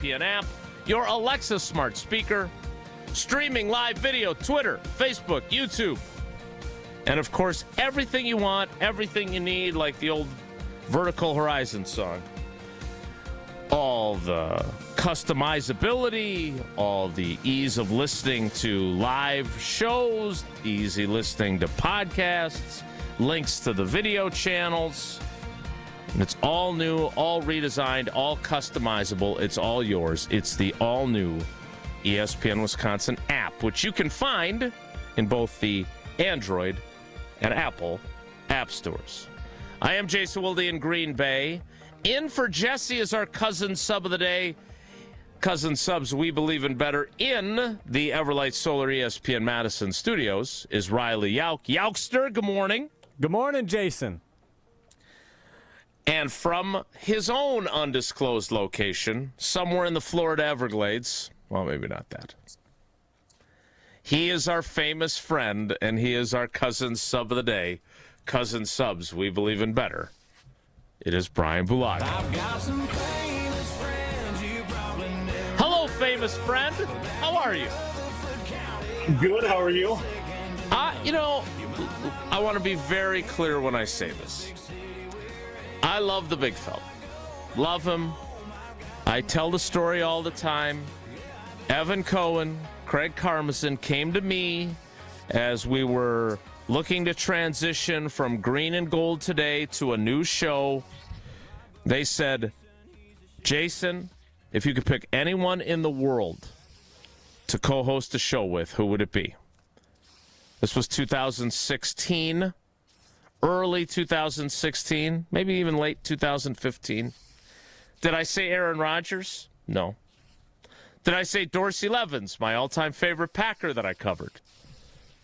ESPN app, your Alexa smart speaker, streaming live video, Twitter, Facebook, YouTube, and of course, everything you want, everything you need, like the old Vertical Horizon song. All the customizability, all the ease of listening to live shows, easy listening to podcasts, links to the video channels. And it's all new, all redesigned, all customizable. It's all yours. It's the all-new ESPN Wisconsin app, which you can find in both the Android and Apple app stores. I am Jason Wilde in Green Bay. In for Jesse is our Cousin Sub of the Day. Cousin Subs, we believe in better. In the Everlight Solar ESPN Madison studios is Riley Yauk. Yaukster, good morning. Good morning, Jason. And from his own undisclosed location, somewhere in the Florida Everglades, well, maybe not that, he is our famous friend, and he is our Cousin Sub of the Day. Cousin Subs, we believe in better. It is Bryan Bulaga. Hello, famous friend. How are you? Good. How are you? I want to be very clear when I say this. I love the big fella. Love him. I tell the story all the time. Evan Cohen, Craig Karmazin came to me as we were looking to transition from Green and Gold Today to a new show. They said, Jason, if you could pick anyone in the world to co-host a show with, who would it be? This was 2016, early 2016, maybe even late 2015. Did I say Aaron Rodgers? No. Did I say Dorsey Levens, my all-time favorite Packer that I covered?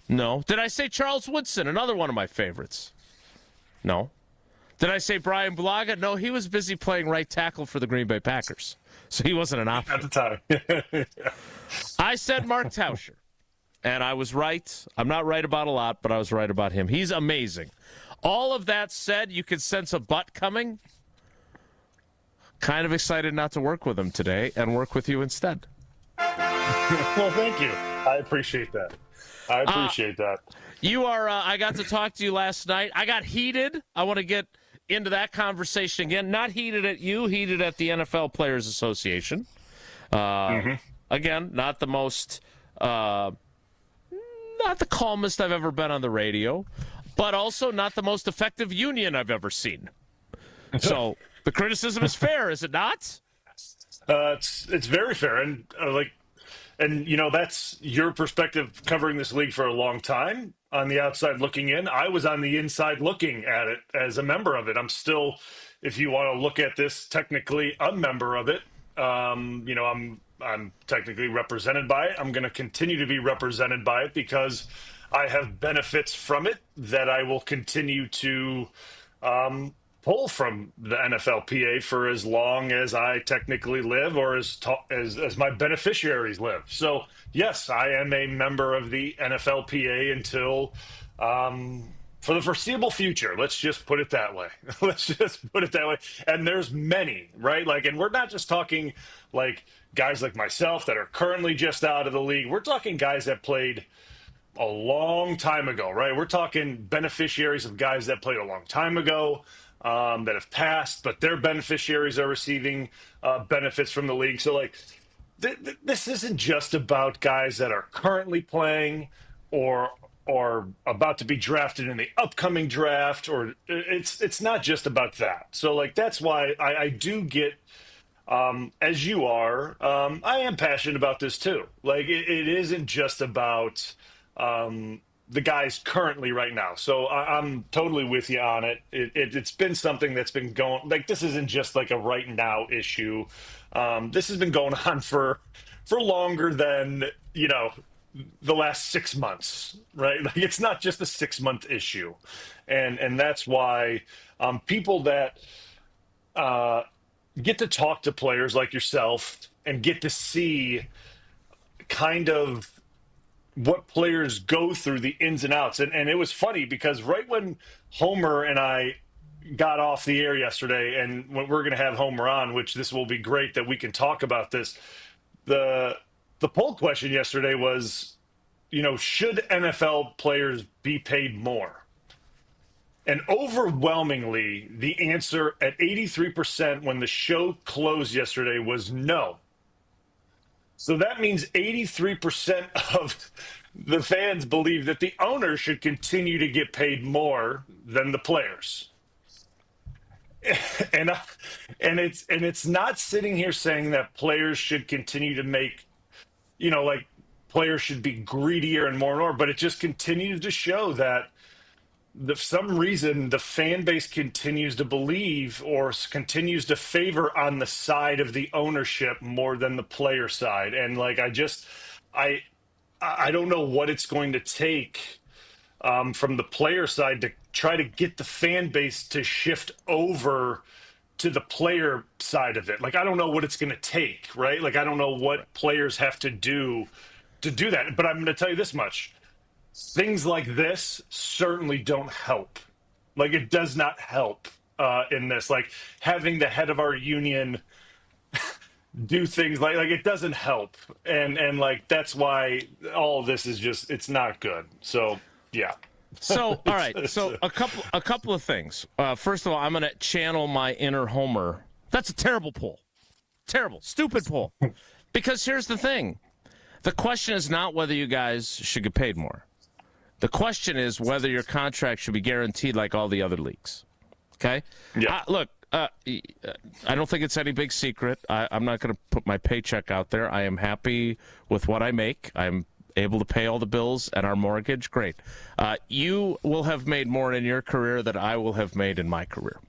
No. Did I say Charles Woodson, another one of my favorites? No. Did I say Bryan Bulaga? No, he was busy playing right tackle for the Green Bay Packers, so he wasn't an option. At the time. I said Mark Tauscher, and I was right. I'm not right about a lot, but I was right about him. He's amazing. All of that said, you could sense a butt coming. Kind of excited not to work with him today and work with you instead. Well, thank you. I appreciate that. You are, I got to talk to you last night. I got heated. I want to get into that conversation again. Not heated at you, heated at the NFL Players Association. Again, not the most, not the calmest I've ever been on the radio, but also not the most effective union I've ever seen. So the criticism is fair, is it not? It's very fair, and you know, that's your perspective covering this league for a long time on the outside looking in. I was on the inside looking at it as a member of it. I'm still, if you want to look at this, technically a member of it. I'm technically represented by it. I'm going to continue to be represented by it because I have benefits from it that I will continue to pull from the NFLPA for as long as I technically live or as my beneficiaries live. So, yes, I am a member of the NFLPA until for the foreseeable future. Let's just put it that way. And there's many, right? And we're not just talking like guys like myself that are currently just out of the league. We're talking guys that played a long time ago, right? We're talking beneficiaries of guys that played a long time ago. That have passed, but their beneficiaries are receiving benefits from the league. So, this isn't just about guys that are currently playing or about to be drafted in the upcoming draft, or it's not just about that. So, that's why I do get, as you are, I am passionate about this too. It isn't just about the guys currently right now. So I'm totally with you on it. It's been something that's been going, this isn't just a right now issue. This has been going on for longer than, the last 6 months, right? It's not just a 6-month issue. And that's why people that get to talk to players like yourself and get to see kind of what players go through, the ins and outs. And it was funny because right when Homer and I got off the air yesterday, and when we're going to have Homer on, which this will be great that we can talk about this. The poll question yesterday was, should NFL players be paid more? And overwhelmingly, the answer at 83% when the show closed yesterday was no. So that means 83% of the fans believe that the owners should continue to get paid more than the players. And it's not sitting here saying that players should continue to make, like players should be greedier and more, but it just continues to show that for some reason the fan base continues to believe or continues to favor on the side of the ownership more than the player side. And like, I don't know what it's going to take from the player side to try to get the fan base to shift over to the player side of it. Like, I don't know what it's going to take, right? Like, I don't know what players have to do that. But I'm going to tell you this much. Things like this certainly don't help. Like, it does not help in this. Like, having the head of our union do things like it doesn't help. And like, that's why all of this is just, it's not good. So, yeah. So, all right. So a couple of things. First of all, I'm going to channel my inner Homer. That's a terrible poll. Terrible. Stupid poll. Because here's the thing. The question is not whether you guys should get paid more. The question is whether your contract should be guaranteed like all the other leagues. Okay? Yeah. Look, I don't think it's any big secret. I'm not going to put my paycheck out there. I am happy with what I make. I'm able to pay all the bills and our mortgage. Great. You will have made more in your career than I will have made in my career.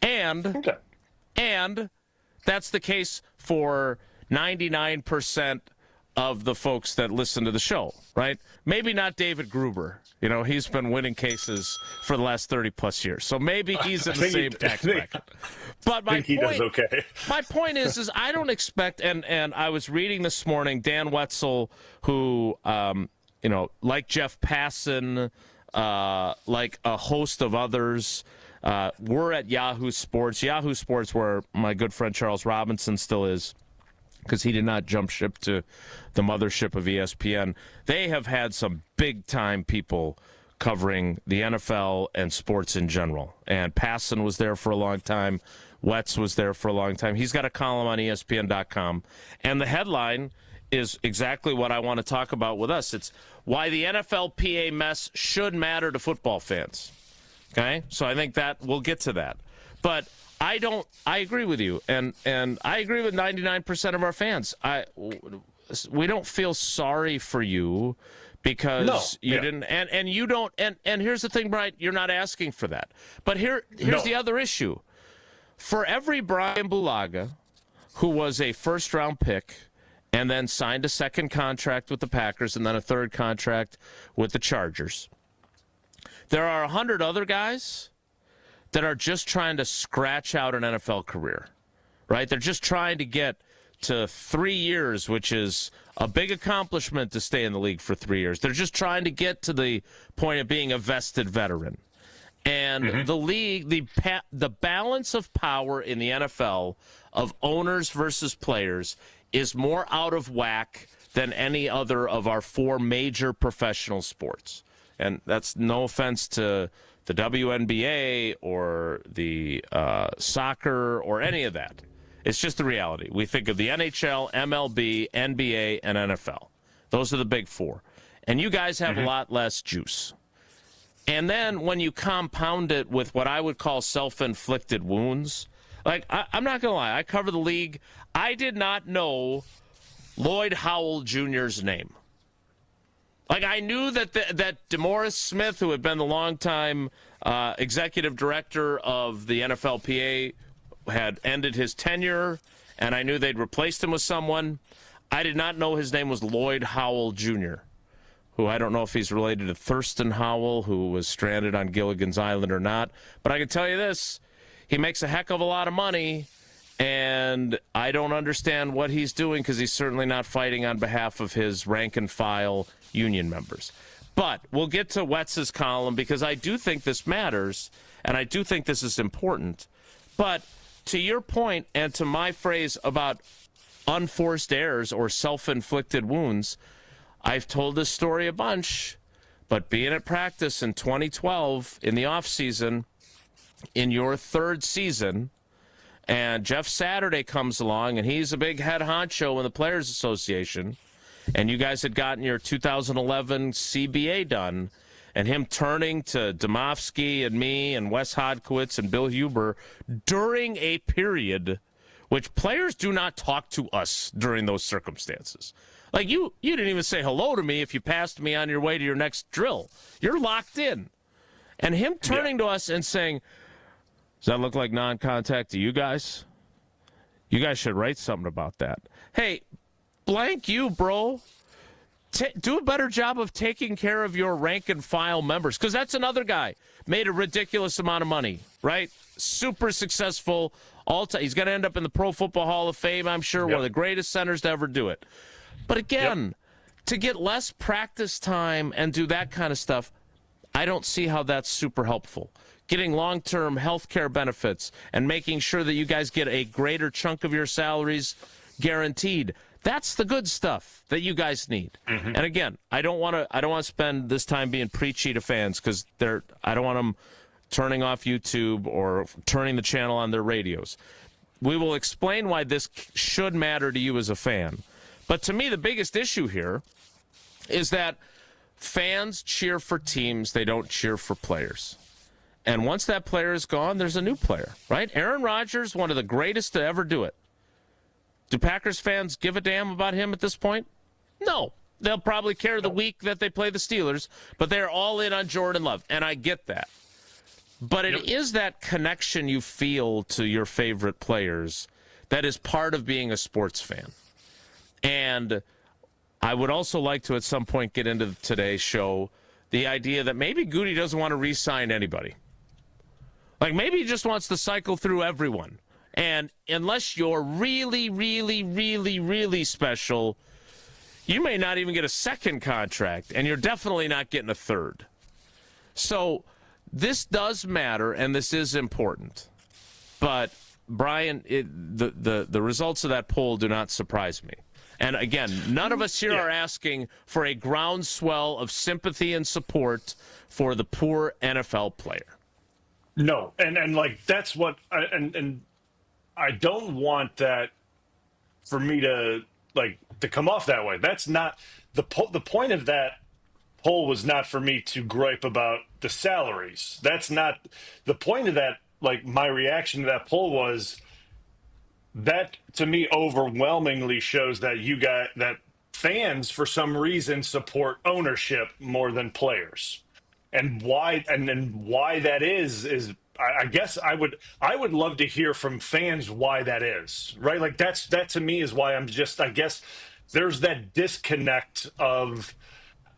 And that's the case for 99% of the folks that listen to the show, right? Maybe not David Gruber. He's been winning cases for the last 30-plus years. So maybe he's in the same tax bracket. But my point is I don't expect, and I was reading this morning, Dan Wetzel, who, like Jeff Passan, like a host of others, were at Yahoo Sports. Yahoo Sports, where my good friend Charles Robinson still is, because he did not jump ship to the mothership of ESPN. They have had some big-time people covering the NFL and sports in general. And Passan was there for a long time. Wetz was there for a long time. He's got a column on ESPN.com. And the headline is exactly what I want to talk about with us. It's why the NFLPA mess should matter to football fans. Okay? So I think that we'll get to that. But I agree with you, and I agree with 99% of our fans. We don't feel sorry for you because you didn't, and you don't, and here's the thing, Brian, you're not asking for that. But here's the other issue. For every Bryan Bulaga, who was a first-round pick and then signed a second contract with the Packers and then a third contract with the Chargers, there are 100 other guys that are just trying to scratch out an NFL career, right? They're just trying to get to 3 years, which is a big accomplishment to stay in the league for 3 years. They're just trying to get to the point of being a vested veteran. And the league, the balance of power in the NFL of owners versus players is more out of whack than any other of our four major professional sports. And that's no offense to the WNBA or the soccer or any of that. It's just the reality. We think of the NHL, MLB, NBA, and NFL. Those are the big four. And you guys have a lot less juice. And then when you compound it with what I would call self-inflicted wounds, like, I'm not going to lie, I cover the league. I did not know Lloyd Howell Jr.'s name. Like, I knew that DeMaurice Smith, who had been the longtime executive director of the NFLPA, had ended his tenure, and I knew they'd replaced him with someone. I did not know his name was Lloyd Howell Jr., who I don't know if he's related to Thurston Howell, who was stranded on Gilligan's Island or not. But I can tell you this, he makes a heck of a lot of money, and I don't understand what he's doing because he's certainly not fighting on behalf of his rank-and-file union members. But we'll get to Wetz's column because I do think this matters, and I do think this is important. But to your point and to my phrase about unforced errors or self-inflicted wounds, I've told this story a bunch, but being at practice in 2012 in the offseason, in your third season, and Jeff Saturday comes along, and he's a big head honcho in the Players Association, and you guys had gotten your 2011 CBA done, and him turning to Domofsky and me and Wes Hodkiewicz and Bill Huber during a period which players do not talk to us during those circumstances. Like, you didn't even say hello to me if you passed me on your way to your next drill. You're locked in. And him turning to us and saying, does that look like non-contact to you guys? You guys should write something about that. Hey, blank you, bro. Do a better job of taking care of your rank and file members, because that's another guy. Made a ridiculous amount of money, right? Super successful. He's going to end up in the Pro Football Hall of Fame, I'm sure, one of the greatest centers to ever do it. But again, to get less practice time and do that kind of stuff, I don't see how that's super helpful. Getting long-term health care benefits and making sure that you guys get a greater chunk of your salaries guaranteed. That's the good stuff that you guys need. Mm-hmm. And again, I don't want to spend this time being preachy to fans, because I don't want them turning off YouTube or turning the channel on their radios. We will explain why this should matter to you as a fan. But to me, the biggest issue here is that fans cheer for teams, they don't cheer for players. And once that player is gone, there's a new player, right? Aaron Rodgers, one of the greatest to ever do it. Do Packers fans give a damn about him at this point? No. They'll probably care the week that they play the Steelers, but they're all in on Jordan Love, and I get that. But it is that connection you feel to your favorite players that is part of being a sports fan. And I would also like to at some point get into today's show the idea that maybe Goody doesn't want to re-sign anybody. Like, maybe he just wants to cycle through everyone. And unless you're really, really, really, really special, you may not even get a second contract, and you're definitely not getting a third. So this does matter, and this is important. But, Bryan, the results of that poll do not surprise me. And again, none of us here are asking for a groundswell of sympathy and support for the poor NFL player. No, and like that's what and I don't want that for me to come off that way. That's not the point of that poll. Was not for me to gripe about the salaries. That's not the point of that. Like, my reaction to that poll was that, to me, overwhelmingly shows that that fans for some reason support ownership more than players. And why that is I guess I would love to hear from fans why that is, right? Like, that to me is why I guess there's that disconnect of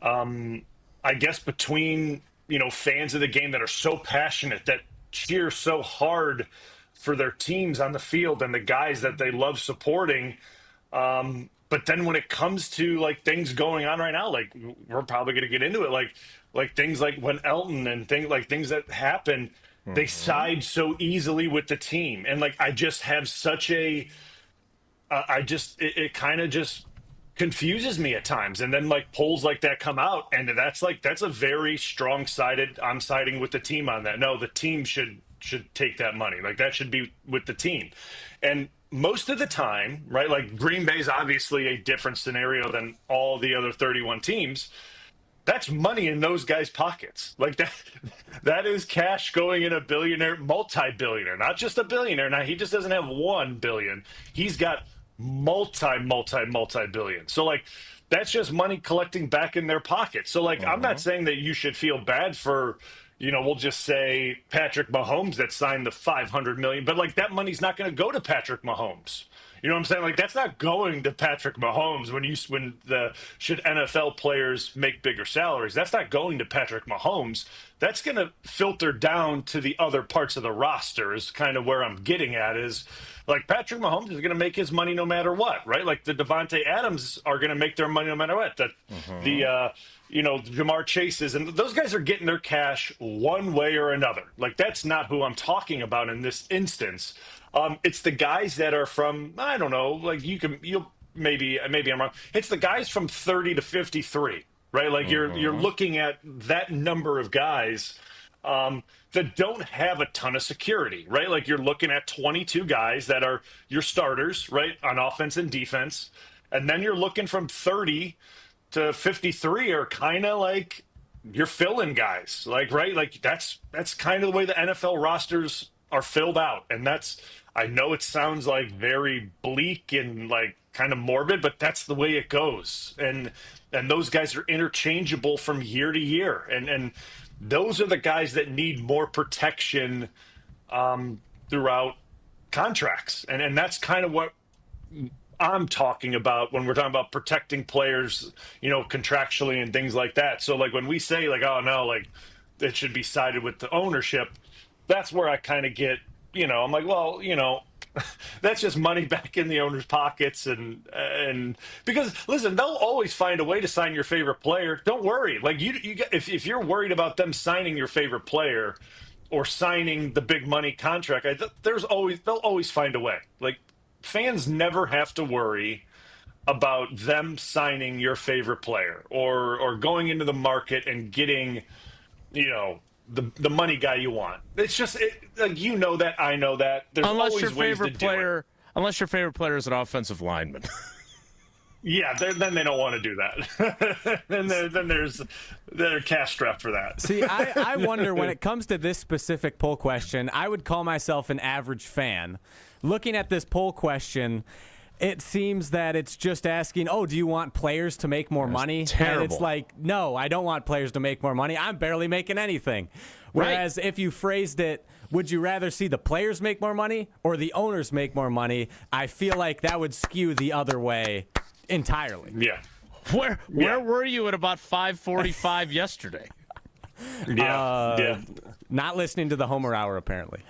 I guess between, fans of the game that are so passionate, that cheer so hard for their teams on the field and the guys that they love supporting. But then when it comes to like things going on right now, like we're probably going to get into it, like things like when Elton and things that happen, they side so easily with the team. And like, I just have such a, it kind of just confuses me at times. And then like polls like that come out, and that's a very strong sided, I'm siding with the team on that. No, the team should take that money. Like, that should be with the team. And most of the time, right, like Green Bay's obviously a different scenario than all the other 31 teams. That's money in those guys' pockets. Like, that is cash going in a billionaire, multi-billionaire, not just a billionaire. Now, he just doesn't have 1 billion. He's got multi-billion. So like, that's just money collecting back in their pockets. So like, I'm not saying that you should feel bad for, we'll just say Patrick Mahomes that signed the $500 million, but like, that money's not going to go to Patrick Mahomes. You know what I'm saying? Like, that's not going to Patrick Mahomes should NFL players make bigger salaries. That's not going to Patrick Mahomes. That's going to filter down to the other parts of the roster is kind of where I'm getting at is like Patrick Mahomes is going to make his money no matter what, right? Like the Devontae Adams are going to make their money no matter what. Jamar Chases and those guys are getting their cash one way or another. Like that's not who I'm talking about in this instance. It's the guys that are from, I don't know, like maybe I'm wrong. It's the guys from 30 to 53, right? Like you're looking at that number of guys that don't have a ton of security, right? Like you're looking at 22 guys that are your starters, right? On offense and defense. And then you're looking from 30 to 53 are kind of like you're filling guys, like, right? Like that's kind of the way the NFL rosters are filled out. And I know it sounds like very bleak and like kind of morbid, but that's the way it goes. And those guys are interchangeable from year to year. And those are the guys that need more protection throughout contracts. And that's kind of what I'm talking about when we're talking about protecting players, contractually and things like that. So like when we say like, oh no, like it should be sided with the ownership, that's where I kind of get, I'm like, well, that's just money back in the owner's pockets. And because listen, they'll always find a way to sign your favorite player. Don't worry. Like if you're worried about them signing your favorite player or signing the big money contract, they'll always find a way. Like fans never have to worry about them signing your favorite player or going into the market and getting, the money guy you want. It's just that I know that. There's unless your favorite player is an offensive lineman. Yeah, then they don't want to do that. then there's cash strapped for that. See, I wonder when it comes to this specific poll question, I would call myself an average fan. Looking at this poll question, it seems that it's just asking, do you want players to make more money? Terrible. And it's like, no, I don't want players to make more money. I'm barely making anything. Whereas if you phrased it, would you rather see the players make more money or the owners make more money? I feel like that would skew the other way entirely. Yeah. Where were you at about 5:45 yesterday? Yeah. Not listening to the Homer Hour, apparently.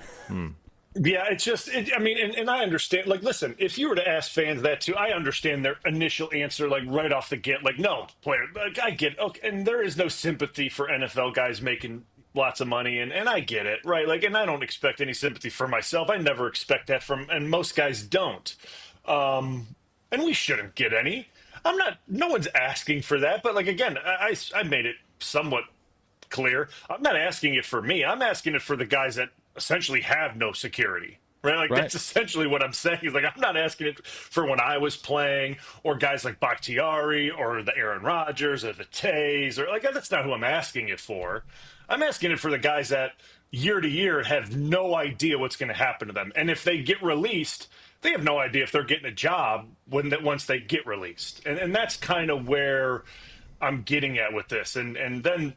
Yeah, it's just, and I understand, like, listen, if you were to ask fans that too, I understand their initial answer, like, right off the get, like, no, player, like, I get it. Okay, and there is no sympathy for NFL guys making lots of money, and I get it, right? Like, and I don't expect any sympathy for myself. I never expect that and most guys don't. And we shouldn't get any. No one's asking for that, but, like, again, I made it somewhat clear. I'm not asking it for me. I'm asking it for the guys that essentially have no security, right? Like that's essentially what I'm saying is like, I'm not asking it for when I was playing or guys like Bakhtiari or the Aaron Rodgers or the Tays or like, that's not who I'm asking it for. I'm asking it for the guys that year to year have no idea what's going to happen to them. And if they get released, they have no idea if they're getting a job once they get released. And that's kind of where I'm getting at with this. And then,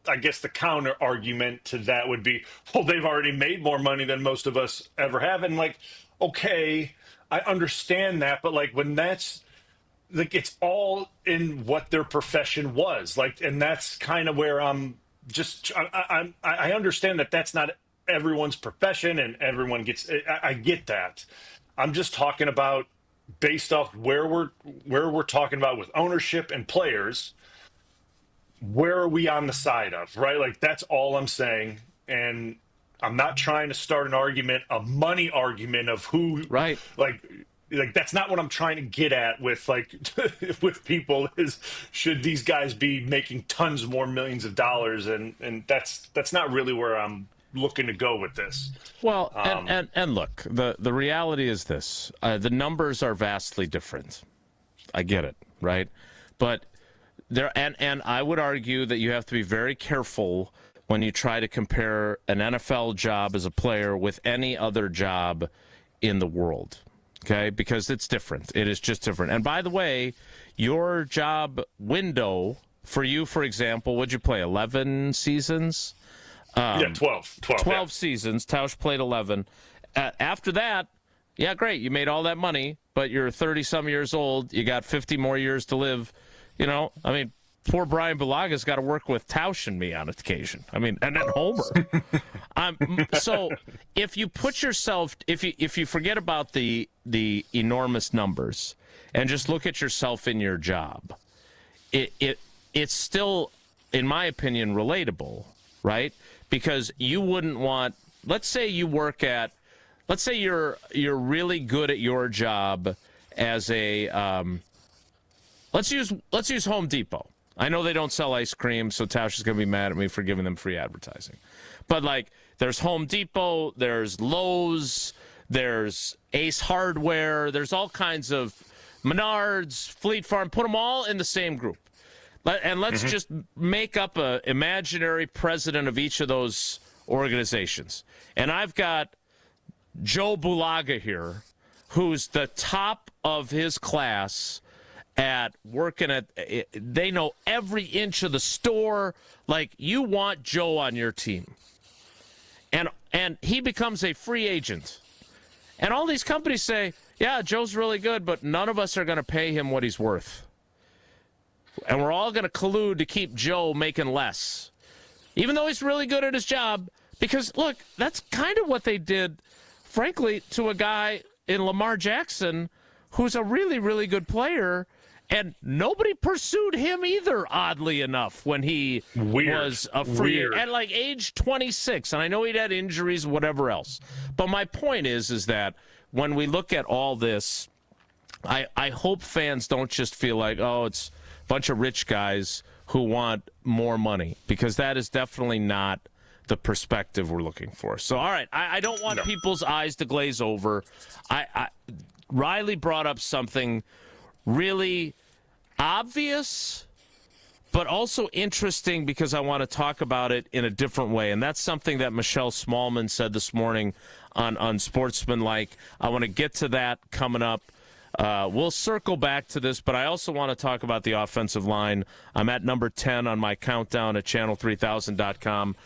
I guess the counter argument to that would be, well, they've already made more money than most of us ever have. And like, okay, I understand that. But like when that's like, it's all in what their profession was like. And that's kind of where I understand that that's not everyone's profession and everyone gets, I get that. I'm just talking about based off where we're talking about with ownership and players. Where are we on the side of, right? Like, that's all I'm saying. And I'm not trying to start a money argument of who, right? Like that's not what I'm trying to get at with with people is should these guys be making tons more millions of dollars? And that's not really where I'm looking to go with this. Well, and look, the reality is this, the numbers are vastly different. I get it. Right. But and I would argue that you have to be very careful when you try to compare an NFL job as a player with any other job in the world, okay? Because it's different. It is just different. And by the way, your job window for you, for example, would you play 11 seasons? 12 seasons. Tausch played 11. After that, yeah, great. You made all that money, but you're 30-some years old. You got 50 more years to live. You know, I mean, poor Bryan Bulaga's got to work with Tausch and me on occasion. I mean, and then Homer. So if you put yourself, if you forget about the enormous numbers and just look at yourself in your job, it's still, in my opinion, relatable, right? Because you wouldn't want, let's say you work at, let's say you're really good at your job as a, let's use Home Depot. I know they don't sell ice cream, so Tausch is going to be mad at me for giving them free advertising. But, like, there's Home Depot, there's Lowe's, there's Ace Hardware, there's all kinds of Menards, Fleet Farm, put them all in the same group. And let's just make up an imaginary president of each of those organizations. And I've got Joe Bulaga here, who's the top of his class at working at, they know every inch of the store. Like, you want Joe on your team. And he becomes a free agent. And all these companies say, yeah, Joe's really good, but none of us are going to pay him what he's worth. And we're all going to collude to keep Joe making less, even though he's really good at his job. Because, look, that's kind of what they did, frankly, to a guy in Lamar Jackson who's a really, really good player. And nobody pursued him either, oddly enough, when he was a free at like age 26. And I know he'd had injuries, whatever else. But my point is that when we look at all this, I hope fans don't just feel like, oh, it's a bunch of rich guys who want more money, because that is definitely not the perspective we're looking for. So, all right, I don't want people's eyes to glaze over. Riley brought up something really obvious, but also interesting, because I want to talk about it in a different way. And that's something that Michelle Smallman said this morning on Sportsmanlike. I want to get to that coming up. We'll circle back to this, but I also want to talk about the offensive line. I'm at number 10 on my countdown at channel3000.com.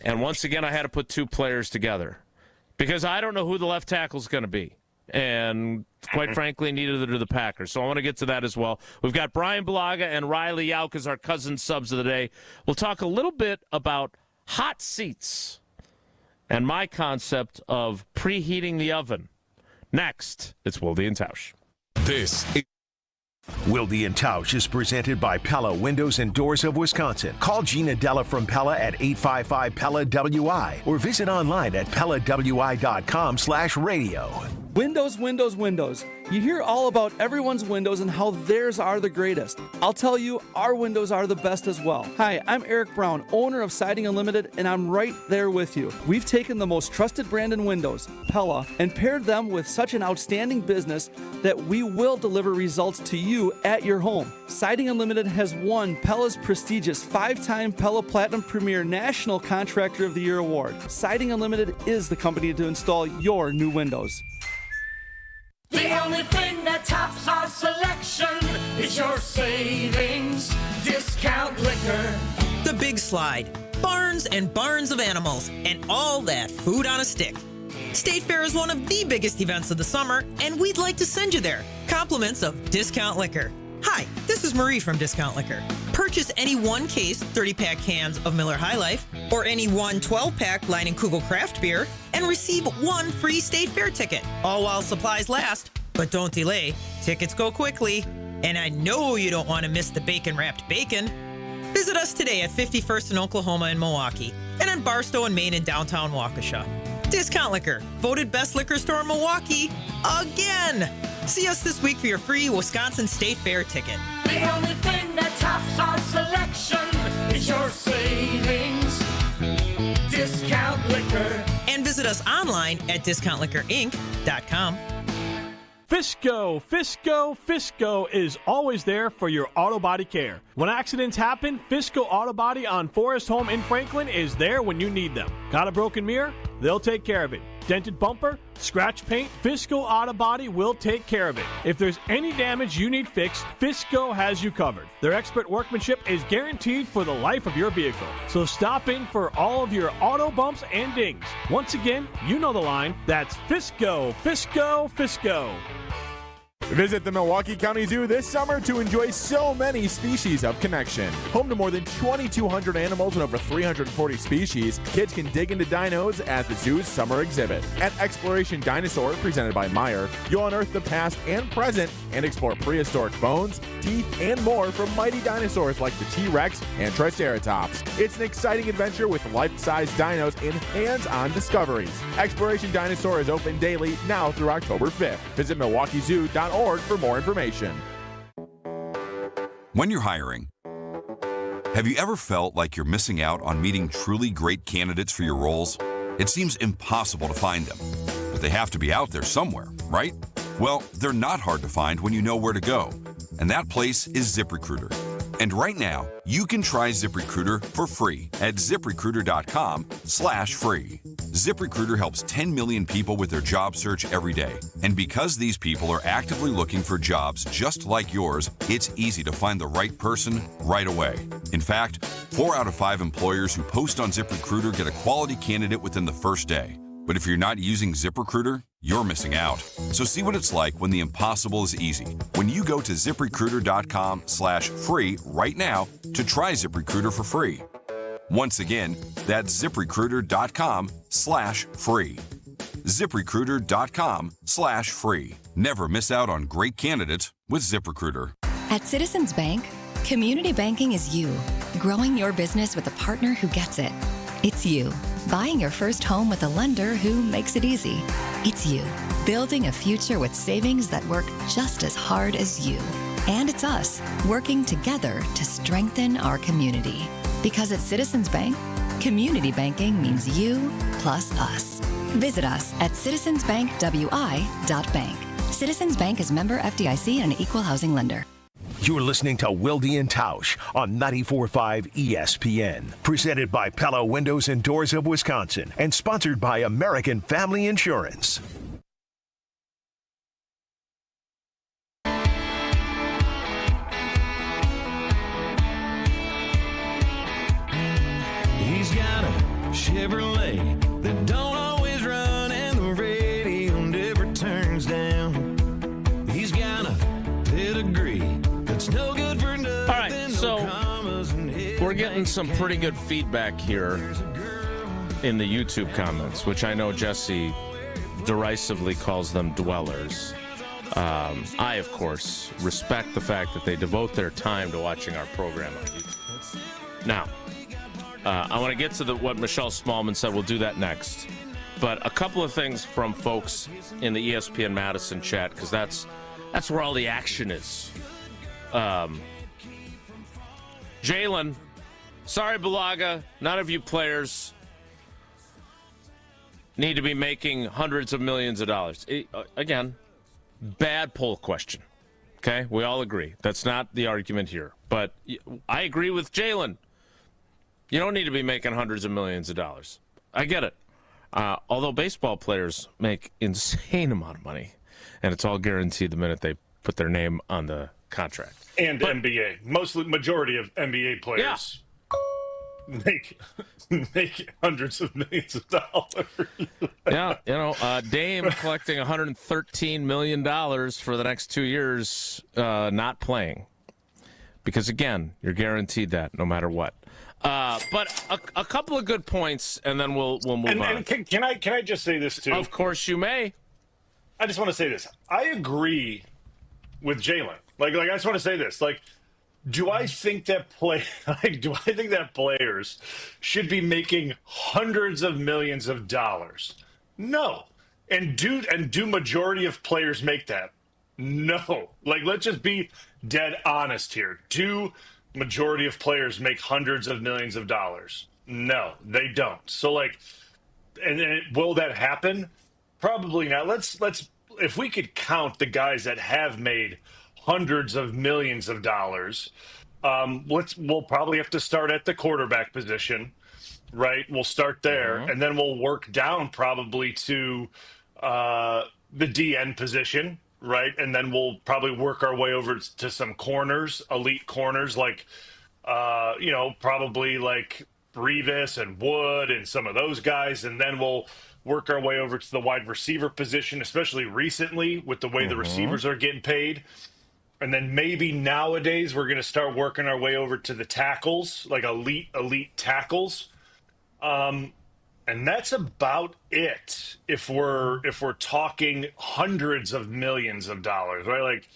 And once again, I had to put two players together because I don't know who the left tackle is going to be. And quite frankly, neither do the Packers. So I want to get to that as well. We've got Bryan Bulaga and Riley Yauk as our cousin subs of the day. We'll talk a little bit about hot seats and my concept of preheating the oven. Next, it's Wilde Tausch. This is Wilde Tausch is presented by Pella Windows and Doors of Wisconsin. Call Gina Della from Pella at 855-PELLA-WI or visit online at PellaWI.com/radio. Windows, windows, windows. You hear all about everyone's windows and how theirs are the greatest. I'll tell you, our windows are the best as well. Hi, I'm Eric Brown, owner of Siding Unlimited, and I'm right there with you. We've taken the most trusted brand in windows, Pella, and paired them with such an outstanding business that we will deliver results to you at your home. Siding Unlimited has won Pella's prestigious 5-time Pella Platinum Premier National Contractor of the Year award. Siding Unlimited is the company to install your new windows. The only thing that tops our selection is your savings discount liquor. The Big Slide, barns and barns of animals, and all that food on a stick. State Fair is one of the biggest events of the summer, and we'd like to send you there. Compliments of Discount Liquor. Hi, this is Marie from Discount Liquor. Purchase any one case 30-pack cans of Miller High Life or any one 12-pack Leinenkugel craft beer and receive one free State Fair ticket, all while supplies last. But don't delay. Tickets go quickly. And I know you don't want to miss the bacon-wrapped bacon. Visit us today at 51st and Oklahoma in Milwaukee and on Barstow and Main in downtown Waukesha. Discount Liquor, voted best liquor store in Milwaukee again. See us this week for your free Wisconsin State Fair ticket. The only thing that tops our selection is your savings discount liquor. And visit us online at discountliquorinc.com. Fisco is always there for your auto body care. When accidents happen, Fisco Auto Body on Forest Home in Franklin is there when you need them. Got a broken mirror? They'll take care of it. dented bumper, scratch paint, Fisco Auto Body will take care of it. If there's any damage you need fixed, Fisco has you covered. Their expert workmanship is guaranteed for the life of your vehicle. So stop in for all of your auto bumps and dings. Once again, you know the line. That's Fisco, Fisco, Fisco. Visit the Milwaukee County Zoo this summer to enjoy so many species of connection. Home to more than 2,200 animals and over 340 species, kids can dig into dinos at the zoo's summer exhibit. At Exploration Dinosaur, presented by Meyer, you'll unearth the past and present and explore prehistoric bones, teeth, and more from mighty dinosaurs like the T-Rex and Triceratops. It's an exciting adventure with life-size dinos and hands-on discoveries. Exploration Dinosaur is open daily now through October 5th. Visit MilwaukeeZoo.org for more information. When you're hiring, have you ever felt like you're missing out on meeting truly great candidates for your roles? It seems impossible to find them, but they have to be out there somewhere, right? Well, they're not hard to find when you know where to go, and that place is ZipRecruiter. And right now, you can try ZipRecruiter for free at ZipRecruiter.com/free. ZipRecruiter helps 10 million people with their job search every day. And because these people are actively looking for jobs just like yours, it's easy to find the right person right away. In fact, 4 out of 5 employers who post on ZipRecruiter get a quality candidate within the first day. But if you're not using ZipRecruiter, you're missing out. So see what it's like when the impossible is easy. When you go to ZipRecruiter.com/free right now to try ZipRecruiter for free. Once again, that's ZipRecruiter.com/free. ZipRecruiter.com/free. Never miss out on great candidates with ZipRecruiter. At Citizens Bank, community banking is you, growing your business with a partner who gets it. It's you, buying your first home with a lender who makes it easy. It's you, building a future with savings that work just as hard as you. And it's us, working together to strengthen our community. Because at Citizens Bank, community banking means you plus us. Visit us at citizensbankwi.bank. Citizens Bank is member FDIC and an equal housing lender. You're listening to Wilde Tausch on 94.5 ESPN. Presented by Pella Windows and Doors of Wisconsin and sponsored by American Family Insurance. He's got a Chevrolet that don't always run and the radio never turns down. He's got a pedigree that's no good for nothing. All right, so we're getting some pretty good feedback here in the YouTube comments, which I know Jesse derisively calls them dwellers. I, of course, respect the fact that they devote their time to watching our program on YouTube. Now, I want to get to what Michelle Smallman said. We'll do that next. But a couple of things from folks in the ESPN Madison chat, because that's where all the action is. Jalen, sorry, Bulaga, none of you players need to be making hundreds of millions of dollars. Again, bad poll question. Okay, we all agree. That's not the argument here. But I agree with Jalen. You don't need to be making hundreds of millions of dollars. I get it. Although baseball players make insane amount of money, and it's all guaranteed the minute they put their name on the contract. And NBA. Majority of NBA players make hundreds of millions of dollars. Yeah, Dame collecting $113 million for the next 2 years, not playing. Because, again, you're guaranteed that no matter what. But a couple of good points, and then we'll move on. And can I just say this, too? Of course you may. I just want to say this. I agree with Jalen. Like I just want to say this. Do I think that players should be making hundreds of millions of dollars? No. And do majority of players make that? No. Let's just be dead honest here. Do majority of players make hundreds of millions of dollars? No, they don't. So will that happen? Probably not. Let's if we could count the guys that have made hundreds of millions of dollars, we'll probably have to start at the quarterback position. right? We'll start there, and then we'll work down probably to the DN position, right? And then we'll probably work our way over to some corners, elite corners, like, probably like Revis and Wood and some of those guys. And then we'll work our way over to the wide receiver position, especially recently with the way the receivers are getting paid. And then maybe nowadays we're going to start working our way over to the tackles, like elite tackles. And that's about it if we're talking hundreds of millions of dollars, right? Like,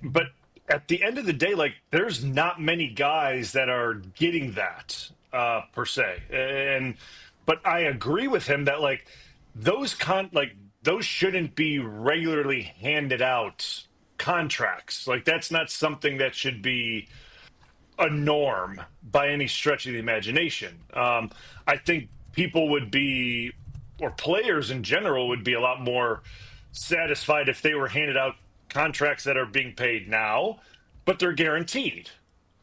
but at the end of the day, like, there's not many guys that are getting that per se. But I agree with him that, like, those shouldn't be regularly handed out contracts. Like, that's not something that should be a norm by any stretch of the imagination. I think people would be, or players in general would be a lot more satisfied if they were handed out contracts that are being paid now, but they're guaranteed,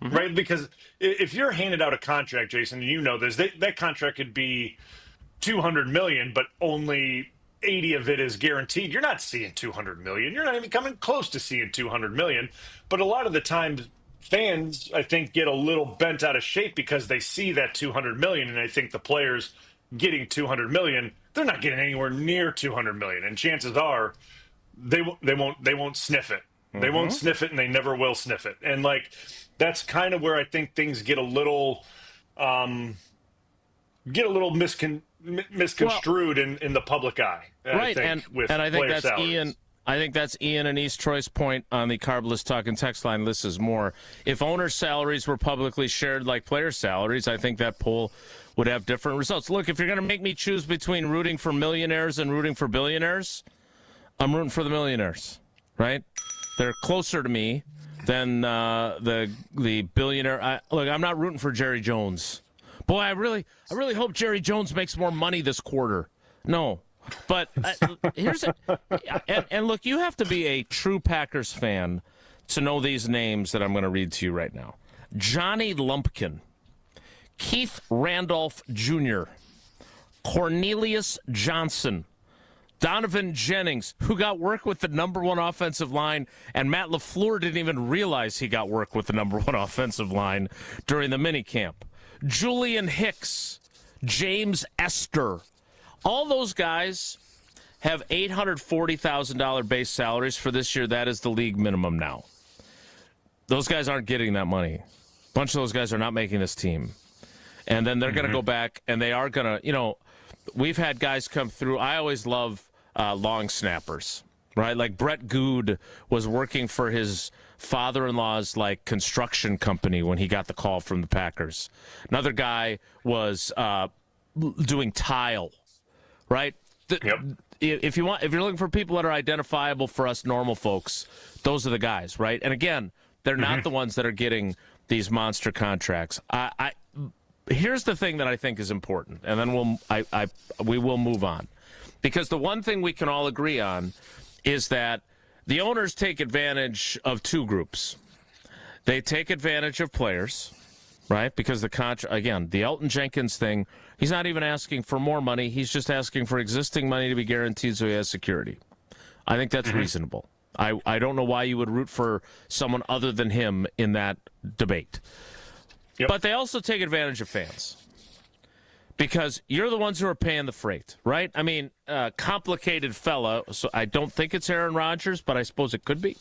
right? Because if you're handed out a contract, Jason, you know this, that contract could be $200 million, but only 80 of it is guaranteed. You're not seeing $200 million. You're not even coming close to seeing $200 million. But a lot of the times, fans, I think, get a little bent out of shape because they see that $200 million, and I think the players getting $200 million, they're not getting anywhere near $200 million, and chances are they won't sniff it. They won't sniff it, and they never will sniff it. And, like, that's kind of where I think things get a little misconstrued in the public eye. Right, I think, and I think that's salaries. Ian. I think that's Ian and East Troy's point on the Carbless Talking text line. This is more. If owner salaries were publicly shared like player salaries, I think that poll would have different results. Look, if you're going to make me choose between rooting for millionaires and rooting for billionaires, I'm rooting for the millionaires, right? They're closer to me than the billionaire. Look, I'm not rooting for Jerry Jones. Boy, I really hope Jerry Jones makes more money this quarter. No. But here's and look, you have to be a true Packers fan to know these names that I'm going to read to you right now. Johnny Lumpkin, Keith Randolph Jr., Cornelius Johnson, Donovan Jennings, who got work with the number one offensive line, and Matt LaFleur didn't even realize he got work with the number one offensive line during the minicamp. Julian Hicks, James Esther. All those guys have $840,000 base salaries for this year. That is the league minimum now. Those guys aren't getting that money. A bunch of those guys are not making this team. And then they're going to go back, and they are going to, we've had guys come through. I always love long snappers, right? Like Brett Good was working for his father-in-law's construction company when he got the call from the Packers. Another guy was doing tile. Right? If you're looking for people that are identifiable for us normal folks, those are the guys, right? And again, they're not the ones that are getting these monster contracts. Here's the thing that I think is important, and then we will move on. Because the one thing we can all agree on is that the owners take advantage of two groups. They take advantage of players, right? Because the Elton Jenkins thing, he's not even asking for more money. He's just asking for existing money to be guaranteed so he has security. I think that's reasonable. I don't know why you would root for someone other than him in that debate. Yep. But they also take advantage of fans because you're the ones who are paying the freight, right? I mean, complicated fella, so I don't think it's Aaron Rodgers, but I suppose it could be.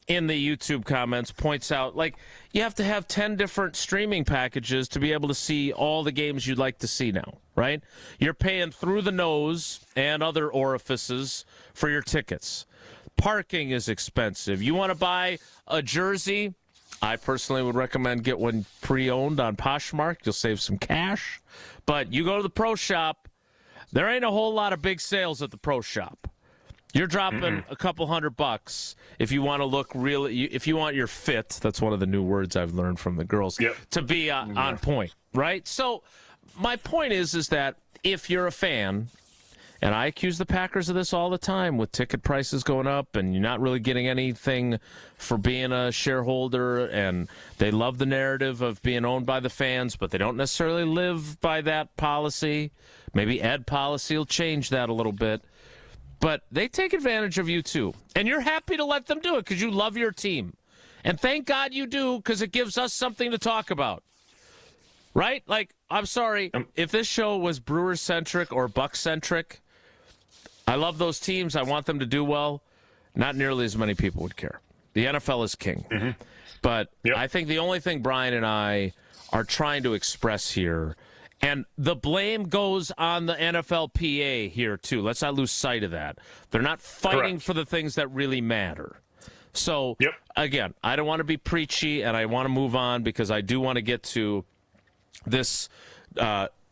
In the YouTube comments points out, you have to have 10 different streaming packages to be able to see all the games you'd like to see now, right? You're paying through the nose and other orifices for your tickets. Parking is expensive. You want to buy a jersey? I personally would recommend get one pre-owned on Poshmark. You'll save some cash. But you go to the pro shop, there ain't a whole lot of big sales at the pro shop. You're dropping a couple $100 if you want to look really. If you want your fit, that's one of the new words I've learned from the girls, to be on point, right? So my point is that if you're a fan And I accuse the Packers of this all the time with ticket prices going up and you're not really getting anything for being a shareholder. And they love the narrative of being owned by the fans, but they don't necessarily live by that policy. Maybe Ed policy will change that a little bit. But they take advantage of you, too. And you're happy to let them do it because you love your team. And thank God you do because it gives us something to talk about. Right? Like, I'm sorry, if this show was Brewers-centric or Bucks-centric, I love those teams. I want them to do well. Not nearly as many people would care. The NFL is king. Mm-hmm. But I think the only thing Bryan and I are trying to express here, and the blame goes on the NFLPA here, too. Let's not lose sight of that. They're not fighting for the things that really matter. So, again, I don't want to be preachy, and I want to move on because I do want to get to this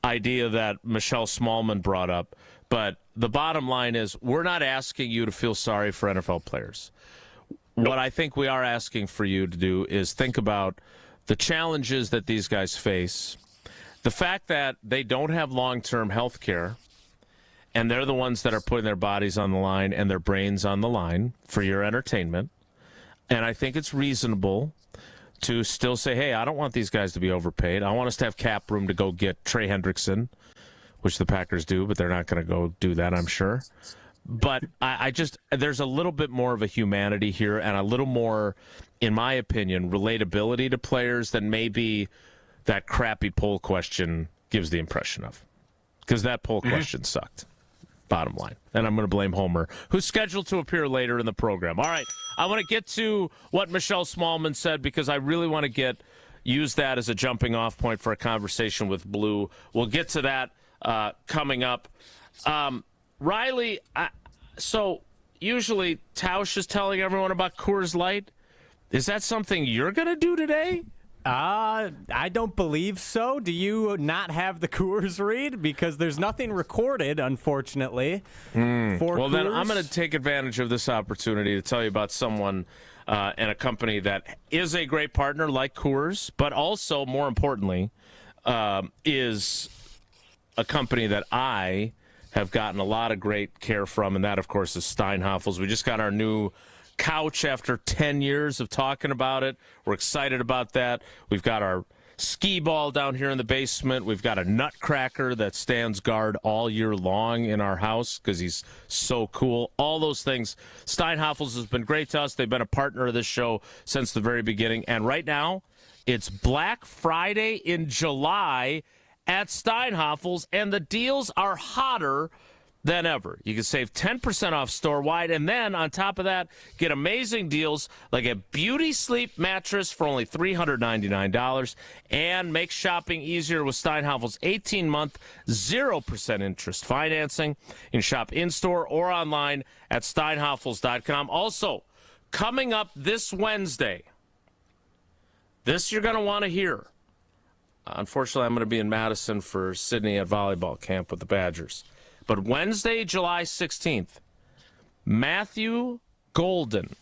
idea that Michelle Smallman brought up. But the bottom line is we're not asking you to feel sorry for NFL players. What I think we are asking for you to do is think about the challenges that these guys face, the fact that they don't have long-term health care, and they're the ones that are putting their bodies on the line and their brains on the line for your entertainment. And I think it's reasonable to still say, hey, I don't want these guys to be overpaid. I want us to have cap room to go get Trey Hendrickson, which the Packers do, but they're not going to go do that, I'm sure. But I just, there's a little bit more of a humanity here and a little more, in my opinion, relatability to players than maybe that crappy poll question gives the impression of. Because that poll question sucked, bottom line. And I'm going to blame Homer, who's scheduled to appear later in the program. All right, I want to get to what Michelle Smallman said because I really want to use that as a jumping off point for a conversation with Blue. We'll get to that coming up. Riley, so usually Tausch is telling everyone about Coors Light. Is that something you're going to do today? I don't believe so. Do you not have the Coors read? Because there's nothing recorded, unfortunately. For Coors. Then I'm going to take advantage of this opportunity to tell you about someone and a company that is a great partner like Coors, but also, more importantly, is a company that I have gotten a lot of great care from, and that, of course, is Steinhafels. We just got our new couch after 10 years of talking about it. We're excited about that. We've got our skee ball down here in the basement. We've got a nutcracker that stands guard all year long in our house because he's so cool. All those things. Steinhafels has been great to us. They've been a partner of this show since the very beginning. And right now, it's Black Friday in July at Steinhafels, and the deals are hotter than ever. You can save 10% off store-wide, and then on top of that, get amazing deals like a Beauty Sleep mattress for only $399, and make shopping easier with Steinhafels' 18-month, 0% interest financing. You can shop in-store or online at steinhafels.com. Also, coming up this Wednesday, this you're going to want to hear. Unfortunately, I'm going to be in Madison for Sydney at volleyball camp with the Badgers. But Wednesday, July 16th, Matthew Golden,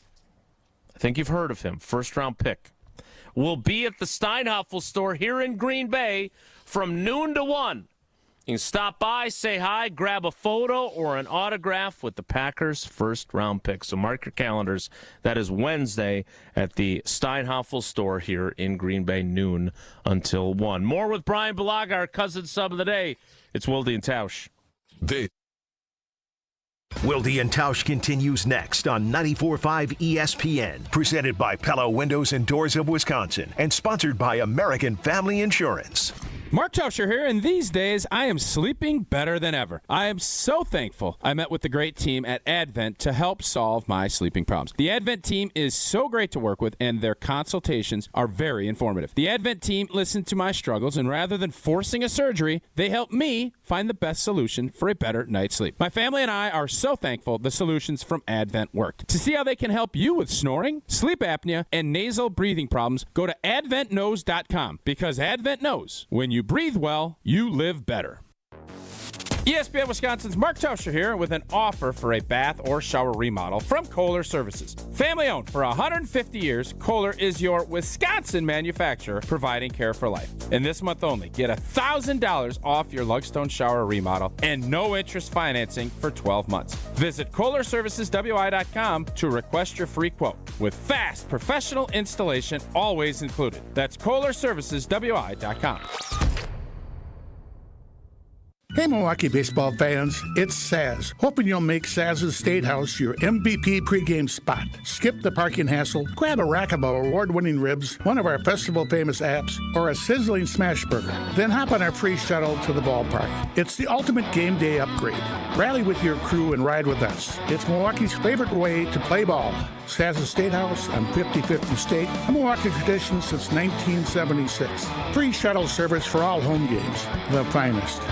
I think you've heard of him, first-round pick, will be at the Steinhafel store here in Green Bay from noon to 1. You can stop by, say hi, grab a photo or an autograph with the Packers' first-round pick. So mark your calendars. That is Wednesday at the Steinhafel store here in Green Bay, noon until 1. More with Bryan Bulaga, our cousin sub of the day. It's Wilde Tausch. Wilde and Tausch continues next on 94.5 ESPN, presented by Pella Windows and Doors of Wisconsin, and sponsored by American Family Insurance. Mark Tauscher here, and these days I am sleeping better than ever. I am so thankful I met with the great team at Advent to help solve my sleeping problems. The Advent team is so great to work with, and their consultations are very informative. The Advent team listened to my struggles, and rather than forcing a surgery, they helped me find the best solution for a better night's sleep. My family and I are so thankful the solutions from Advent worked. To see how they can help you with snoring, sleep apnea, and nasal breathing problems, go to adventknows.com, because Advent knows when you breathe well, you live better. ESPN Wisconsin's Mark Tauscher here with an offer for a bath or shower remodel from Kohler Services. Family owned for 150 years, Kohler is your Wisconsin manufacturer providing care for life. And this month only, get $1,000 off your Lugstone shower remodel and no interest financing for 12 months. Visit KohlerServicesWI.com to request your free quote with fast professional installation always included. That's KohlerServicesWI.com. Hey, Milwaukee baseball fans, it's Saz. Hoping you'll make Saz's State House your MVP pregame spot. Skip the parking hassle, grab a rack of award-winning ribs, one of our festival-famous apps, or a sizzling smash burger. Then hop on our free shuttle to the ballpark. It's the ultimate game day upgrade. Rally with your crew and ride with us. It's Milwaukee's favorite way to play ball. Saz's State House on 5050 State, a Milwaukee tradition since 1976. Free shuttle service for all home games. The finest.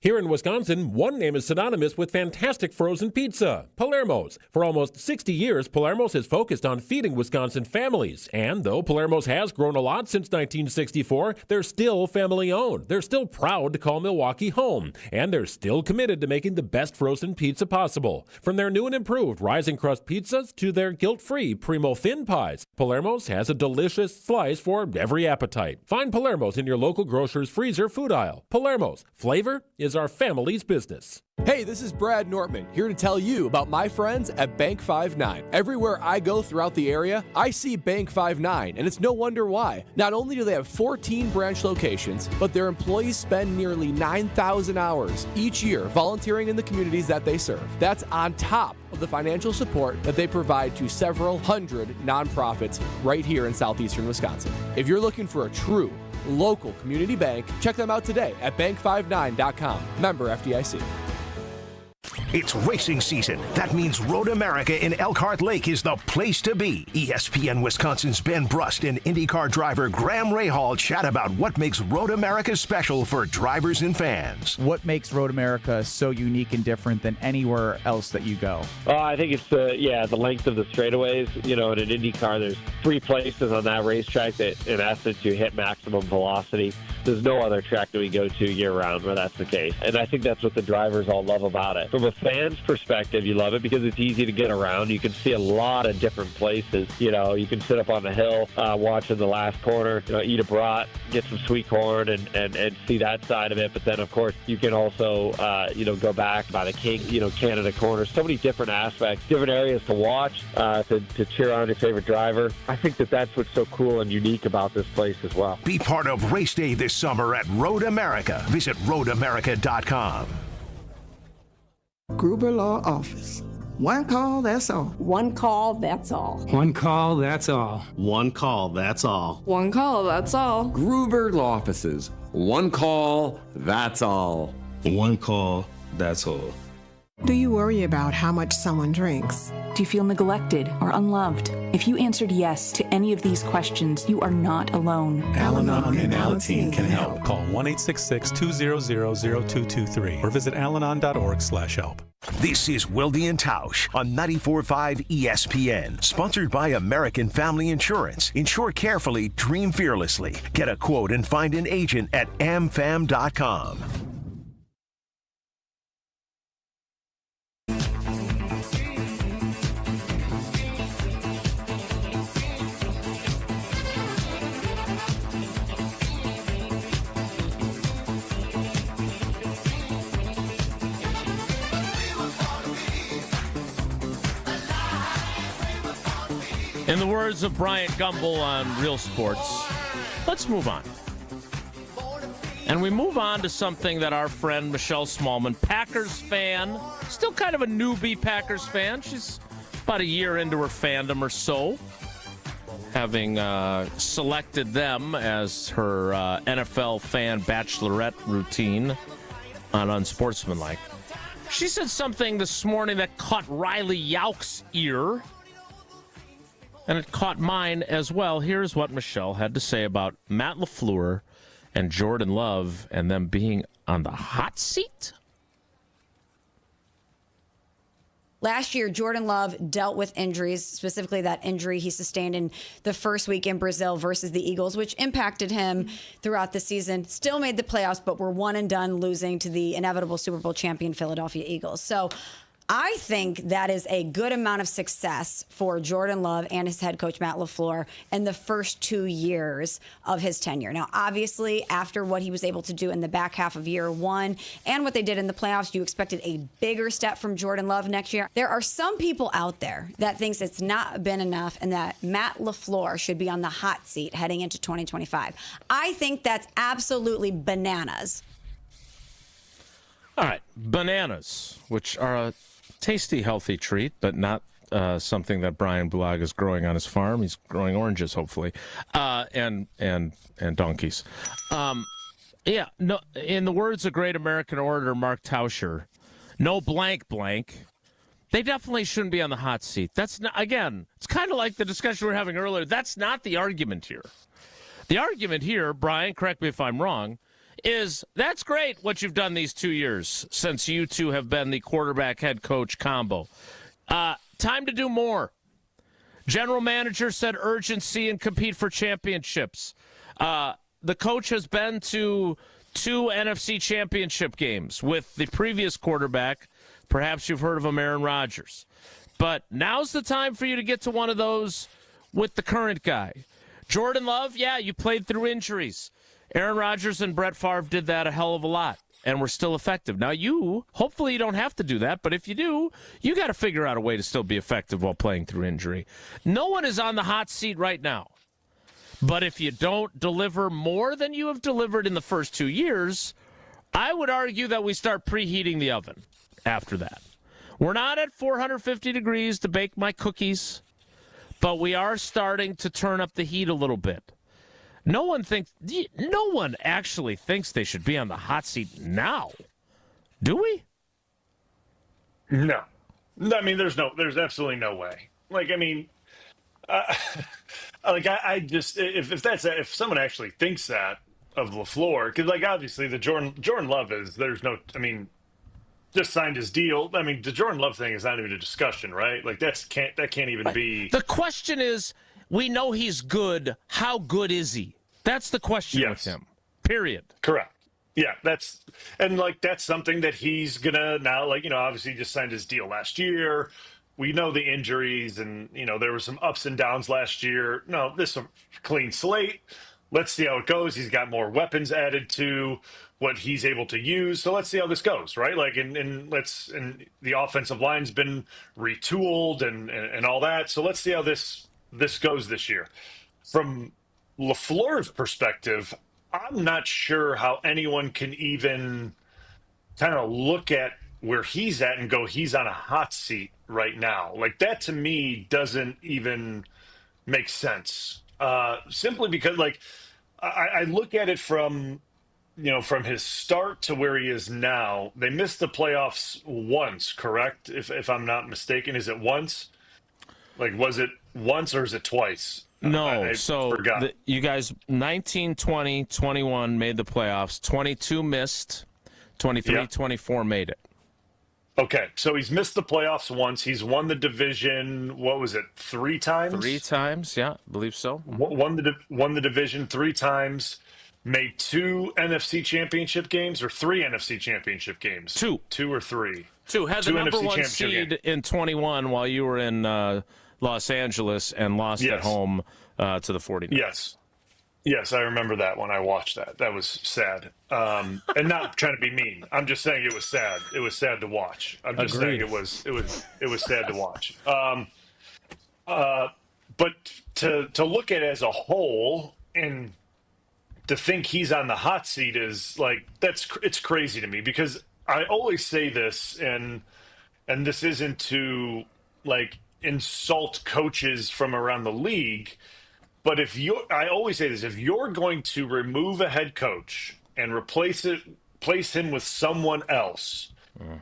Here in Wisconsin, one name is synonymous with fantastic frozen pizza, Palermo's. For almost 60 years, Palermo's has focused on feeding Wisconsin families. And though Palermo's has grown a lot since 1964, they're still family-owned. They're still proud to call Milwaukee home. And they're still committed to making the best frozen pizza possible. From their new and improved rising crust pizzas to their guilt-free Primo thin pies, Palermo's has a delicious slice for every appetite. Find Palermo's in your local grocer's freezer food aisle. Palermo's, flavor is our family's business. Hey, this is Brad Nortman, here to tell you about my friends at Bank 5-9. Everywhere I go throughout the area, I see Bank 5-9, and it's no wonder why. Not only do they have 14 branch locations, but their employees spend nearly 9,000 hours each year volunteering in the communities that they serve. That's on top of the financial support that they provide to several hundred nonprofits right here in southeastern Wisconsin. If you're looking for a true local community bank, check them out today at bank59.com. Member FDIC. It's racing season. That means Road America in Elkhart Lake is the place to be. ESPN Wisconsin's Ben Brust and IndyCar driver Graham Rahal chat about what makes Road America special for drivers and fans. What makes Road America so unique and different than anywhere else that you go? I think it's the length of the straightaways. You know, in an IndyCar, there's 3 places on that racetrack that, in essence, you hit maximum velocity. There's no other track that we go to year-round where that's the case. And I think that's what the drivers all love about it. From a fan's perspective, you love it because it's easy to get around. You can see a lot of different places. You know, you can sit up on the hill watching the last corner, eat a brat, get some sweet corn, and see that side of it. But then, of course, you can also, go back by the Canada corner. So many different aspects, different areas to watch, to cheer on your favorite driver. I think that's what's so cool and unique about this place as well. Be part of race day this summer at Road America. Visit roadamerica.com. Gruber Law Office. One call, that's all. One call, that's all. One call, that's all. One call, that's all. One call, that's all. Gruber Law Offices. One call, that's all. One call, that's all. Do you worry about how much someone drinks? Do you feel neglected or unloved? If you answered yes to any of these questions, you are not alone. Al-Anon and Alateen can help. Call 1-866-200-0223 or visit alanon.org/help. This is Wilde Tausch on 94.5 ESPN. Sponsored by American Family Insurance. Insure carefully, dream fearlessly. Get a quote and find an agent at amfam.com. In the words of Bryant Gumbel on Real Sports, let's move on. And we move on to something that our friend Michelle Smallman, Packers fan, still kind of a newbie Packers fan. She's about a year into her fandom or so, having selected them as her NFL fan bachelorette routine on Unsportsmanlike. She said something this morning that caught Riley Yauch's ear. And it caught mine as well. Here's what Michelle had to say about Matt LaFleur and Jordan Love and them being on the hot seat. Last year, Jordan Love dealt with injuries, specifically that injury he sustained in the first week in Brazil versus the Eagles, which impacted him throughout the season. Still made the playoffs, but were one and done, losing to the inevitable Super Bowl champion Philadelphia Eagles. So I think that is a good amount of success for Jordan Love and his head coach, Matt LaFleur, in the first 2 years of his tenure. Now, obviously, after what he was able to do in the back half of year one and what they did in the playoffs, you expected a bigger step from Jordan Love next year. There are some people out there that thinks it's not been enough and that Matt LaFleur should be on the hot seat heading into 2025. I think that's absolutely bananas. All right, bananas, which are a tasty, healthy treat, but not something that Bryan Bulaga is growing on his farm. He's growing oranges, hopefully, and donkeys. Yeah, no. In the words of great American orator Mark Tauscher, no blank blank. They definitely shouldn't be on the hot seat. That's not, again, it's kind of like the discussion we were having earlier. That's not the argument here. The argument here, Bryan, correct me if I'm wrong, is that's great what you've done these 2 years since you two have been the quarterback head coach combo. Time to do more. General manager said urgency and compete for championships. The coach has been to 2 NFC championship games with the previous quarterback. Perhaps you've heard of him, Aaron Rodgers. But now's the time for you to get to one of those with the current guy. Jordan Love, yeah, you played through injuries. Aaron Rodgers and Brett Favre did that a hell of a lot and were still effective. Now, hopefully you don't have to do that, but if you do, you got to figure out a way to still be effective while playing through injury. No one is on the hot seat right now. But if you don't deliver more than you have delivered in the first 2 years, I would argue that we start preheating the oven after that. We're not at 450 degrees to bake my cookies, but we are starting to turn up the heat a little bit. No one actually thinks they should be on the hot seat now. Do we? No. I mean, there's absolutely no way. Like, I mean, I just, if someone actually thinks that of LaFleur, because like obviously the Jordan Love just signed his deal. I mean, the Jordan Love thing is not even a discussion, right? Like that can't even be. The question is, we know he's good. How good is he? That's the question with him. Period. Correct. Yeah, that's something that he's gonna now, like, you know, obviously he just signed his deal last year. We know the injuries and, you know, there were some ups and downs last year. No, this is a clean slate. Let's see how it goes. He's got more weapons added to what he's able to use. So let's see how this goes, right? Like, and the offensive line's been retooled and all that. So let's see how this goes this year. From LaFleur's perspective, I'm not sure how anyone can even kind of look at where he's at and go, he's on a hot seat right now. Like, that to me doesn't even make sense. Simply because, like, I look at it from his start to where he is now. They missed the playoffs once, correct? If I'm not mistaken, is it once? Like, was it once or is it twice? No, I forgot. You guys, 19, 20, 21 made the playoffs. 22 missed. 23, 24 made it. Okay, so he's missed the playoffs once. He's won the division, what was it, 3 times? 3 times, yeah, I believe so. Won the division 3 times. Made 2 NFC championship games or 3 NFC championship games? 2. 2 or 3? 2. Had the number NFC 1 seed in 21 while you were in Los Angeles and lost at home to the 49ers. Yes, I remember that when I watched that. That was sad. And not trying to be mean. I'm just saying it was sad. It was sad to watch. I'm just saying it was sad to watch. But to look at it as a whole and to think he's on the hot seat is like, it's crazy to me, because I always say this, and this isn't to like insult coaches from around the league, but I always say this, if you're going to remove a head coach and replace him with someone else,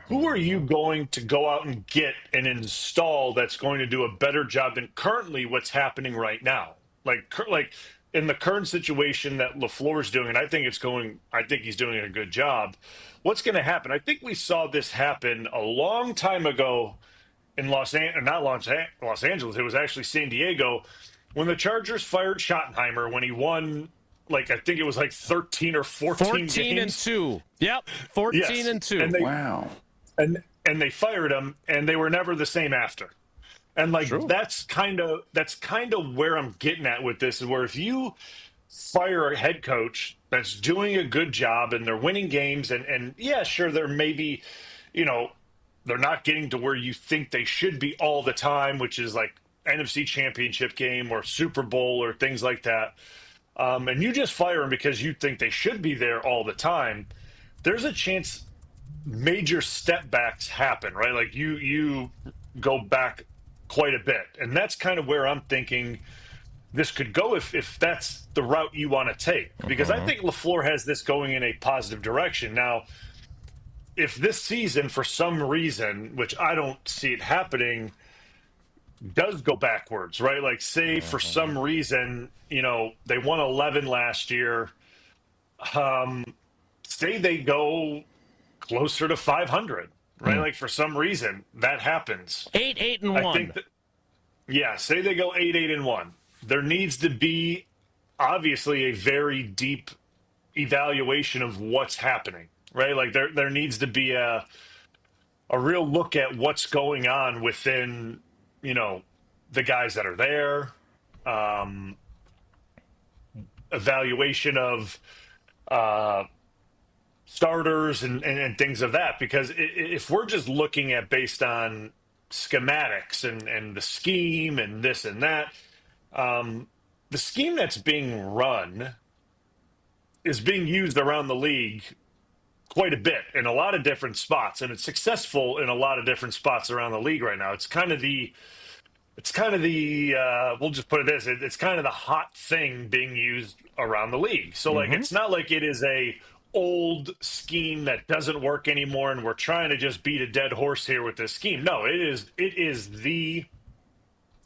who are you going to go out and get and install that's going to do a better job than currently what's happening right now? Like in the current situation that LaFleur's doing, and I think he's doing a good job. What's going to happen? I think we saw this happen a long time ago in Los Angeles. It was actually San Diego when the Chargers fired Schottenheimer when he won, like, I think it was like 13 or 14 games. 14-2. Yep, 14-2. Wow. And they fired him, and they were never the same after. And like that's kind of where I'm getting at with this, is where if you fire a head coach that's doing a good job and they're winning games, and yeah, sure, they're maybe, they're not getting to where you think they should be all the time, which is like NFC Championship game or Super Bowl or things like that. And you just fire them because you think they should be there all the time. There's a chance major step backs happen, right? Like you go back quite a bit. And that's kind of where I'm thinking this could go if that's the route you want to take. Because I think LaFleur has this going in a positive direction. Now, if this season, for some reason, which I don't see it happening, does go backwards, right? Like, say for some reason, they won 11 last year. Say they go closer to 500, right? Like, for some reason, that happens. 8-1. Say they go 8-1. There needs to be, obviously, a very deep evaluation of what's happening, right? Like, there needs to be a real look at what's going on within, the guys that are there, evaluation of starters and things of that. Because if we're just looking at based on schematics and the scheme and this and that, the scheme that's being run is being used around the league quite a bit in a lot of different spots, and it's successful in a lot of different spots around the league right now. It's kind of the we'll just put it this, it's kind of the hot thing being used around the league. So like, it's not like it is a old scheme that doesn't work anymore and we're trying to just beat a dead horse here with this scheme. No, it is the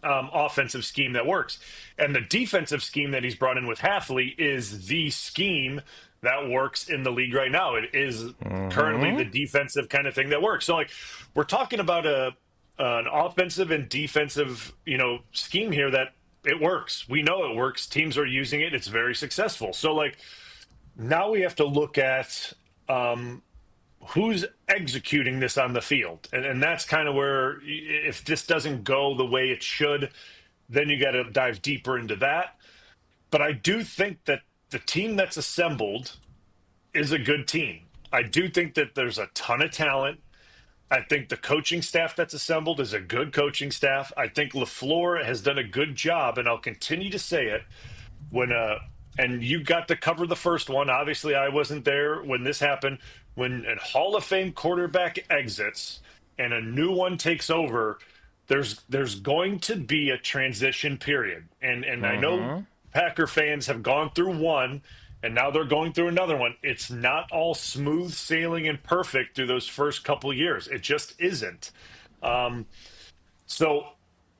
offensive scheme that works. And the defensive scheme that he's brought in with Hafley is the scheme that works in the league right now. It is currently the defensive kind of thing that works. So like, we're talking about an offensive and defensive, scheme here that it works. We know it works. Teams are using it. It's very successful. So like, now we have to look at who's executing this on the field. And that's kind of where, if this doesn't go the way it should, then you got to dive deeper into that. But I do think that the team that's assembled is a good team. I do think that there's a ton of talent. I think the coaching staff that's assembled is a good coaching staff. I think LaFleur has done a good job, and I'll continue to say it. And you got to cover the first one. Obviously, I wasn't there when this happened. When a Hall of Fame quarterback exits and a new one takes over, there's going to be a transition period. And I know Packer fans have gone through one, and now they're going through another one. It's not all smooth sailing and perfect through those first couple years. It just isn't. So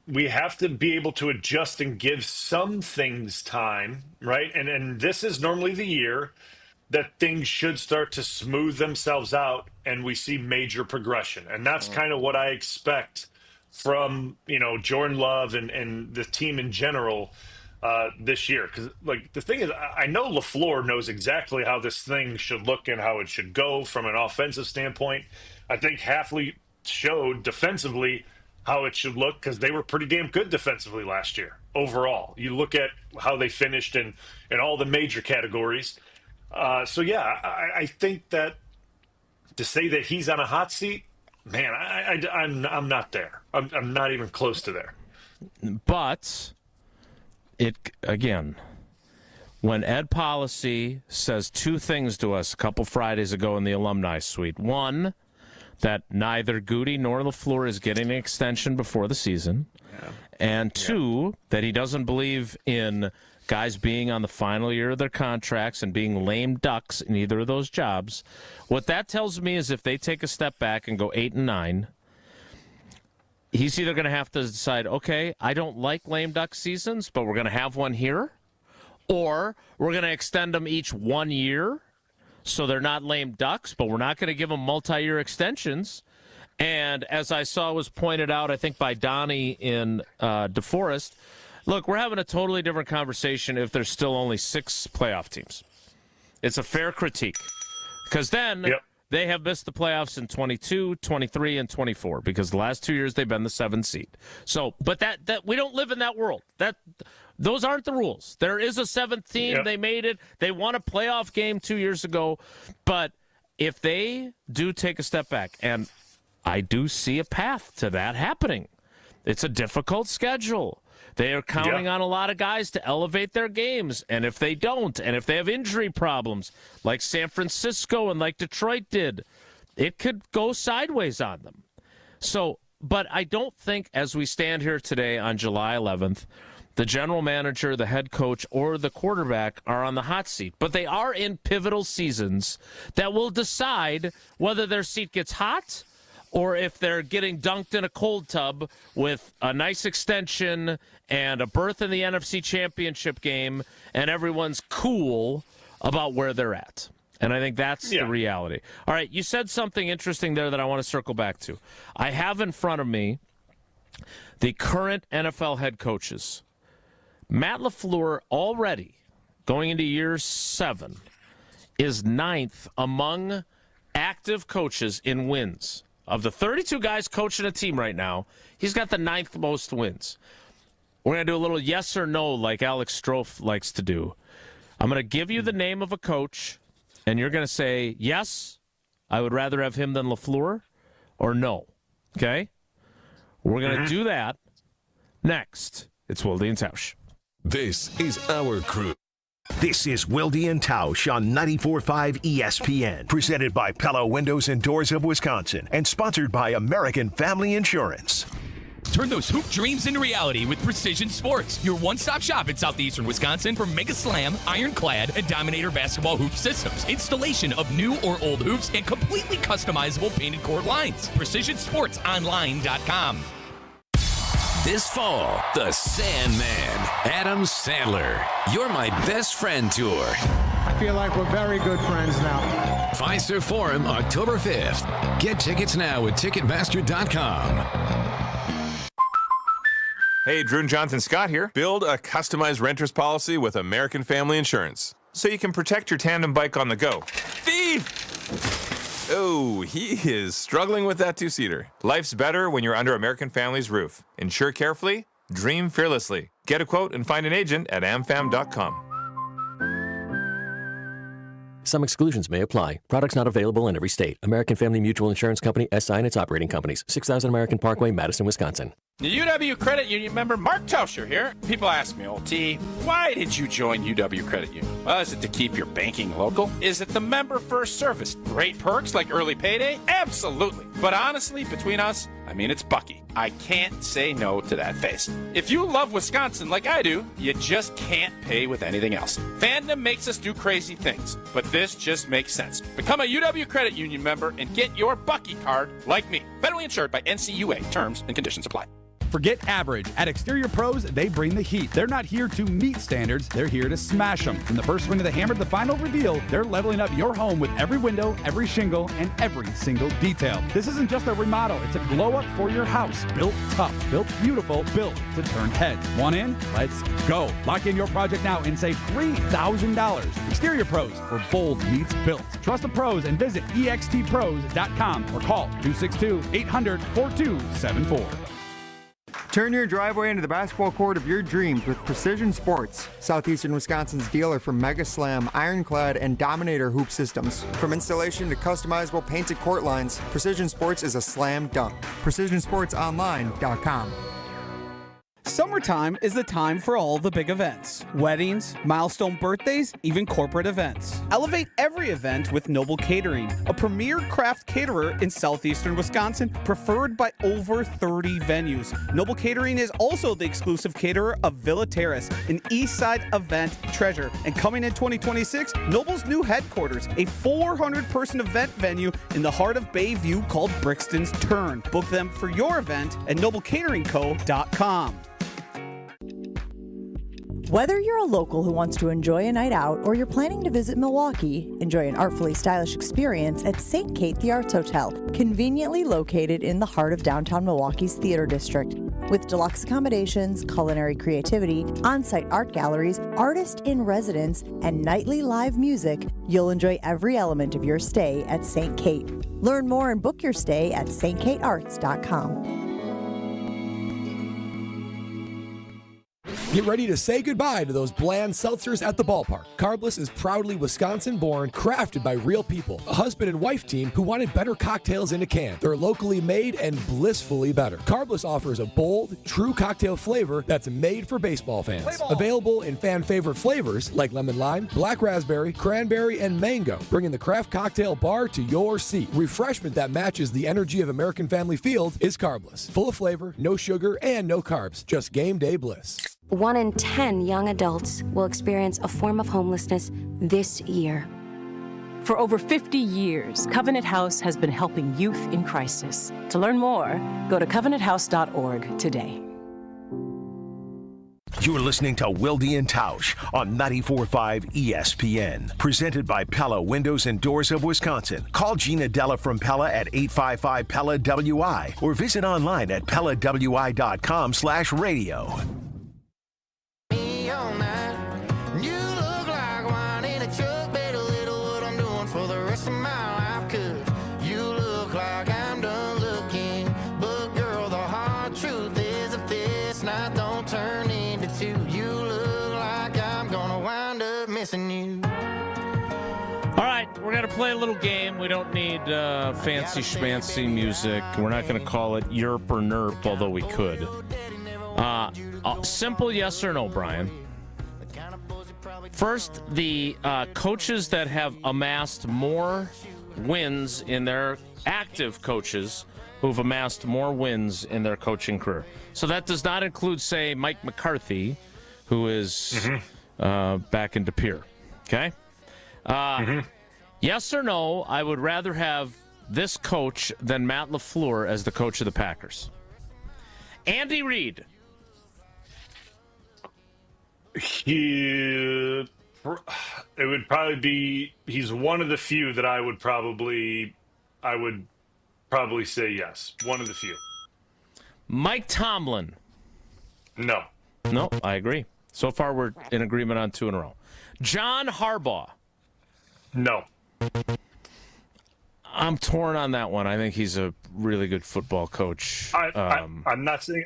we have to be able to adjust and give some things time, right? And this is normally the year that things should start to smooth themselves out and we see major progression. And that's kind of what I expect from, Jordan Love and the team in general this year. Because, like, the thing is, I know LaFleur knows exactly how this thing should look and how it should go from an offensive standpoint. I think Hafley showed defensively how it should look because they were pretty damn good defensively last year overall. You look at how they finished in all the major categories. I think that to say that he's on a hot seat, man, I'm not there. I'm not even close to there. But when Ed Policy says two things to us a couple Fridays ago in the alumni suite. One, that neither Goody nor LaFleur is getting an extension before the season. Yeah. And two, that he doesn't believe in guys being on the final year of their contracts and being lame ducks in either of those jobs. What that tells me is if they take a step back and go 8-9, he's either going to have to decide, okay, I don't like lame duck seasons, but we're going to have one here, or we're going to extend them each 1 year so they're not lame ducks, but we're not going to give them multi-year extensions. And as I saw was pointed out, I think by Donnie in DeForest, look, we're having a totally different conversation if there's still only 6 playoff teams. It's a fair critique. Because then they have missed the playoffs in 22, 23, and 24 because the last 2 years they've been the 7th seed. So, but that we don't live in that world. Those aren't the rules. There is a 7th team. Yep. They made it. They won a playoff game 2 years ago. But if they do take a step back, and I do see a path to that happening, it's a difficult schedule. They are counting on a lot of guys to elevate their games. And if they don't, and if they have injury problems, like San Francisco and like Detroit did, it could go sideways on them. So, but I don't think as we stand here today on July 11th, the general manager, the head coach, or the quarterback are on the hot seat. But they are in pivotal seasons that will decide whether their seat gets hot or if they're getting dunked in a cold tub with a nice extension and a berth in the NFC Championship game, and everyone's cool about where they're at. And I think that's the reality. All right, you said something interesting there that I want to circle back to. I have in front of me the current NFL head coaches. Matt LaFleur already, going into year 7, is 9th among active coaches in wins. Of the 32 guys coaching a team right now, he's got the 9th most wins. We're going to do a little yes or no like Alex Strofe likes to do. I'm going to give you the name of a coach, and you're going to say, yes, I would rather have him than LaFleur, or no. Okay? We're going to do that next. It's Wilde Tausch. This is our crew. This is Wilde Tausch on 94.5 ESPN, presented by Pella Windows and Doors of Wisconsin, and sponsored by American Family Insurance. Turn those hoop dreams into reality with Precision Sports, your one-stop shop in southeastern Wisconsin for Mega Slam, Ironclad, and Dominator basketball hoop systems. Installation of new or old hoops and completely customizable painted court lines. PrecisionSportsOnline.com. This fall, the Sandman, Adam Sandler, You're My Best Friend Tour. I feel like we're very good friends now. Fiserv Forum, October 5th. Get tickets now at Ticketmaster.com. Hey, Drew and Jonathan Scott here. Build a customized renter's policy with American Family Insurance so you can protect your tandem bike on the go. Thief! Oh, he is struggling with that two-seater. Life's better when you're under American Family's roof. Insure carefully, dream fearlessly. Get a quote and find an agent at amfam.com. Some exclusions may apply. Products not available in every state. American Family Mutual Insurance Company, SI and its operating companies. 6000 American Parkway, Madison, Wisconsin. The UW Credit Union member Mark Tauscher here. People ask me, old T, why did you join UW Credit Union? Well, is it to keep your banking local? Is it the member first service? Great perks like early payday? Absolutely. But honestly, between us, I mean, it's Bucky. I can't say no to that face. If you love Wisconsin like I do, you just can't pay with anything else. Fandom makes us do crazy things, but this just makes sense. Become a UW Credit Union member and get your Bucky card like me. Federally insured by NCUA. Terms and conditions apply. Forget average. At Exterior Pros, they bring the heat. They're not here to meet standards, they're here to smash them. From the first swing of the hammer to the final reveal, they're leveling up your home with every window, every shingle, and every single detail. This isn't just a remodel, it's a glow up for your house. Built tough, built beautiful, built to turn heads. Want in? Let's go. Lock in your project now and save $3,000. Exterior Pros, where bold meets built. Trust the pros and visit extpros.com or call 262-800-4274. Turn your driveway into the basketball court of your dreams with Precision Sports, Southeastern Wisconsin's dealer for Mega Slam, Ironclad, and Dominator hoop systems. From installation to customizable painted court lines, Precision Sports is a slam dunk. PrecisionSportsOnline.com. Summertime is the time for all the big events. Weddings, milestone birthdays, even corporate events. Elevate every event with Noble Catering, a premier craft caterer in southeastern Wisconsin, preferred by over 30 venues. Noble Catering is also the exclusive caterer of Villa Terrace, an East Side event treasure. And coming in 2026, Noble's new headquarters, a 400-person event venue in the heart of Bayview called Brixton's Turn. Book them for your event at noblecateringco.com. Whether you're a local who wants to enjoy a night out or you're planning to visit Milwaukee, enjoy an artfully stylish experience at St. Kate the Arts Hotel, conveniently located in the heart of downtown Milwaukee's Theater District. With deluxe accommodations, culinary creativity, on-site art galleries, artist in residence, and nightly live music, you'll enjoy every element of your stay at St. Kate. Learn more and book your stay at stkatearts.com. Get ready to say goodbye to those bland seltzers at the ballpark. Carbless is proudly Wisconsin-born, crafted by real people. A husband and wife team who wanted better cocktails in a can. They're locally made and blissfully better. Carbless offers a bold, true cocktail flavor that's made for baseball fans. Available in fan-favorite flavors like lemon lime, black raspberry, cranberry, and mango, bringing the craft cocktail bar to your seat. Refreshment that matches the energy of American Family Field is Carbless. Full of flavor, no sugar, and no carbs. Just game day bliss. 1 in 10 young adults will experience a form of homelessness this year. For over 50 years, Covenant House has been helping youth in crisis. To learn more, go to covenanthouse.org today. You're listening to Wilde Tausch on 94.5 ESPN. Presented by Pella Windows and Doors of Wisconsin. Call Gina Della from Pella at 855-PELLA-WI or visit online at PellaWI.com/radio. All right, we're going to play a little game. We don't need fancy schmancy music. We're not going to call it Yerp or Nerp, although we could. Simple yes or no, Brian. First, the coaches that have amassed more wins in their active coaches who've amassed more wins in their coaching career. So that does not include, say, Mike McCarthy, who is back in De Pere. Okay? Yes or no, I would rather have this coach than Matt LaFleur as the coach of the Packers. Andy Reid. It would probably be, he's one of the few that I would probably say yes. One of the few. Mike Tomlin. No. No, I agree. So far, we're in agreement on 2 in a row. John Harbaugh. No. I'm torn on that one. I think he's a really good football coach. I'm not saying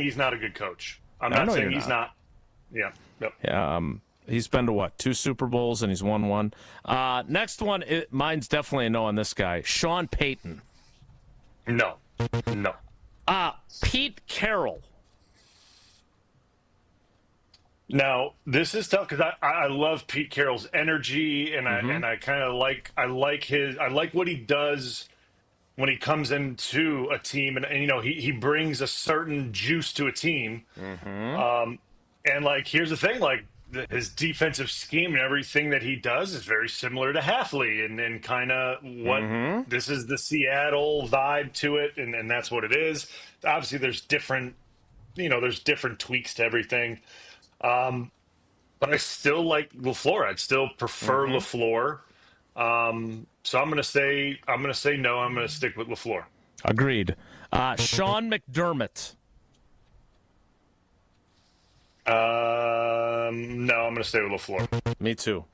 he's not a good coach. I'm not saying he's not. Yeah. Yep. Yeah. He's been to what? 2 Super Bowls and he's won 1. Next one, mine's definitely a no on this guy. Sean Payton. No. Pete Carroll. Now, this is tough because I love Pete Carroll's energy and I kind of like what he does when he comes into a team and you know he brings a certain juice to a team. And like here's the thing, like his defensive scheme and everything that he does is very similar to Halfley and kind of what this is the Seattle vibe to it and that's what it is. Obviously there's different tweaks to everything. But I still like LaFleur. I'd still prefer LaFleur. So I'm gonna say no. I'm gonna stick with LaFleur. Agreed. Sean McDermott. No, I'm gonna stay with LaFleur. Me too.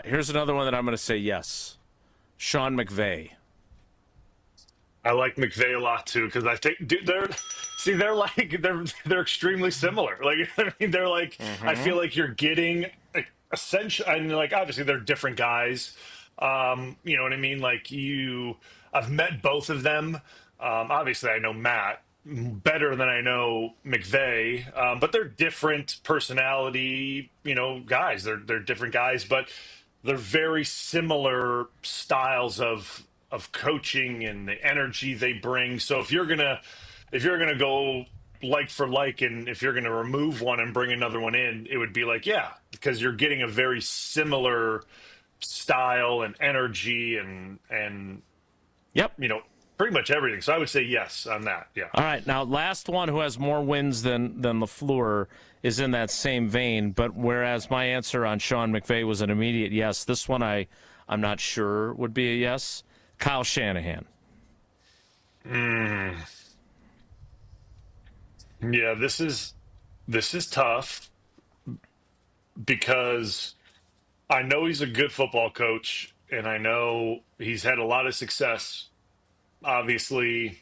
Here's another one that I'm gonna say yes. Sean McVay. I like McVay a lot too because I think they're extremely similar. Like I mean, they're like I feel like you're getting essentially. I mean, like obviously they're different guys. You know what I mean? Like I've met both of them. Obviously, I know Matt better than I know McVay, but they're different personality. You know, guys. They're different guys, but they're very similar styles of coaching and the energy they bring. So if you're gonna go like for like, and if you're gonna remove one and bring another one in, it would be like, yeah, because you're getting a very similar style and energy and yep, you know, pretty much everything. So I would say yes on that. Yeah. All right. Now, last one who has more wins than LaFleur is in that same vein. But whereas my answer on Sean McVay was an immediate yes, this one I'm not sure would be a yes. Kyle Shanahan. Yeah, this is tough because I know he's a good football coach, and I know he's had a lot of success, obviously,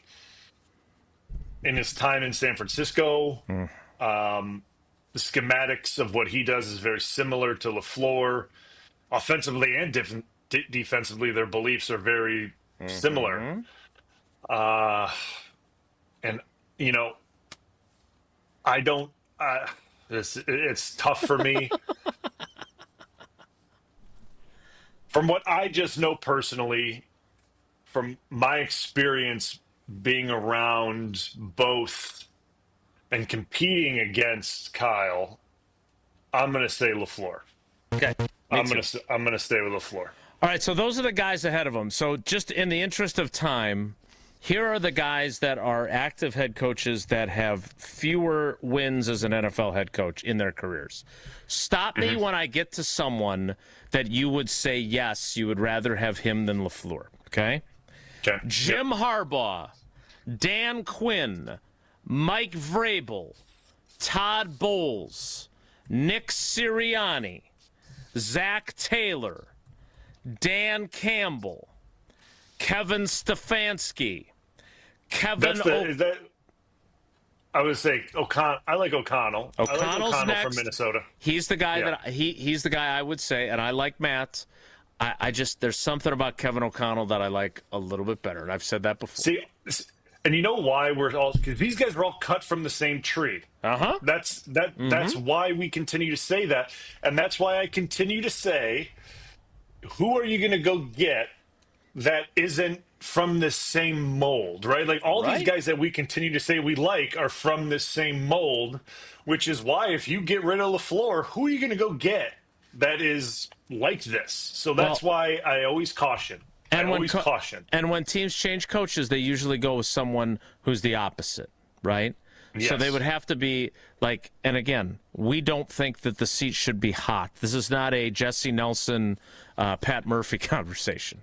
in his time in San Francisco. The schematics of what he does is very similar to LaFleur. Offensively and defensively, their beliefs are very similar. And, you know, I don't it's tough for me. From what I just know personally, from my experience being around both and competing against Kyle, I'm going to say LaFleur. Okay. I'm going to stay with LaFleur. All right, so those are the guys ahead of him. So just in the interest of time, here are the guys that are active head coaches that have fewer wins as an NFL head coach in their careers. Stop me when I get to someone that you would say, yes, you would rather have him than LaFleur, okay? Jim Harbaugh, Dan Quinn, Mike Vrabel, Todd Bowles, Nick Sirianni, Zach Taylor, Dan Campbell, Kevin Stefanski, I would say O'Connell. I like O'Connell. O'Connell's I like O'Connell next. from Minnesota. He's the guy he's the guy I would say, and I like Matt. I just there's something about Kevin O'Connell that I like a little bit better, and I've said that before. See, and you know why we're all, because these guys are all cut from the same tree. That's why we continue to say that, and that's why I continue to say, who are you going to go get that isn't from the same mold, right? Like all these guys that we continue to say we like are from this same mold, which is why if you get rid of LaFleur, who are you going to go get that is like this? So that's why I always caution. And when teams change coaches, they usually go with someone who's the opposite, right? Yes. So they would have to be like, and again, we don't think that the seat should be hot. This is not a Jesse Nelson, Pat Murphy conversation.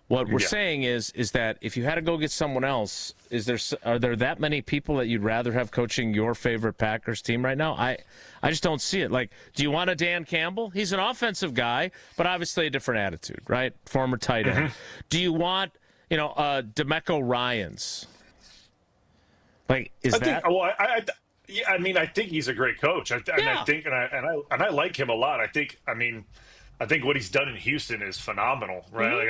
What we're saying is that if you had to go get someone else, are there that many people that you'd rather have coaching your favorite Packers team right now? I just don't see it. Like, do you want a Dan Campbell? He's an offensive guy, but obviously a different attitude, right? Former tight end. Do you want, DeMeco Ryans? Like, I think he's a great coach. I like him a lot. I think what he's done in Houston is phenomenal, right? Like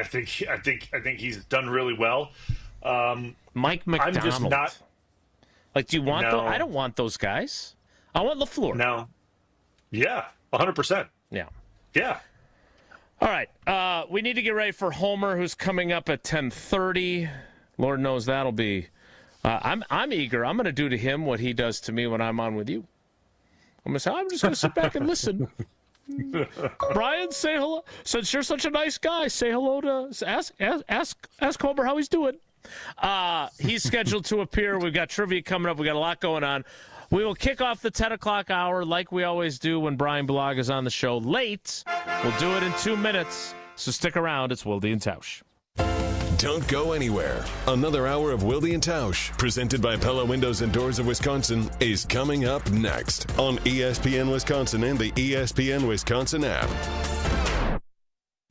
I think he's done really well. Mike McDonald. I'm just not. Like, do you want those? I don't want those guys. I want LaFleur. No. Yeah, 100%. Yeah. Yeah. All right. We need to get ready for Homer, who's coming up at 10:30. Lord knows that'll be. I'm eager. I'm going to do to him what he does to me when I'm on with you. I'm just going to sit back and listen. Bryan, say hello. Since you're such a nice guy, say hello to ask Homer how he's doing. He's scheduled to appear. We've got trivia coming up. We got a lot going on. We will kick off the 10 o'clock hour like we always do when Bryan Bulaga is on the show late. We'll do it in 2 minutes. So stick around. It's Wilde Tausch. Don't go anywhere. Another hour of Wilde Tausch, presented by Pella Windows and Doors of Wisconsin, is coming up next on ESPN Wisconsin and the ESPN Wisconsin app.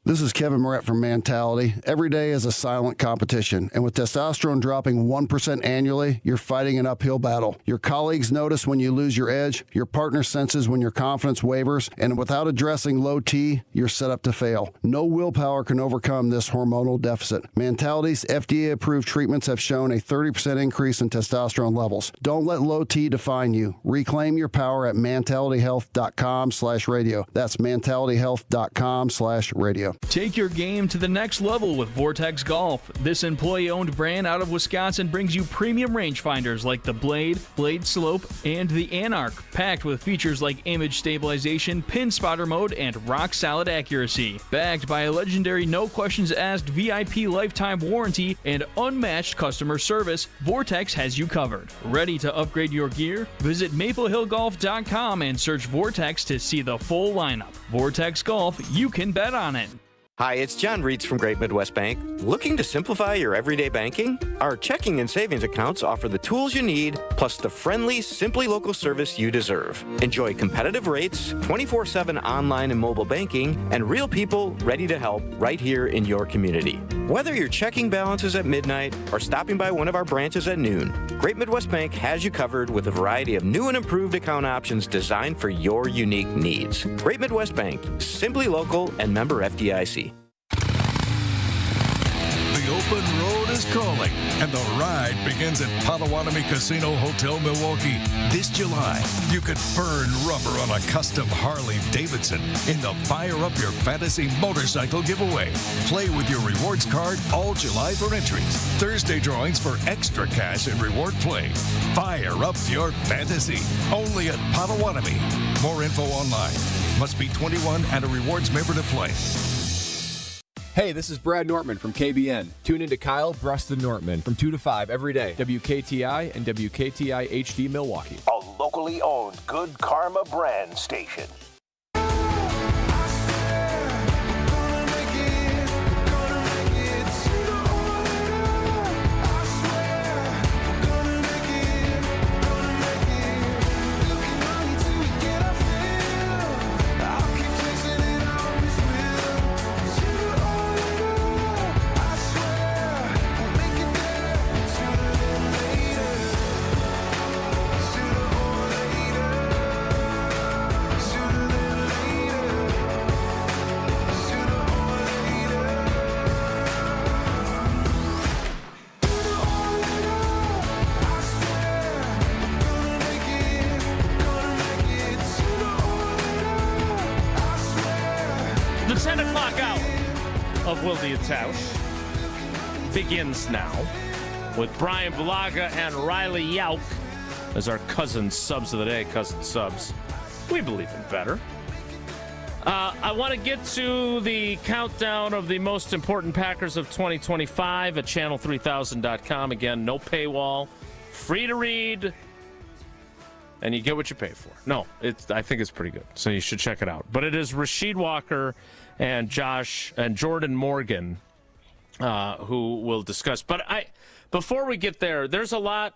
This is Kevin Moret from Mentality. Every day is a silent competition, and with testosterone dropping 1% annually, you're fighting an uphill battle. Your colleagues notice when you lose your edge, your partner senses when your confidence wavers, and without addressing low T, you're set up to fail. No willpower can overcome this hormonal deficit. Mentality's FDA-approved treatments have shown a 30% increase in testosterone levels. Don't let low T define you. Reclaim your power at mentalityhealth.com/radio. That's mentalityhealth.com/radio. Take your game to the next level with Vortex Golf. This employee-owned brand out of Wisconsin brings you premium rangefinders like the Blade, Blade Slope, and the Anarch, packed with features like image stabilization, pin spotter mode, and rock-solid accuracy. Backed by a legendary no-questions-asked VIP lifetime warranty and unmatched customer service, Vortex has you covered. Ready to upgrade your gear? Visit maplehillgolf.com and search Vortex to see the full lineup. Vortex Golf, you can bet on it. Hi, it's John Reitz from Great Midwest Bank. Looking to simplify your everyday banking? Our checking and savings accounts offer the tools you need, plus the friendly, Simply Local service you deserve. Enjoy competitive rates, 24/7 online and mobile banking, and real people ready to help right here in your community. Whether your checking balance is at midnight or stopping by one of our branches at noon, Great Midwest Bank has you covered with a variety of new and improved account options designed for your unique needs. Great Midwest Bank, Simply Local and member FDIC. The open road is calling, and the ride begins at Potawatomi Casino Hotel Milwaukee. This July, you could burn rubber on a custom Harley-Davidson in the Fire Up Your Fantasy motorcycle giveaway. Play with your rewards card all July for entries. Thursday drawings for extra cash and reward play. Fire up your fantasy. Only at Potawatomi. More info online. Must be 21 and a rewards member to play. Hey, this is Brad Nortman from KBN. Tune in to Kyle, Brust, and Nortman from 2 to 5 every day. WKTI and WKTI HD Milwaukee. A locally owned Good Karma brand station. The 10 o'clock hour of Wilde Tausch begins now with Bryan Bulaga and Riley Yauk as our cousin subs of the day. Cousin subs. We believe in better. I want to get to the countdown of the most important Packers of 2025 at channel3000.com. Again, no paywall, free to read, and you get what you pay for. No, I think it's pretty good, so you should check it out. But it is Rasheed Walker and Josh and Jordan Morgan who will discuss. But before we get there, there's a lot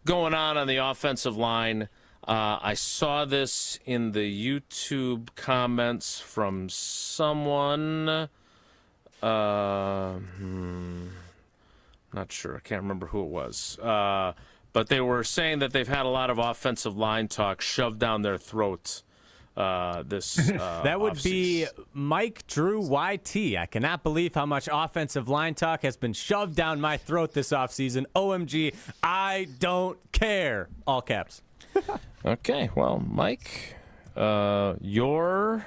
going on the offensive line. I saw this in the YouTube comments from someone. Not sure. I can't remember who it was. But they were saying that they've had a lot of offensive line talk shoved down their throats that would be Mike Drew YT. I cannot believe how much offensive line talk has been shoved down my throat this offseason. OMG, I don't care. All caps. Okay, well, Mike, your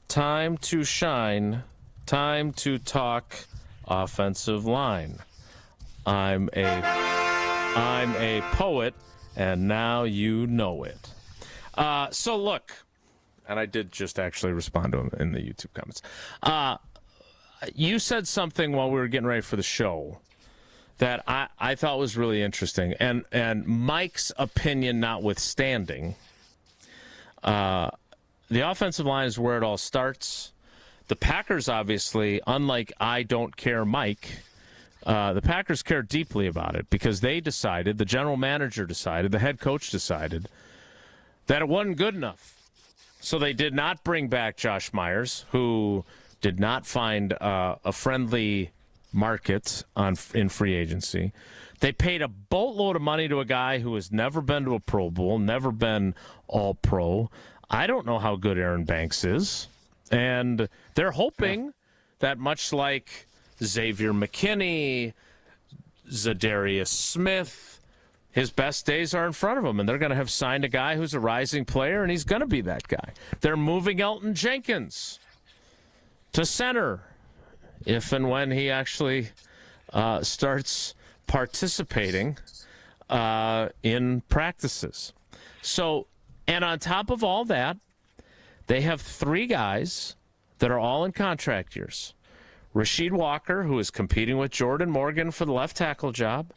time to shine, time to talk offensive line. I'm a poet, and now you know it. So look, and I did just actually respond to him in the YouTube comments. You said something while we were getting ready for the show that I thought was really interesting, and Mike's opinion notwithstanding, the offensive line is where it all starts. The Packers, obviously, unlike I don't care Mike, the Packers care deeply about it because they decided, the general manager decided, the head coach decided that it wasn't good enough. So they did not bring back Josh Myers, who did not find a friendly market in free agency. They paid a boatload of money to a guy who has never been to a Pro Bowl, never been All-Pro. I don't know how good Aaron Banks is. And they're hoping that much like Xavier McKinney, Zadarius Smith, his best days are in front of him, and they're going to have signed a guy who's a rising player, and he's going to be that guy. They're moving Elton Jenkins to center if and when he actually starts participating in practices. So, and on top of all that, they have 3 guys that are all in contract years. Rasheed Walker, who is competing with Jordan Morgan for the left tackle job.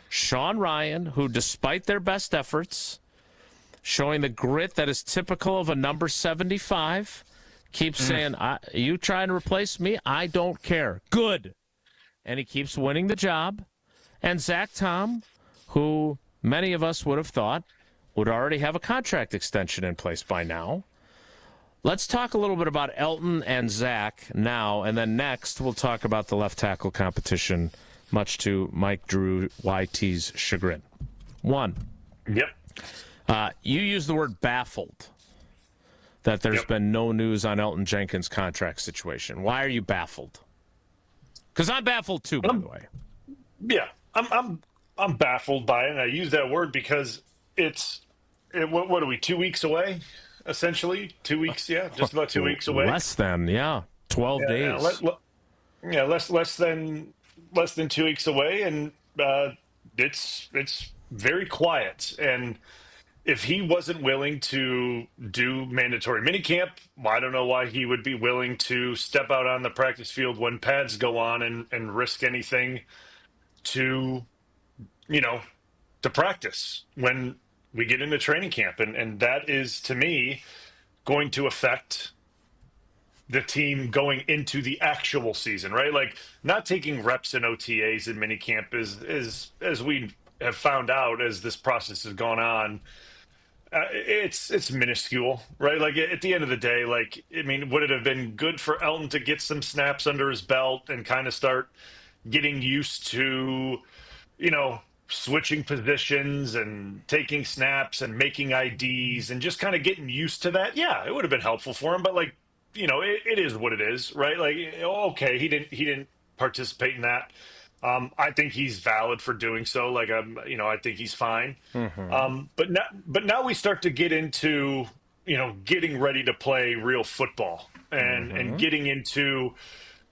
Sean Ryan, who despite their best efforts, showing the grit that is typical of a number 75, keeps saying, you trying to replace me? I don't care. Good. And he keeps winning the job. And Zach Tom, who many of us would have thought would already have a contract extension in place by now. Let's talk a little bit about Elton and Zach now, and then next we'll talk about the left tackle competition, much to Mike Drew YT's chagrin. One. Yep. You used the word baffled, that there's been no news on Elton Jenkins' contract situation. Why are you baffled? Because I'm baffled too, by the way. Yeah, I'm baffled by it, and I use that word because what are we, 2 weeks away? Essentially, 2 weeks, just about 2 weeks away. Less than, 12 days. Less than 2 weeks away, and it's very quiet. And if he wasn't willing to do mandatory minicamp, I don't know why he would be willing to step out on the practice field when pads go on and risk anything to practice when we get into training camp. And that is, to me, going to affect the team going into the actual season, right? Like, not taking reps in OTAs and minicamp is, as we have found out as this process has gone on, it's minuscule, right? Like, at the end of the day, like, I mean, would it have been good for Elton to get some snaps under his belt and kind of start getting used to, switching positions and taking snaps and making IDs and just kind of getting used to that? Yeah, it would have been helpful for him, but like, it is what it is, right? Like, okay, he didn't participate in that. I think he's valid for doing so. Like, I think he's fine. Mm-hmm. But now we start to get into, getting ready to play real football and getting into,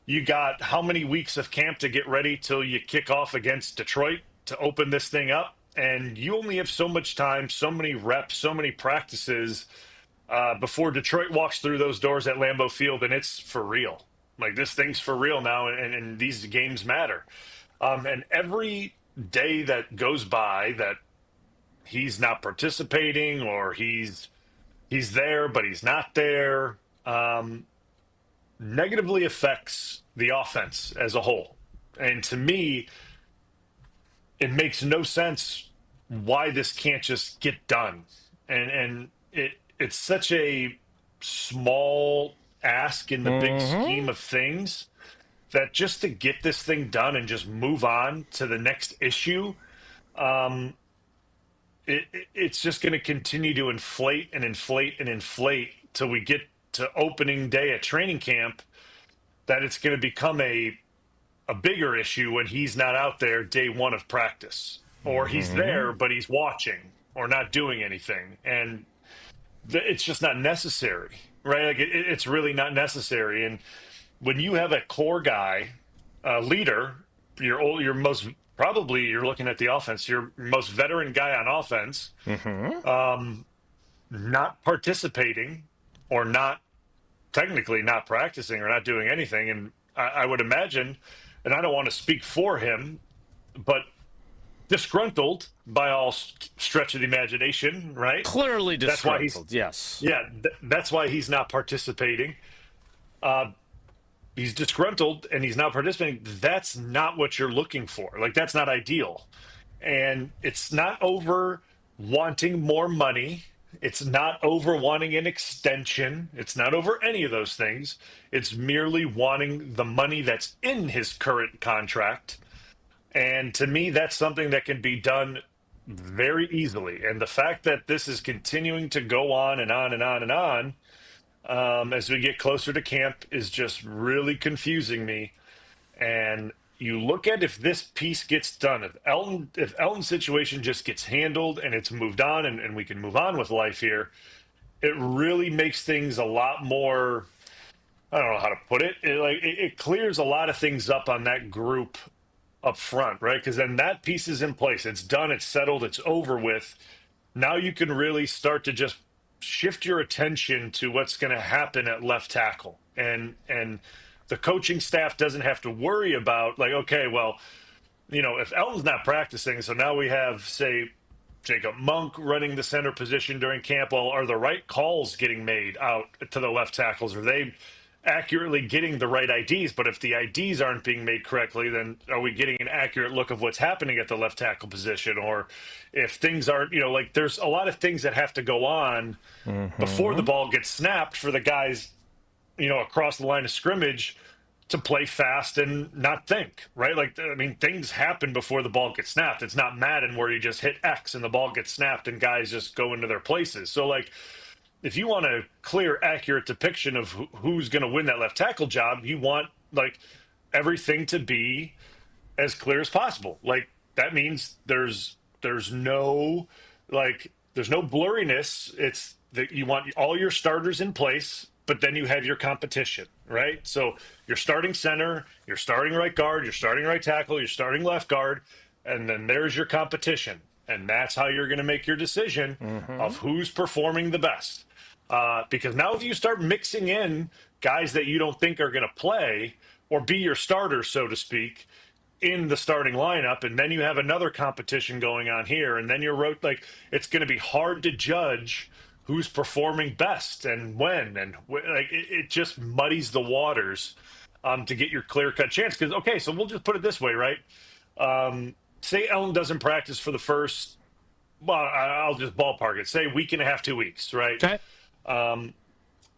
you got how many weeks of camp to get ready till you kick off against Detroit to open this thing up. And you only have so much time, so many reps, so many practices before Detroit walks through those doors at Lambeau Field, and it's for real. Like, this thing's for real now, and these games matter. And every day that goes by that he's not participating, or he's there but he's not there, negatively affects the offense as a whole. And to me, it makes no sense why this can't just get done. And it's such a small ask in the big scheme of things that just to get this thing done and just move on to the next issue, it's just going to continue to inflate and inflate and inflate till we get to opening day at training camp, that it's going to become a bigger issue when he's not out there day one of practice, or he's there but he's watching or not doing anything. And it's just not necessary, right? Like, it's really not necessary. And when you have a core guy, leader, you're looking at the offense, your most veteran guy on offense, not participating, or technically not practicing or not doing anything. And I would imagine, and I don't want to speak for him, but disgruntled by all stretch of the imagination, right? Clearly disgruntled, yes. Yeah, that's why he's not participating. He's disgruntled and he's not participating. That's not what you're looking for. Like, that's not ideal. And it's not over wanting more money. It's not over wanting an extension. It's not over any of those things. It's merely wanting the money that's in his current contract. And to me, that's something that can be done very easily. And the fact that this is continuing to go on and on and on and on as we get closer to camp is just really confusing me. And you look at, if this piece gets done, if Elton's situation just gets handled and it's moved on and we can move on with life here, it really makes things a lot more I don't know how to put it. It clears a lot of things up on that group up front, right? Because then that piece is in place. It's done. It's settled. It's over with. Now you can really start to just shift your attention to what's going to happen at left tackle. And the coaching staff doesn't have to worry about, like, okay, well, you know, if Elton's not practicing, so now we have, say, Jacob Monk running the center position during camp. Well, are the right calls getting made out to the left tackles? Are they accurately getting the right IDs? But if the IDs aren't being made correctly, then are we getting an accurate look of what's happening at the left tackle position? Or if things aren't, you know, like there's a lot of things that have to go on before the ball gets snapped for the guys, you know, across the line of scrimmage to play fast and not think, right? Like, I mean, things happen before the ball gets snapped. It's not Madden where you just hit X and the ball gets snapped and guys just go into their places. So, like, if you want a clear, accurate depiction of who's going to win that left tackle job, you want, like, everything to be as clear as possible. Like, that means there's no blurriness. It's that you want all your starters in place, but then you have your competition, right? So you're starting center, you're starting right guard, you're starting right tackle, you're starting left guard, and then there's your competition. And that's how you're going to make your decision of who's performing the best. Because now if you start mixing in guys that you don't think are going to play or be your starter, so to speak, in the starting lineup, and then you have another competition going on here, and then you're like, it's going to be hard to judge who's performing best and when, and like it just muddies the waters to get your clear-cut chance. Because, okay, so we'll just put it this way, right? Say Ellen doesn't practice for the first, well, I'll just ballpark it, say week and a half, 2 weeks, right? Okay.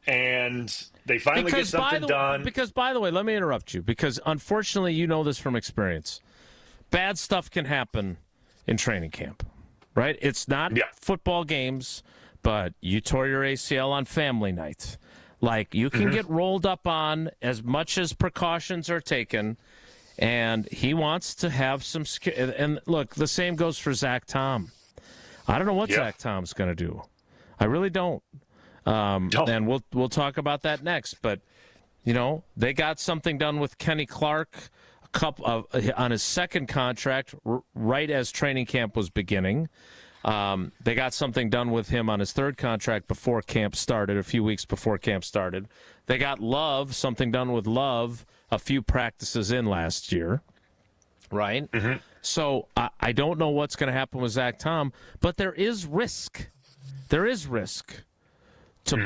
And they finally get something done. Because, by the way, let me interrupt you, because unfortunately you know this from experience. Bad stuff can happen in training camp, right? It's not football games, but you tore your ACL on family night. Like, you can get rolled up on as much as precautions are taken, and he wants to have some – and, look, the same goes for Zach Tom. I don't know what Zach Tom's going to do. I really don't. And we'll talk about that next. But, you know, they got something done with Kenny Clark on his second contract right as training camp was beginning. They got something done with him on his third contract before camp started, a few weeks before camp started. They got something done with Love a few practices in last year, right? So I don't know what's going to happen with Zach Tom, but there is risk. There is risk to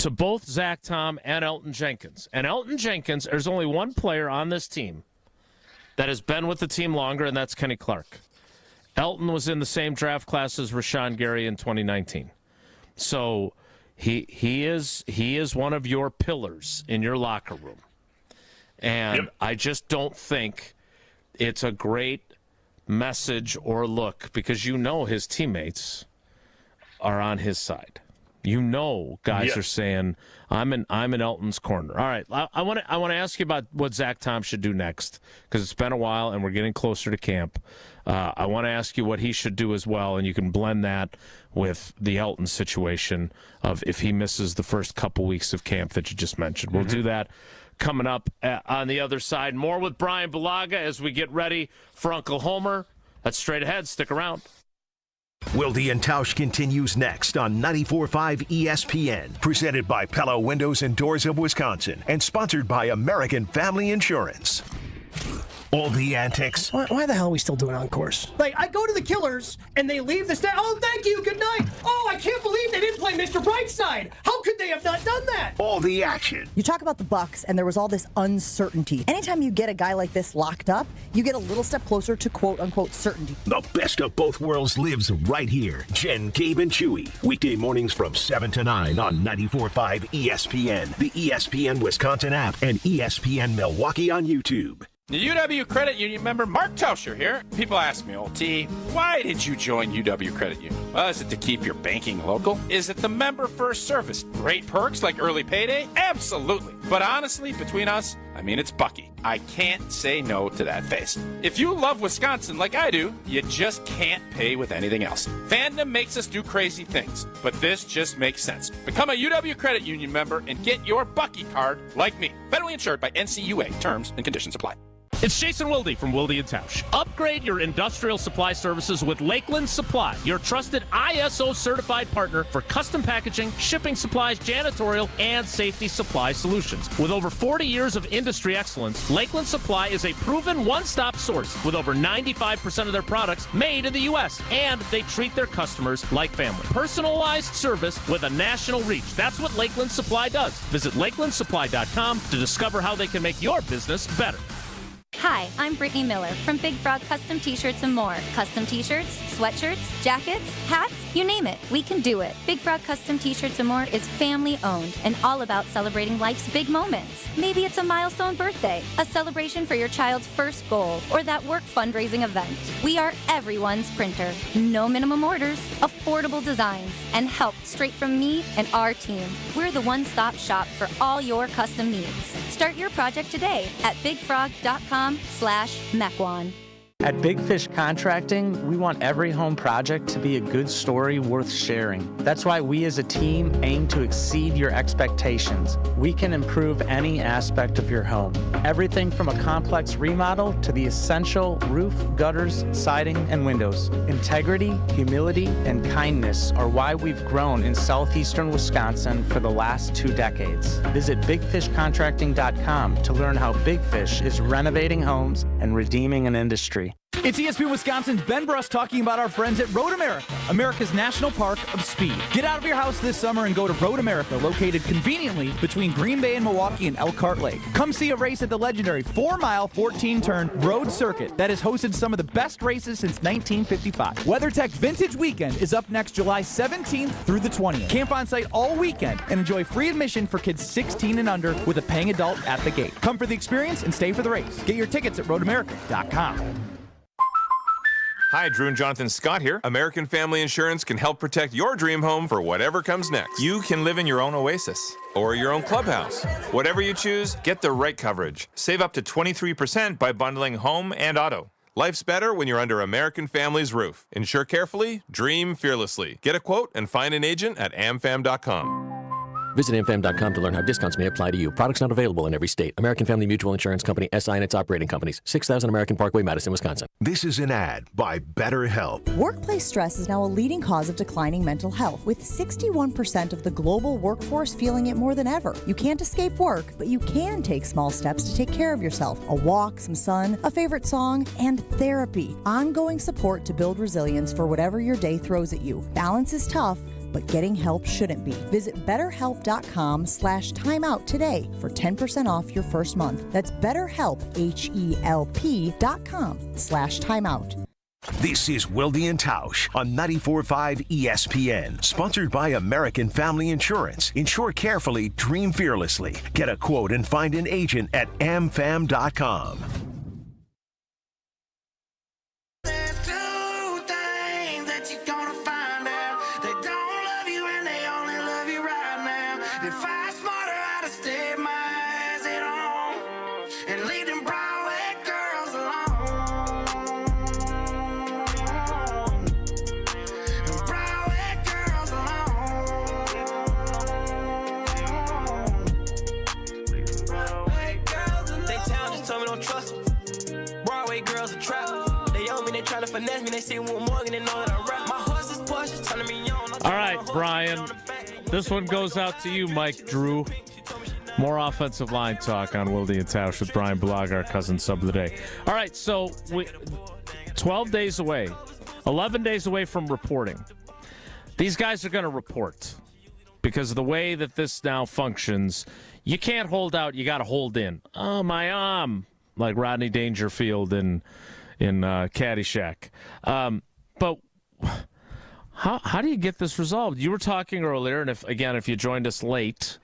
both Zach Tom and Elton Jenkins. And Elton Jenkins, there's only one player on this team that has been with the team longer, and that's Kenny Clark. Elton was in the same draft class as Rashawn Gary in 2019. So he is one of your pillars in your locker room. And I just don't think it's a great message or look, because you know his teammates are on his side. You know, guys are saying, I'm in Elton's corner. All right, I want to ask you about what Zach Tom should do next, because it's been a while and we're getting closer to camp. I want to ask you what he should do as well, and you can blend that with the Elton situation of if he misses the first couple weeks of camp that you just mentioned. We'll do that coming up on the other side. More with Bryan Bulaga as we get ready for Uncle Homer. That's straight ahead. Stick around. Wilde Tausch continues next on 94.5 ESPN, presented by Pella Windows and Doors of Wisconsin, and sponsored by American Family Insurance. All the antics. Why the hell are we still doing encores? Like, I go to the Killers, and they leave the stage. Oh, thank you, good night. Oh, I can't believe they didn't play Mr. Brightside. How could they have not done that? All the action. You talk about the Bucks, and there was all this uncertainty. Anytime you get a guy like this locked up, you get a little step closer to quote-unquote certainty. The best of both worlds lives right here. Jen, Gabe, and Chewy. Weekday mornings from 7 to 9 on 94.5 ESPN, the ESPN Wisconsin app, and ESPN Milwaukee on YouTube. The UW Credit Union member Mark Tauscher here. People ask me, old T, why did you join UW Credit Union? Well, is it to keep your banking local? Is it the member first service? Great perks like early payday? Absolutely. But honestly, between us, I mean, it's Bucky. I can't say no to that face. If you love Wisconsin like I do, you just can't pay with anything else. Fandom makes us do crazy things, but this just makes sense. Become a UW Credit Union member and get your Bucky card like me. Federally insured by NCUA. Terms and conditions apply. It's Jason Wilde from Wilde Tausch. Upgrade your industrial supply services with Lakeland Supply, your trusted ISO certified partner for custom packaging, shipping supplies, janitorial, and safety supply solutions. With over 40 years of industry excellence, Lakeland Supply is a proven one-stop source with over 95% of their products made in the U.S., and they treat their customers like family. Personalized service with a national reach. That's what Lakeland Supply does. Visit LakelandSupply.com to discover how they can make your business better. Hi, I'm Brittany Miller from Big Frog Custom T-Shirts and more. Custom T-shirts, sweatshirts, jackets, hats, you name it, we can do it. Big Frog Custom T-Shirts and more is family owned and all about celebrating life's big moments. Maybe it's a milestone birthday, a celebration for your child's first goal, or that work fundraising event. We are everyone's printer. No minimum orders, affordable designs, and help straight from me and our team. We're the one-stop shop for all your custom needs. Start your project today at bigfrog.com/Mequon. At Big Fish Contracting, we want every home project to be a good story worth sharing. That's why we as a team aim to exceed your expectations. We can improve any aspect of your home. Everything from a complex remodel to the essential roof, gutters, siding, and windows. Integrity, humility, and kindness are why we've grown in southeastern Wisconsin for the last 2 decades. Visit bigfishcontracting.com to learn how Big Fish is renovating homes and redeeming an industry. It's ESPN Wisconsin's Ben Bruss talking about our friends at Road America, America's national park of speed. Get out of your house this summer and go to Road America, located conveniently between Green Bay and Milwaukee and Elkhart Lake. Come see a race at the legendary 4-mile, 14-turn road circuit that has hosted some of the best races since 1955. WeatherTech Vintage Weekend is up next July 17th through the 20th. Camp on site all weekend and enjoy free admission for kids 16 and under with a paying adult at the gate. Come for the experience and stay for the race. Get your tickets at roadamerica.com. Hi, Drew and Jonathan Scott here. American Family Insurance can help protect your dream home for whatever comes next. You can live in your own oasis or your own clubhouse. Whatever you choose, get the right coverage. Save up to 23% by bundling home and auto. Life's better when you're under American Family's roof. Insure carefully, dream fearlessly. Get a quote and find an agent at amfam.com. Visit amfam.com to learn how discounts may apply to you. Products not available in every state. American Family Mutual Insurance Company, SI and its operating companies. 6000 American Parkway, Madison, Wisconsin. This is an ad by BetterHelp. Workplace stress is now a leading cause of declining mental health, with 61% of the global workforce feeling it more than ever. You can't escape work, but you can take small steps to take care of yourself. A walk, some sun, a favorite song, and therapy. Ongoing support to build resilience for whatever your day throws at you. Balance is tough, but getting help shouldn't be. Visit BetterHelp.com/timeout today for 10% off your first month. That's BetterHelp, HELP.com/timeout. This is Wilde Tausch on 94.5 ESPN, sponsored by American Family Insurance. Insure carefully, dream fearlessly. Get a quote and find an agent at amfam.com. All right, Bryan. This one goes out to you, Mike Drew. More offensive line talk on Wilde Tausch with Bryan Bulaga, our cousin sub of the day. All right, so 12 days away, 11 days away from reporting. These guys are going to report because of the way that this now functions. You can't hold out, you got to hold in. Oh, my arm, like Rodney Dangerfield in Caddyshack. But how do you get this resolved? You were talking earlier, and if you joined us late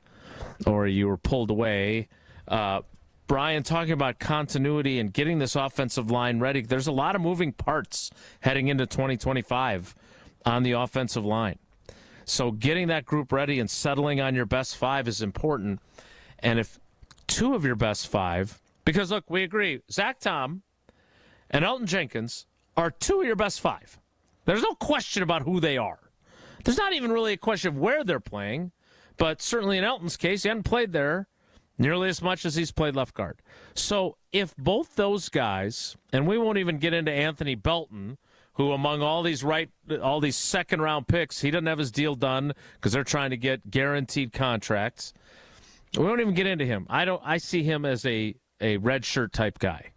or you were pulled away, Bryan talking about continuity and getting this offensive line ready. There's a lot of moving parts heading into 2025 on the offensive line. So getting that group ready and settling on your best five is important. And if two of your best five, because, look, we agree, Zach Tom and Elton Jenkins are two of your best five. There's no question about who they are. There's not even really a question of where they're playing, but certainly in Elton's case, he hadn't played there nearly as much as he's played left guard. So if both those guys, and we won't even get into Anthony Belton, who among all these second-round picks, he doesn't have his deal done because they're trying to get guaranteed contracts. We won't even get into him. I see him as a red shirt type guy.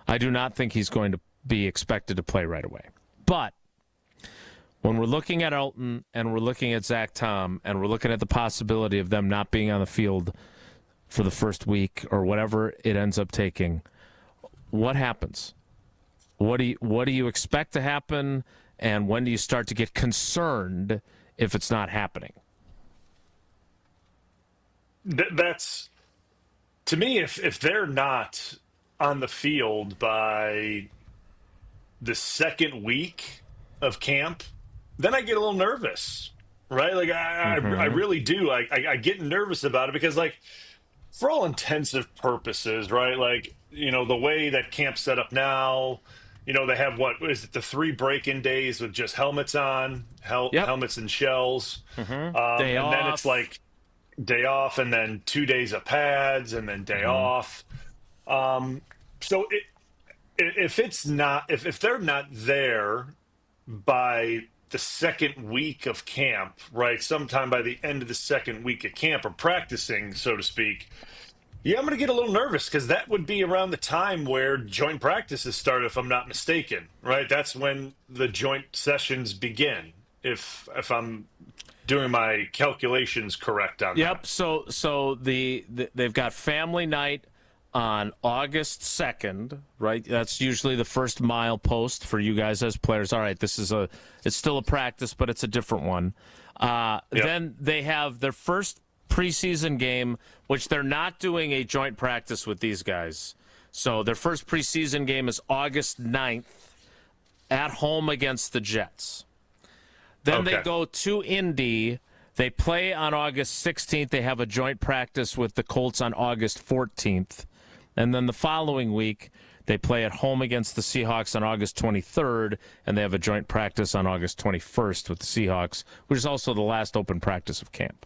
I do not think he's going to be expected to play right away. But when we're looking at Elton and we're looking at Zach Tom and we're looking at the possibility of them not being on the field for the first week or whatever it ends up taking, what happens? What do you expect to happen, and when do you start to get concerned if it's not happening? That's, to me, if they're not on the field by the second week of camp, then I get a little nervous, right? Like I really do. I get nervous about it because, like, for all intensive purposes, right? Like, the way that camp's set up now, they have the 3 break-in days with just helmets on, helmets and shells. Day off. Then it's like day off and then 2 days of pads and then day off. So if they're not there by the second week of camp, right, sometime by the end of the second week of camp or practicing, so to speak, yeah, I'm going to get a little nervous because that would be around the time where joint practices start, if I'm not mistaken, right? That's when the joint sessions begin, if I'm doing my calculations correct on that. Yep. So they've got family night on August 2nd, right? That's usually the first milepost for you guys as players. All right, it's still a practice, but it's a different one. Then they have their first preseason game, which they're not doing a joint practice with these guys. So their first preseason game is August 9th at home against the Jets. Then they go to Indy. They play on August 16th. They have a joint practice with the Colts on August 14th. And then the following week, they play at home against the Seahawks on August 23rd, and they have a joint practice on August 21st with the Seahawks, which is also the last open practice of camp.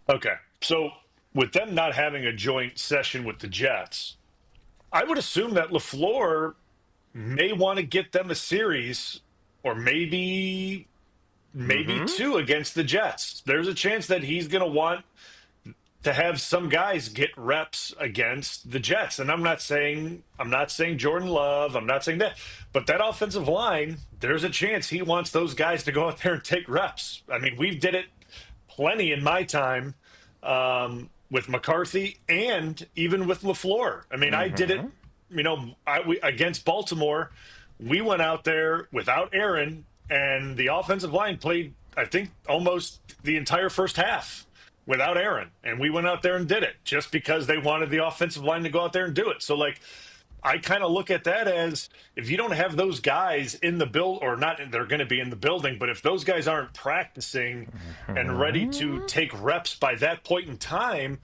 Okay. So with them not having a joint session with the Jets, I would assume that LaFleur may want to get them a series or maybe two against the Jets. There's a chance that he's going to want to have some guys get reps against the Jets. And I'm not saying Jordan Love, I'm not saying that, but that offensive line, there's a chance he wants those guys to go out there and take reps. I mean, we did it plenty in my time with McCarthy and even with LaFleur. I mean, I did it, against Baltimore. We went out there without Aaron, and the offensive line played, I think, almost the entire first half without Aaron. And we went out there and did it just because they wanted the offensive line to go out there and do it. So, like, I kind of look at that as if you don't have those guys in the build, or not, they're going to be in the building, but if those guys aren't practicing and ready to take reps by that point in time,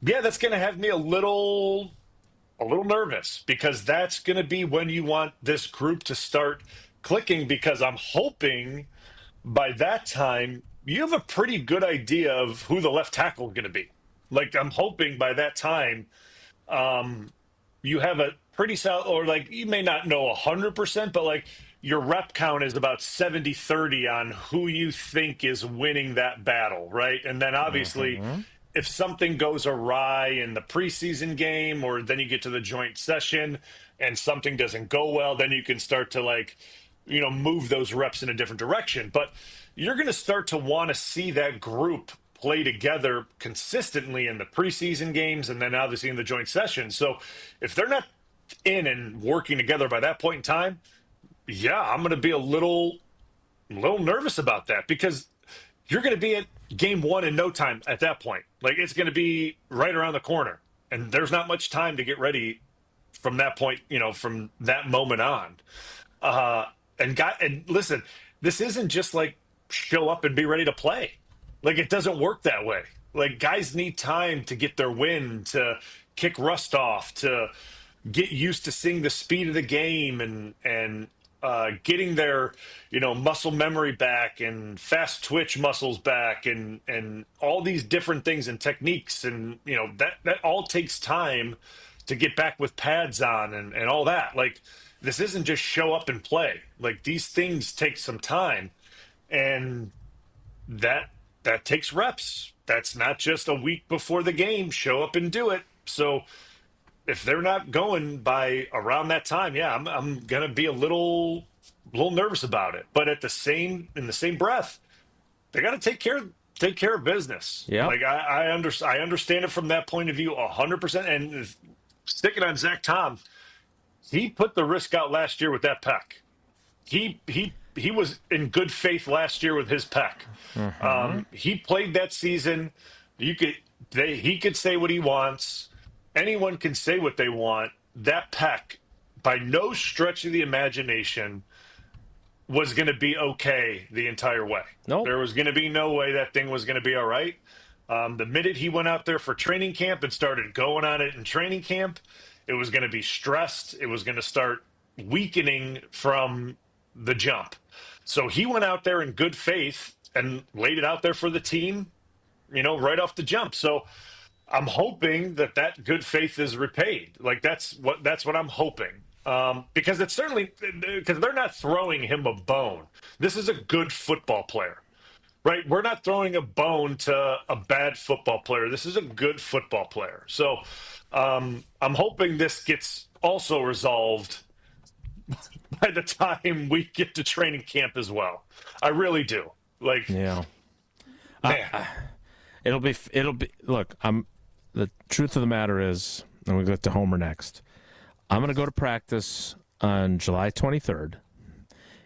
yeah, that's going to have me a little nervous, because that's going to be when you want this group to start clicking, because I'm hoping by that time you have a pretty good idea of who the left tackle is going to be. Like, I'm hoping by that time you have a pretty solid, or like, you may not know 100%, but like your rep count is about 70-30 on who you think is winning that battle, right? And then obviously if something goes awry in the preseason game, or then you get to the joint session and something doesn't go well, then you can start to, like, move those reps in a different direction. But you're going to start to want to see that group play together consistently in the preseason games and then obviously in the joint session. So if they're not in and working together by that point in time, yeah, I'm going to be a little nervous about that, because you're going to be at game one in no time at that point. Like, it's going to be right around the corner, and there's not much time to get ready from that point, from that moment on. And listen, this isn't just like show up and be ready to play. Like, it doesn't work that way. Like, guys need time to get their wind, to kick rust off, to get used to seeing the speed of the game and getting their, muscle memory back and fast twitch muscles back and all these different things and techniques. And, that all takes time to get back with pads on and all that. Like, this isn't just show up and play. Like, these things take some time, and that takes reps. That's not just a week before the game, show up and do it. So if they're not going by around that time, I'm gonna be a little nervous about it. But in the same breath, they got to take care of business. Yeah, like I understand it from that point of view 100%. And sticking on Zach Tom, he put the risk out last year with that pec. He was in good faith last year with his pec. Mm-hmm. He played that season. He could say what he wants. Anyone can say what they want. That pec, by no stretch of the imagination, was going to be okay the entire way. Nope. There was going to be no way that thing was going to be all right. The minute he went out there for training camp and started going on it in training camp, it was going to be stressed. It was going to start weakening from the jump. So he went out there in good faith and laid it out there for the team, right off the jump. So I'm hoping that good faith is repaid. Like, that's what I'm hoping. Because they're not throwing him a bone. This is a good football player, right? We're not throwing a bone to a bad football player. This is a good football player. So I'm hoping this gets also resolved by the time we get to training camp as well. I really do. Like, yeah. Man. It'll be. Look, the truth of the matter is, and we'll get to Homer next. I'm going to go to practice on July 23rd,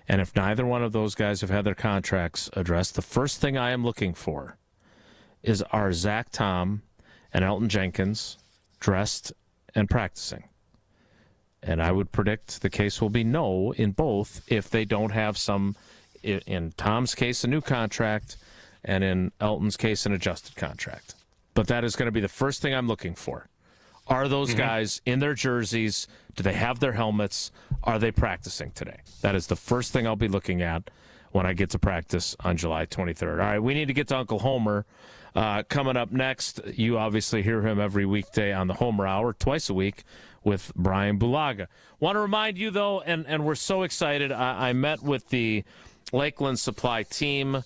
and if neither one of those guys have had their contracts addressed, the first thing I am looking for is our Zach Tom and Elton Jenkins dressed and practicing. And I would predict the case will be no in both if they don't have some, in Tom's case, a new contract, and in Elton's case, an adjusted contract. But that is going to be the first thing I'm looking for. Are those guys in their jerseys? Do they have their helmets? Are they practicing today? That is the first thing I'll be looking at when I get to practice on July 23rd. All right, we need to get to Uncle Homer. Coming up next, you obviously hear him every weekday on the Homer Hour, twice a week, with Bryan Bulaga. Want to remind you, though, and we're so excited, I met with the Lakeland Supply team.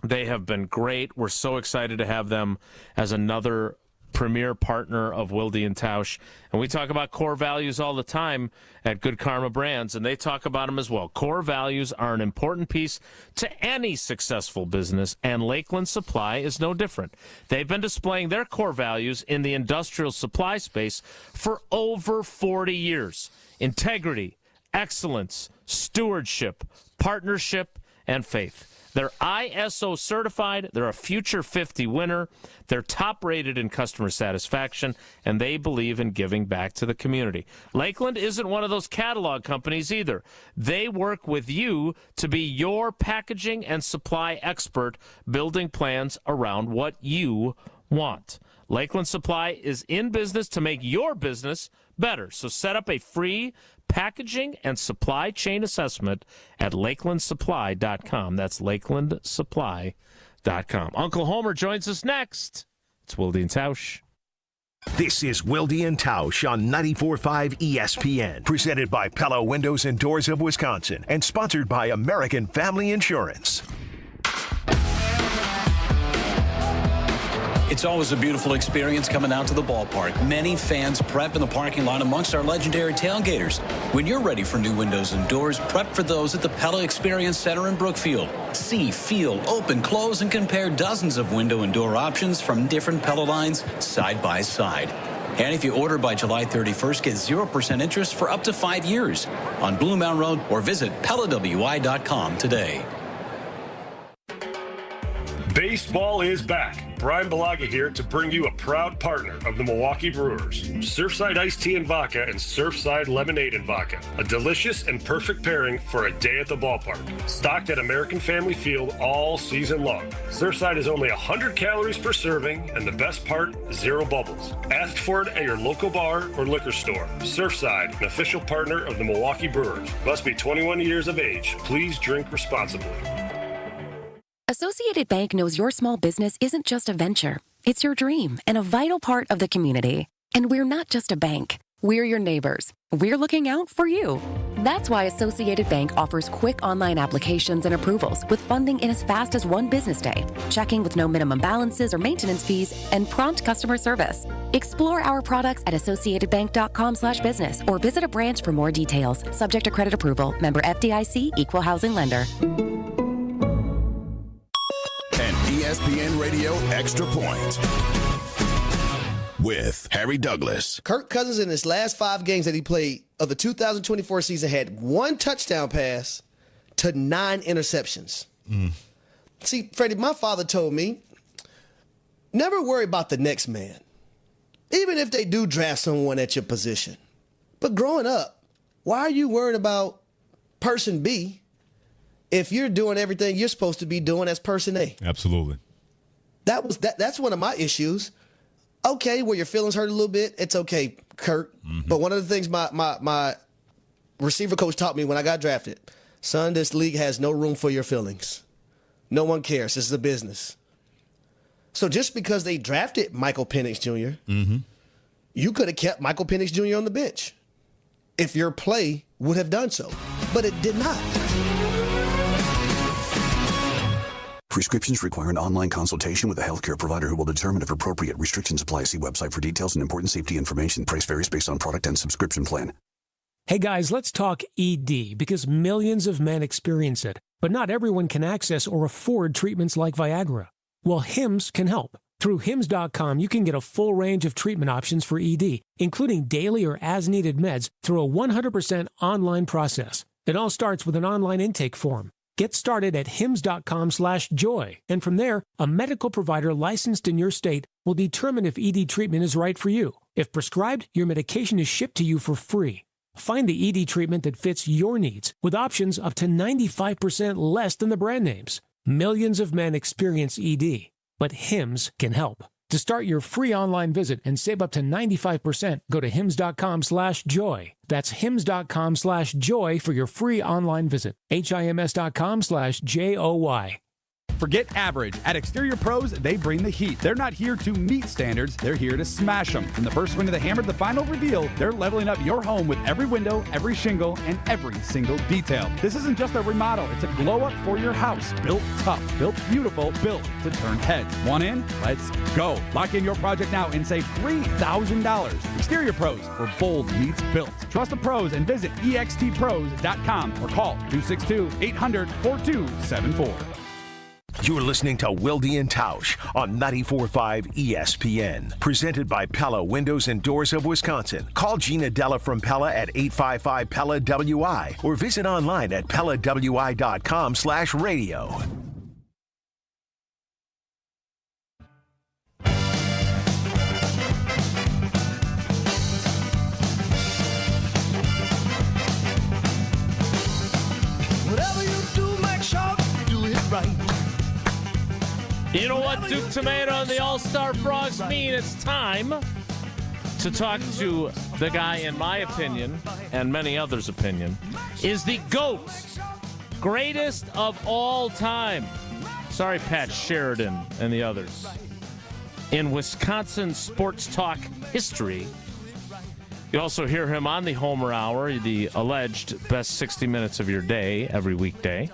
They have been great. We're so excited to have them as another premier partner of Wilde Tausch. And we talk about core values all the time at Good Karma Brands, and they talk about them as well. Core values are an important piece to any successful business, and Lakeland Supply is no different. They've been displaying their core values in the industrial supply space for over 40 years. Integrity, excellence, stewardship, partnership, and faith. They're ISO certified. They're a Future 50 winner. They're top rated in customer satisfaction, and they believe in giving back to the community. Lakeland isn't one of those catalog companies either. They work with you to be your packaging and supply expert, building plans around what you want. Lakeland Supply is in business to make your business better. So set up a free packaging and supply chain assessment at lakelandsupply.com. That's lakelandsupply.com. Uncle Homer joins us next. It's Wilde Tausch. This is Wilde Tausch on 94.5 ESPN, presented by Pella Windows and Doors of Wisconsin, and sponsored by American Family Insurance. It's always a beautiful experience coming out to the ballpark. Many fans prep in the parking lot amongst our legendary tailgaters. When you're ready for new windows and doors, prep for those at the Pella Experience Center in Brookfield. See, feel, open, close, and compare dozens of window and door options from different Pella lines side by side. And if you order by July 31st, get 0% interest for up to 5 years on Blue Mountain Road, or visit PellaWI.com today. Baseball is back. Bryan Bulaga here to bring you a proud partner of the Milwaukee Brewers. Surfside Iced Tea and Vodka and Surfside Lemonade and Vodka. A delicious and perfect pairing for a day at the ballpark. Stocked at American Family Field all season long. Surfside is only 100 calories per serving, and the best part, 0 bubbles. Ask for it at your local bar or liquor store. Surfside, an official partner of the Milwaukee Brewers. Must be 21 years of age. Please drink responsibly. Associated Bank knows your small business isn't just a venture. It's your dream and a vital part of the community. And we're not just a bank. We're your neighbors. We're looking out for you. That's why Associated Bank offers quick online applications and approvals with funding in as fast as 1 business day, checking with no minimum balances or maintenance fees, and prompt customer service. Explore our products at associatedbank.com/business or visit a branch for more details. Subject to credit approval. Member FDIC, Equal Housing Lender. An ESPN Radio Extra Point with Harry Douglas. Kirk Cousins in his last 5 games that he played of the 2024 season had 1 touchdown pass to 9 interceptions. See, Freddie, my father told me, never worry about the next man, even if they do draft someone at your position. But growing up, why are you worried about person B if you're doing everything you're supposed to be doing as person A? Absolutely. That's one of my issues. Okay, where your feelings hurt a little bit, it's okay, Kurt. But one of the things my receiver coach taught me when I got drafted, son, this league has no room for your feelings. No one cares. This is a business. So just because they drafted Michael Penix Jr., you could have kept Michael Penix Jr. on the bench if your play would have done so. But it did not. Prescriptions require an online consultation with a healthcare provider who will determine if appropriate. Restrictions apply. See website for details and important safety information. Price varies based on product and subscription plan. Hey guys, let's talk ED because millions of men experience it, but not everyone can access or afford treatments like Viagra. Well, Hims can help. Through Hims.com, you can get a full range of treatment options for ED, including daily or as-needed meds through a 100% online process. It all starts with an online intake form. Get started at hims.com/joy, and from there, a medical provider licensed in your state will determine if ED treatment is right for you. If prescribed, your medication is shipped to you for free. Find the ED treatment that fits your needs with options up to 95% less than the brand names. Millions of men experience ED, but Hims can help. To start your free online visit and save up to 95%, go to hims.com/joy. That's hims.com/joy for your free online visit. HIMS.com/JOY. Forget average. At Exterior Pros, they bring the heat. They're not here to meet standards, they're here to smash them. From the first swing of the hammer to the final reveal, they're leveling up your home with every window, every shingle, and every single detail. This isn't just a remodel, it's a glow up for your house. Built tough, built beautiful, built to turn heads. Want in? Let's go. Lock in your project now and save $3,000. Exterior Pros, where bold meets built. Trust the pros and visit extpros.com or call 262-800-4274. You're listening to Wilde Tausch on 94.5 ESPN. Presented by Pella Windows and Doors of Wisconsin. Call Gina Della from Pella at 855-PELLA-WI or visit online at PellaWI.com/radio. Whatever you do, make sure you do it right. You know what Duke Tomato and the All-Star Frogs mean? It's time to talk to the guy, in my opinion, and many others' opinion, is the GOAT, greatest of all time. Sorry, Pat Sheridan and the others. In Wisconsin sports talk history, you also hear him on the Homer Hour, the alleged best 60 minutes of your day every weekday.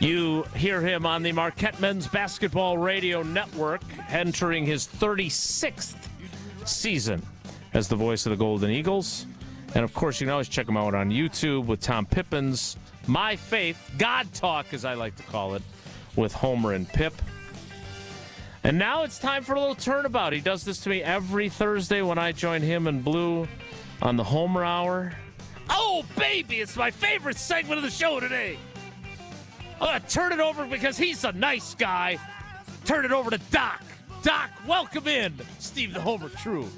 You hear him on the Marquette Men's Basketball Radio Network, entering his 36th season as the voice of the Golden Eagles. And, of course, you can always check him out on YouTube with Tom Pippen's My Faith, God Talk, as I like to call it, with Homer and Pip. And now it's time for a little turnabout. He does this to me every Thursday when I join him and Blue on the Homer Hour. Oh, baby, it's my favorite segment of the show today. I'm going to turn it over because he's a nice guy. Turn it over to Doc. Doc, welcome in Steve the Homer True.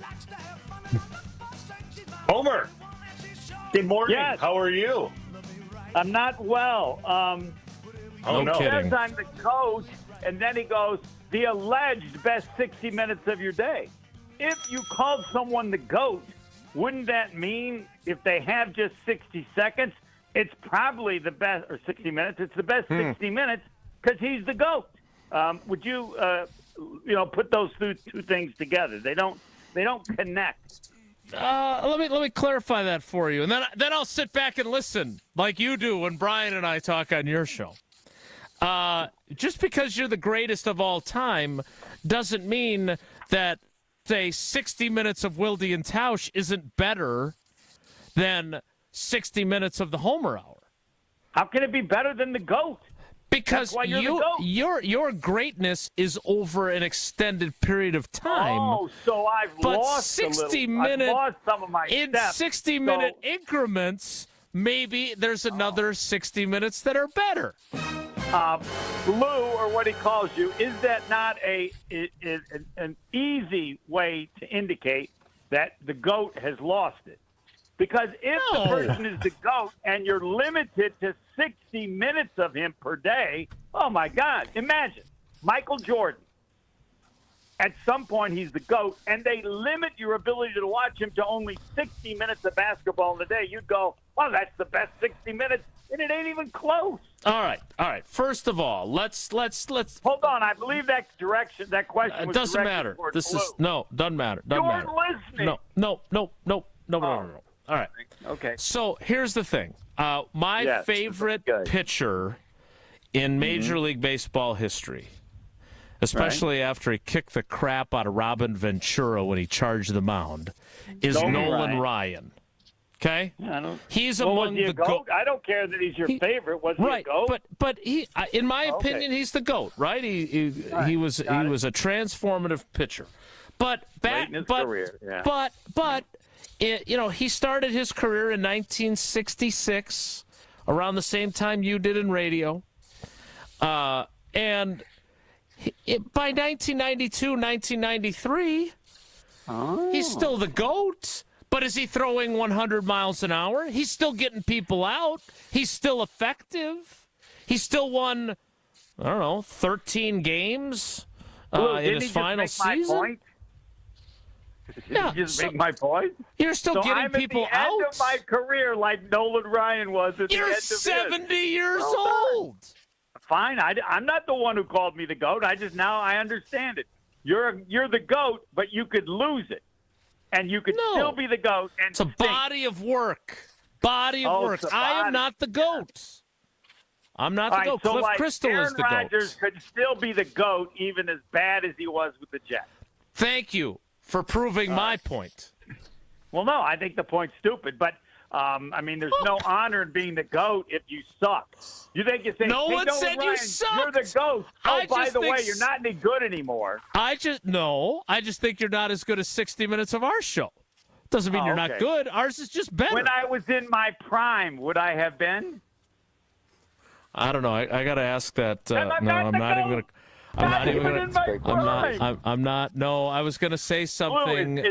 Homer, good morning. Yes. How are you? I'm not well. Oh, no. He Kidding. says I'm the coach, and then he goes, the alleged best 60 minutes of your day. If you called someone the GOAT, wouldn't that mean if they have just 60 seconds, it's probably the best, or 60 minutes, it's the best 60 minutes because he's the GOAT. Would you, put those two things together? They don't connect. Let me clarify that for you, and then I'll sit back and listen like you do when Bryan and I talk on your show. Just because you're the greatest of all time doesn't mean that, say, 60 minutes of Wilde Tausch isn't better than 60 minutes of the Homer Hour. How can it be better than the GOAT? Because your greatness is over an extended period of time. Oh, so I've lost 60 a little. minute, I've lost some of my in steps. 60-minute increments, maybe there's another 60 minutes that are better. Lou, or what he calls you, is that not an easy way to indicate that the GOAT has lost it? Because if the person is the GOAT and you're limited to 60 minutes of him per day, oh, my God. Imagine Michael Jordan. At some point, he's the GOAT, and they limit your ability to watch him to only 60 minutes of basketball in a day. You'd go, well, that's the best 60 minutes, and it ain't even close. All right. First of all, let's hold on. I believe that question was doesn't directed matter. towards This Lou. is doesn't matter. You're Listening. No. All right. Okay. So here's the thing. My favorite pitcher in Major League Baseball history, especially after he kicked the crap out of Robin Ventura when he charged the mound, is Nolan Ryan. Okay? He's among the GOAT. I don't care that he's your favorite. Was he a GOAT? But he, in my opinion, he's the GOAT, right? He was a transformative pitcher. But he started his career in 1966, around the same time you did in radio, and by 1992, 1993, he's still the GOAT. But is he throwing 100 miles an hour? He's still getting people out. He's still effective. He still won, 13 games in his final season. Did you just make my point? You're still getting people out. I'm at the end of my career like Nolan Ryan was at the end of his. You're 70 years old. Fine. I'm not the one who called me the GOAT. I understand it. You're the GOAT, but you could lose it. And you could still be the GOAT. And it's a body of work. I am not the GOAT. I'm not the GOAT. So Cliff Crystal Aaron is the GOAT. Rodgers could still be the GOAT even as bad as he was with the Jets. Thank you for proving my point. Well, no, I think the point's stupid, but there's no honor in being the GOAT if you suck. You think you say, no hey, one Nolan said Ryan, you sucked. You're the GOAT. Oh, by the way, you're not any good anymore. I just think you're not as good as 60 minutes of our show. Doesn't mean you're not good. Ours is just better. When I was in my prime, would I have been? I don't know. I got to ask that. I'm not even going to. I'm not. No, I was going to say something. No.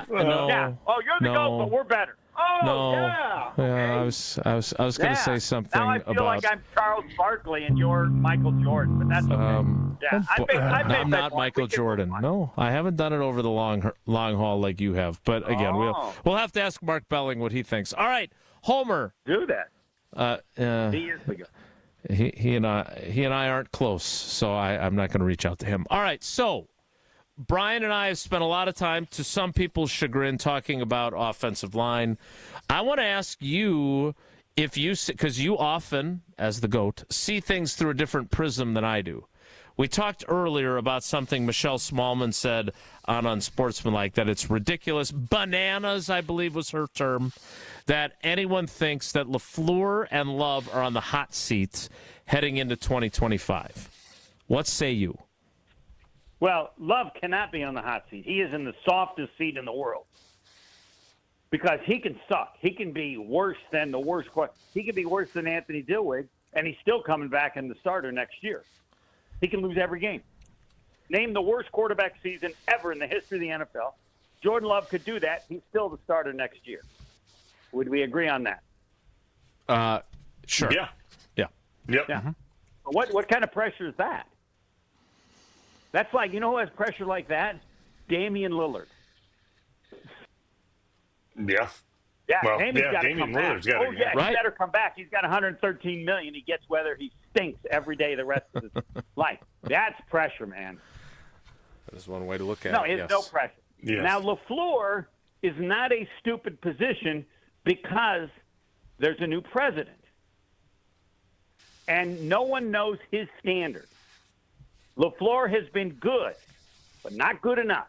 Yeah. Oh, you're the GOAT, but we're better. Oh, no. Yeah. Yeah, I was going to say something now I feel like I'm Charles Barkley and you're Michael Jordan, but that's okay. I'm not Michael Jordan. No, I haven't done it over the long haul like you have. But again, we'll have to ask Mark Belling what he thinks. All right, Homer. Do that. He is the GOAT. He and I aren't close, so I'm not going to reach out to him. All right, so Bryan and I have spent a lot of time, to some people's chagrin, talking about offensive line. I want to ask you because you often, as the GOAT, see things through a different prism than I do. We talked earlier about something Michelle Smallman said on Unsportsmanlike, that it's ridiculous, bananas, I believe was her term, that anyone thinks that LaFleur and Love are on the hot seat heading into 2025. What say you? Well, Love cannot be on the hot seat. He is in the softest seat in the world because he can suck. He can be worse than the worst. He can be worse than Anthony Dilweg, and he's still coming back in the starter next year. He can lose every game. Name the worst quarterback season ever in the history of the NFL. Jordan Love could do that. He's still the starter next year. Would we agree on that? Sure. Yeah. Yeah. Yep. Yeah. What kind of pressure is that? That's like, you know who has pressure like that? Damian Lillard. Yeah. Yeah, Well, Damian Lillard's got to he better come back. He's got $113 million. He gets whether he stinks every day the rest of his life. That's pressure, man. That is one way to look at No, it. it's no pressure. Yes. Now, LaFleur is not a stupid position because there's a new president. And no one knows his standards. LaFleur has been good, but not good enough.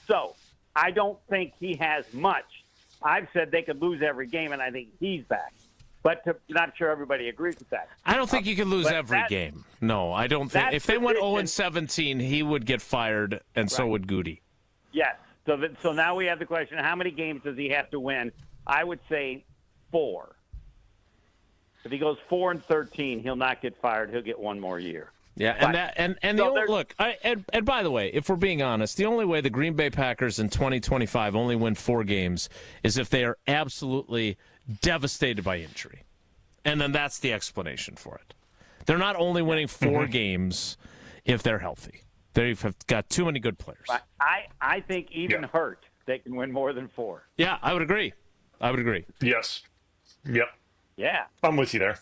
So I don't think he has much. I've said they could lose every game, and I think he's back. But not sure everybody agrees with that. I don't think you can lose every game. No, I don't think. If they went 0-17, he would get fired, and so would Goody. Yes. So now we have the question, how many games does he have to win? I would say 4. If he goes 4-13, he'll not get fired. He'll get one more year. Yeah, and by the way, if we're being honest, the only way the Green Bay Packers in 2025 only win 4 games is if they are absolutely devastated by injury. And then that's the explanation for it. They're not only winning 4 games if they're healthy. They've got too many good players. I think even hurt, they can win more than 4. Yeah, I would agree. Yes. Yep. Yeah. I'm with you there.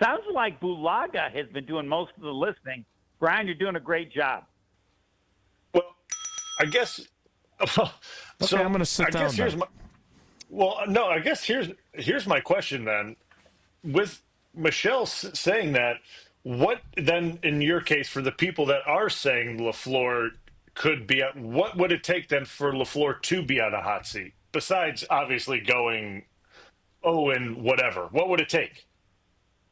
Sounds like Bulaga has been doing most of the listening. Bryan, you're doing a great job. Well, I guess. Okay, I'm going to sit down. I guess here's my question then. With Michelle saying that, what then in your case for the people that are saying LaFleur could be at, what would it take then for LaFleur to be on a hot seat besides obviously going and whatever? What would it take?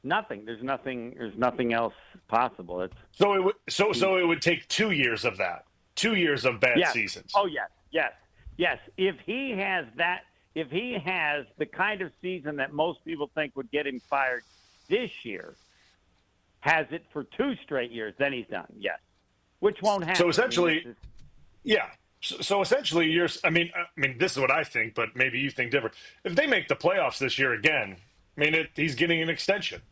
Nothing. There's nothing else possible. So it would take 2 years of that. 2 years of bad seasons. Oh yes. If he has the kind of season that most people think would get him fired this year, has it for 2 straight years, then he's done. Yes. Which won't happen. So essentially, So essentially, this is what I think, but maybe you think different. If they make the playoffs this year again, he's getting an extension.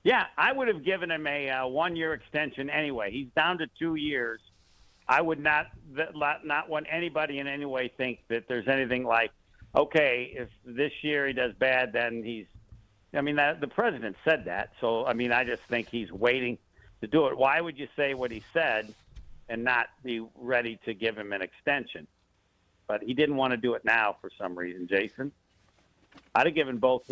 Yeah, I would have given him a 1-year extension anyway. He's down to 2 years. I would not want anybody in any way think that there's anything like, okay, if this year he does bad, then he's. The president said that, so I just think he's waiting to do it. Why would you say what he said and not be ready to give him an extension? But he didn't want to do it now for some reason, Jason. I'd have given both.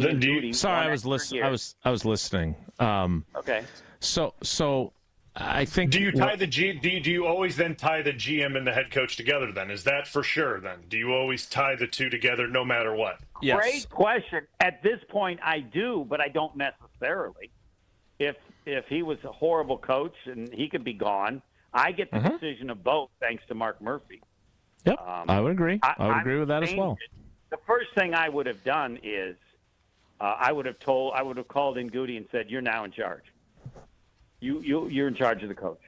Sorry, I was listening. I was listening. Okay. So I think. Do you tie do you always then tie the GM and the head coach together? Then is that for sure? Then do you always tie the two together no matter what? Yes. Great question. At this point, I do, but I don't necessarily. If he was a horrible coach and he could be gone, I get the decision of both thanks to Mark Murphy. Yep, I would agree. I would agree with that as well. The first thing I would have done is I would have called in Goody and said, "You're now in charge. You're in charge of the coach."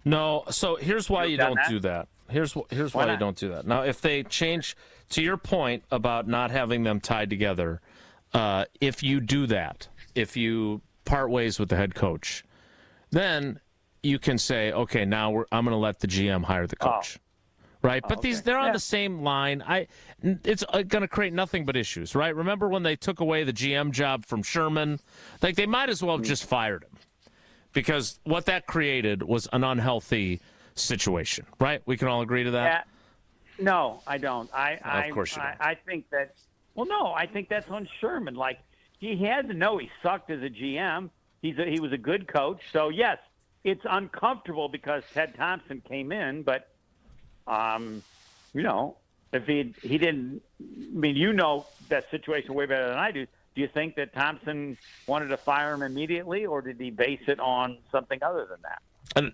No, so here's why you don't do that. Here's why you don't do that. Now, if they change, to your point about not having them tied together, if you do that, if you part ways with the head coach, then you can say, okay, now I'm going to let the GM hire the coach. Right, but they're on the same line. It's going to create nothing but issues, right? Remember when they took away the GM job from Sherman? Like, they might as well have just fired him, because what that created was an unhealthy situation, right? We can all agree to that. No, I don't. Of course you don't. I think that. Well, no, I think that's on Sherman. Like, he had to know he sucked as a GM. He was a good coach. So yes, it's uncomfortable because Ted Thompson came in, but. If he didn't, that situation way better than I do. Do you think that Thompson wanted to fire him immediately, or did he base it on something other than that?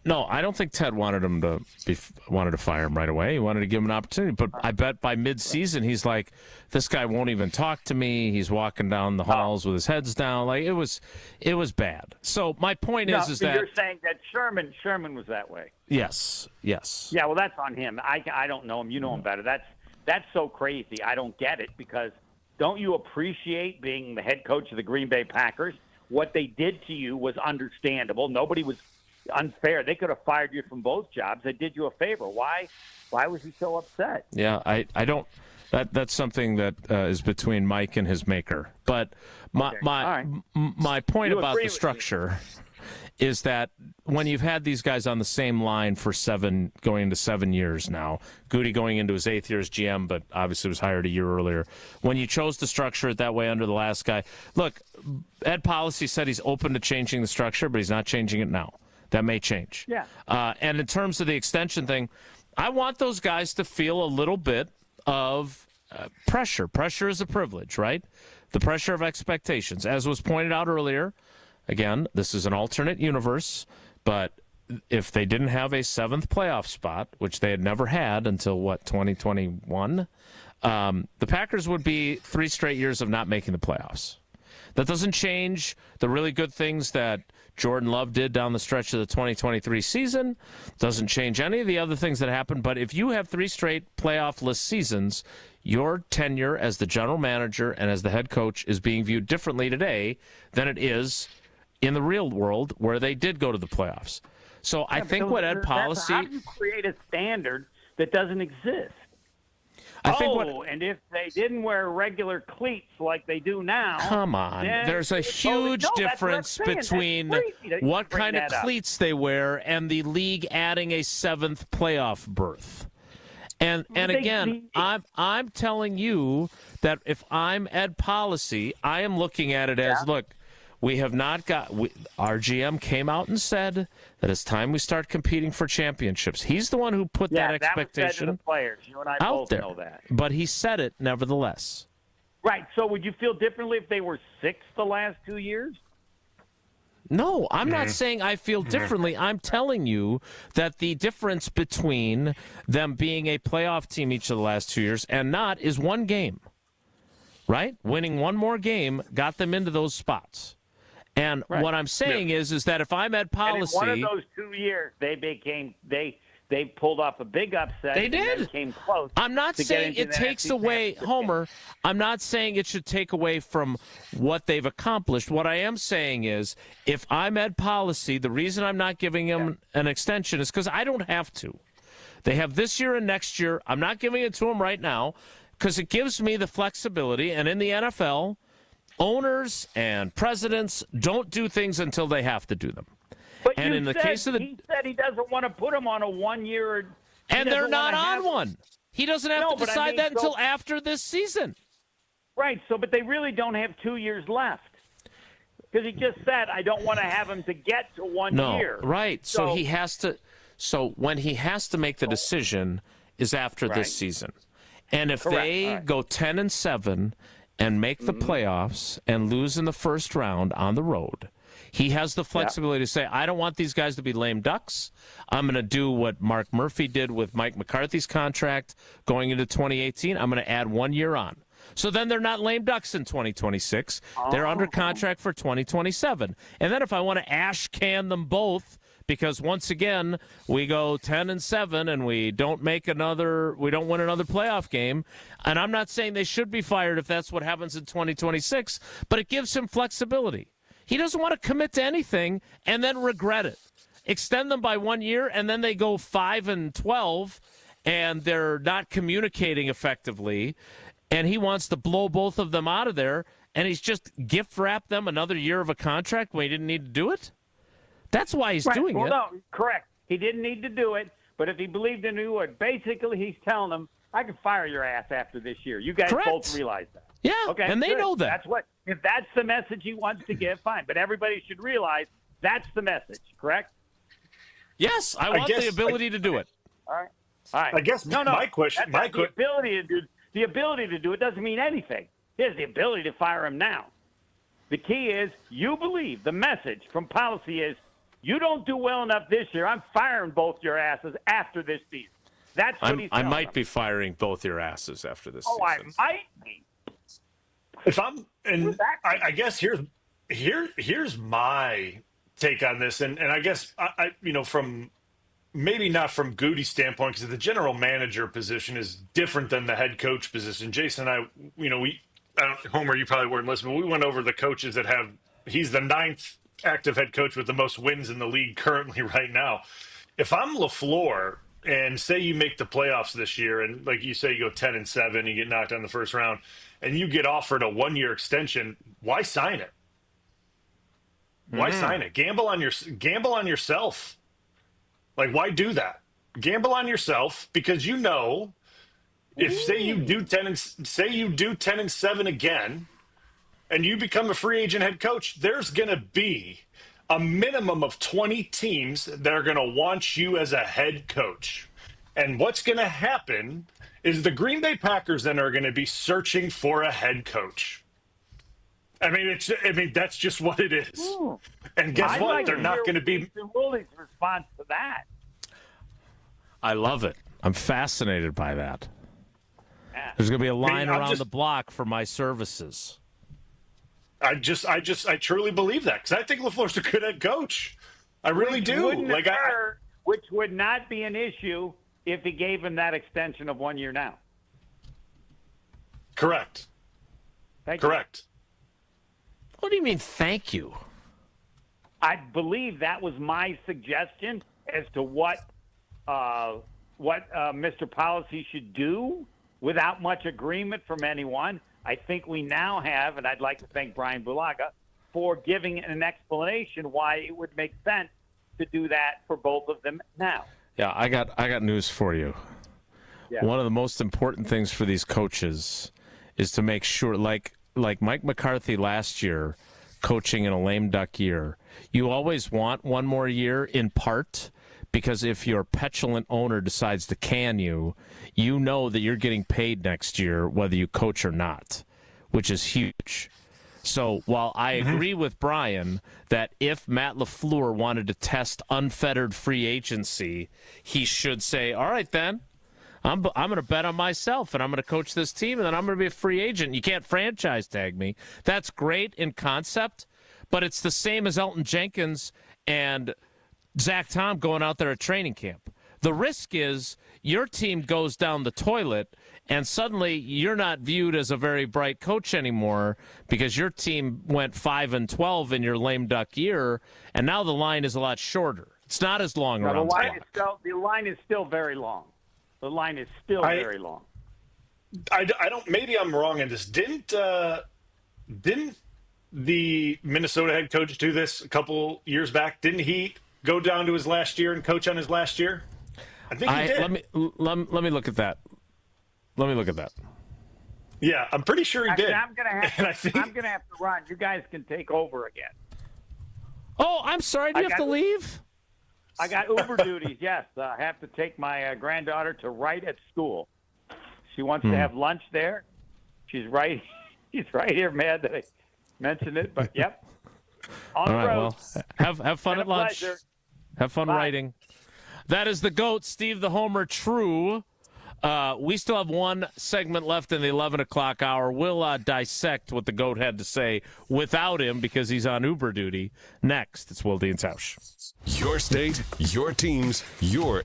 No, I don't think Ted wanted to fire him right away. He wanted to give him an opportunity. But I bet by mid-season he's like, this guy won't even talk to me. He's walking down the halls with his heads down. Like it was bad. So my point is that you're saying that Sherman was that way. Yes. Yeah, well, that's on him. I don't know him. You know him better. That's so crazy. I don't get it because don't you appreciate being the head coach of the Green Bay Packers? What they did to you was understandable. Nobody was unfair. They could have fired you from both jobs. They did you a favor. Why was he so upset? Yeah, I don't. That's something that is between Mike and his maker. But my point about the structure is that when you've had these guys on the same line for going into 7 years now, Goody going into his 8th year as GM, but obviously was hired a year earlier. When you chose to structure it that way under the last guy, look, Ed Policy said he's open to changing the structure, but he's not changing it now. That may change. Yeah. And in terms of the extension thing, I want those guys to feel a little bit of pressure. Pressure is a privilege, right? The pressure of expectations. As was pointed out earlier, again, this is an alternate universe, but if they didn't have a 7th playoff spot, which they had never had until, 2021, the Packers would be 3 straight years of not making the playoffs. That doesn't change the really good things that Jordan Love did down the stretch of the 2023 season. Doesn't change any of the other things that happened. But if you have 3 straight playoff-less seasons, your tenure as the general manager and as the head coach is being viewed differently today than it is in the real world where they did go to the playoffs. So I think what Ed Policy... How do you create a standard that doesn't exist? And if they didn't wear regular cleats like they do now... Come on. There's a huge difference between what kind of cleats they wear and the league adding a 7th playoff berth. And again, I'm telling you that if I'm Ed Policy, I am looking at it as, look, we have not got... our GM came out and said that it's time we start competing for championships. He's the one who put that expectation was said to the players. You and I out both there. know that. But he said it nevertheless. Right. So would you feel differently if they were 6th the last 2 years? No, I'm not saying I feel differently. I'm telling you that the difference between them being a playoff team each of the last 2 years and not is 1 game. Right? Winning 1 more game got them into those spots. And what I'm saying is that if I'm Ed Policy... And in one of those 2 years, they pulled off a big upset. They did. And came close. I'm not saying it takes away, Homer, I'm not saying it should take away from what they've accomplished. What I am saying is if I'm Ed Policy, the reason I'm not giving him an extension is because I don't have to. They have this year and next year. I'm not giving it to him right now because it gives me the flexibility. And in the NFL... owners and presidents don't do things until they have to do them. But and in the case of he said he doesn't want to put them on a 1 year. And they're not on one. He doesn't have to decide that until after this season. Right. But they really don't have 2 years left. Because he just said, I don't want to have him to get to 1 year. Right. So he has to. So when he has to make the decision is after this season. And if they go 10-7 and make the playoffs and lose in the first round on the road, he has the flexibility to say, I don't want these guys to be lame ducks. I'm going to do what Mark Murphy did with Mike McCarthy's contract going into 2018. I'm going to add 1 year on. So then they're not lame ducks in 2026. They're under contract for 2027. And then if I want to ash can them both, because once again, we go 10-7 and we don't win another playoff game. And I'm not saying they should be fired if that's what happens in 2026, but it gives him flexibility. He doesn't want to commit to anything and then regret it. Extend them by 1 year and then they go 5-12 and they're not communicating effectively. And he wants to blow both of them out of there. And he's just gift wrapped them another year of a contract when he didn't need to do it. That's why he's doing it. No, correct. He didn't need to do it, but if he believed in it, basically he's telling them, I can fire your ass after this year. You guys both realize that. Yeah, okay, and they know that. If that's the message he wants to give, fine. But everybody should realize that's the message, correct? Yes, I want the ability to do it. All right. I guess my question... The ability to do it doesn't mean anything. He has the ability to fire him now. The key is you believe the message from policy is You don't do well enough this year, I'm firing both your asses after this season. That's what he's I telling might them. be firing both your asses after this season. I might be. If I'm, and I guess here's my take on this, and I guess I from maybe not from Goody's standpoint, because the general manager position is different than the head coach position. Jason and Homer, you probably weren't listening. We went over the coaches that have. He's the 9th active head coach with the most wins in the league currently right now. If I'm LaFleur, and say you make the playoffs this year, and like you say, you go 10-7, you get knocked out in the first round, and you get offered a 1-year extension, why sign it? Why sign it? Gamble on yourself. Like, why do that? Gamble on yourself, because if say you do 10-7 again, and you become a free agent head coach, there's going to be a minimum of 20 teams that are going to want you as a head coach. And what's going to happen is the Green Bay Packers then are going to be searching for a head coach. I mean, that's just what it is. Ooh. And guess what? They're not going to be. Willie's response to that. I love it. I'm fascinated by that. There's going to be a line around the block for my services. I truly believe that, because I think LaFleur's a good head coach. I really do. Which would not be an issue if he gave him that extension of 1 year now. Correct. Correct. What do you mean, thank you? I believe that was my suggestion as to what Mr. Policy should do without much agreement from anyone. I think we now have, and I'd like to thank Bryan Bulaga for giving an explanation why it would make sense to do that for both of them now. Yeah, I got news for you. Yeah. One of the most important things for these coaches is to make sure, like Mike McCarthy last year, coaching in a lame duck year, you always want one more year, in part because if your petulant owner decides to can you, you know that you're getting paid next year whether you coach or not, which is huge. So while I agree with Bryan that if Matt LaFleur wanted to test unfettered free agency, he should say, all right, then, I'm going to bet on myself, and I'm going to coach this team, and then I'm going to be a free agent. You can't franchise tag me. That's great in concept, but it's the same as Elton Jenkins and Zach Tom going out there at training camp. The risk is your team goes down the toilet, and suddenly you're not viewed as a very bright coach anymore because your team went 5-12 in your lame duck year, and now the line is a lot shorter. It's not as long around the clock. The line is still very long. The line is still very long. I don't. Maybe I'm wrong in this. Didn't the Minnesota head coach do this a couple years back? Didn't he go down to his last year and coach on his last year? I think he did. Let me look at that. Let me look at that. Yeah, I'm pretty sure he did. I'm gonna have to run. You guys can take over again. Oh, I'm sorry. Do you have to leave? I got Uber duties. Yes, I have to take my granddaughter to Wright at school. She wants to have lunch there. She's right. She's right here. Mad that I mentioned it, but yep. On the road. Well, have fun at lunch. Pleasure. Have fun writing. That is the GOAT, Steve the Homer True. We still have one segment left in the 11 o'clock hour. We'll dissect what the GOAT had to say without him because he's on Uber duty. Next, it's Wilde Tausch. Your state, your teams, your...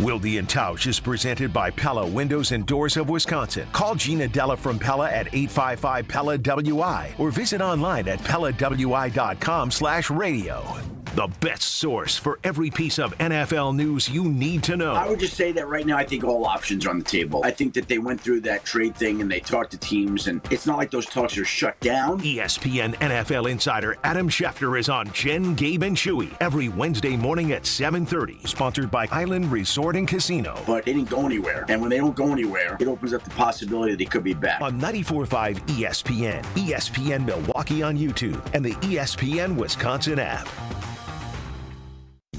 Wilde Tausch is presented by Pella Windows and Doors of Wisconsin. Call Gina Della from Pella at 855-PELLA-WI or visit online at PellaWI.com/radio. The best source for every piece of NFL news you need to know. I would just say that right now I think all options are on the table. I think that they went through that trade thing and they talked to teams, and it's not like those talks are shut down. ESPN NFL insider Adam Schefter is on Jen, Gabe, and Chewy every Wednesday morning at 7:30. Sponsored by Island Resort and Casino. But they didn't go anywhere. And when they don't go anywhere, it opens up the possibility that they could be back. On 94.5 ESPN, ESPN Milwaukee on YouTube, and the ESPN Wisconsin app.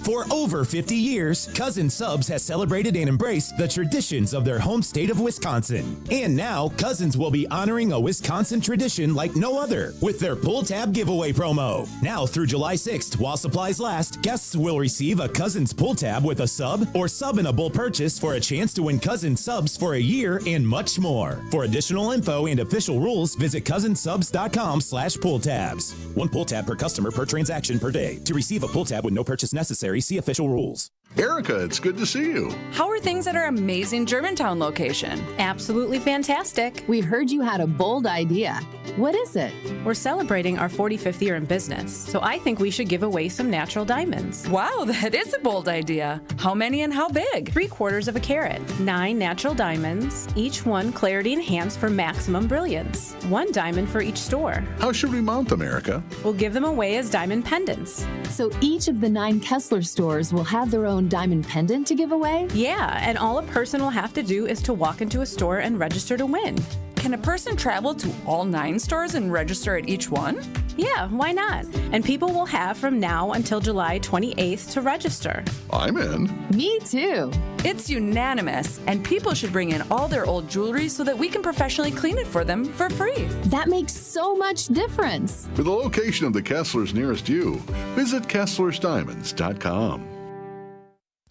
For over 50 years, Cousin Subs has celebrated and embraced the traditions of their home state of Wisconsin. And now, Cousins will be honoring a Wisconsin tradition like no other with their Pull Tab giveaway promo. Now through July 6th, while supplies last, guests will receive a Cousins Pull Tab with a sub or sub-able purchase for a chance to win Cousins Subs for a year and much more. For additional info and official rules, visit cousinsubs.com/pulltabs. One pull tab per customer per transaction per day. To receive a pull tab with no purchase necessary, see official rules. Erica, it's good to see you. How are things at our amazing Germantown location? Absolutely fantastic. We heard you had a bold idea. What is it? We're celebrating our 45th year in business, so I think we should give away some natural diamonds. Wow, that is a bold idea. How many and how big? 3/4 of a carat. 9 natural diamonds, each one clarity enhanced for maximum brilliance. 1 diamond for each store. How should we mount them, Erica? We'll give them away as diamond pendants. So each of the 9 Kessler stores will have their own diamond pendant to give away? Yeah, and all a person will have to do is to walk into a store and register to win. Can a person travel to all 9 stores and register at each one? Yeah, why not? And people will have from now until July 28th to register. I'm in. Me too. It's unanimous, and people should bring in all their old jewelry so that we can professionally clean it for them for free. That makes so much difference. For the location of the Kesslers nearest you, visit KesslersDiamonds.com.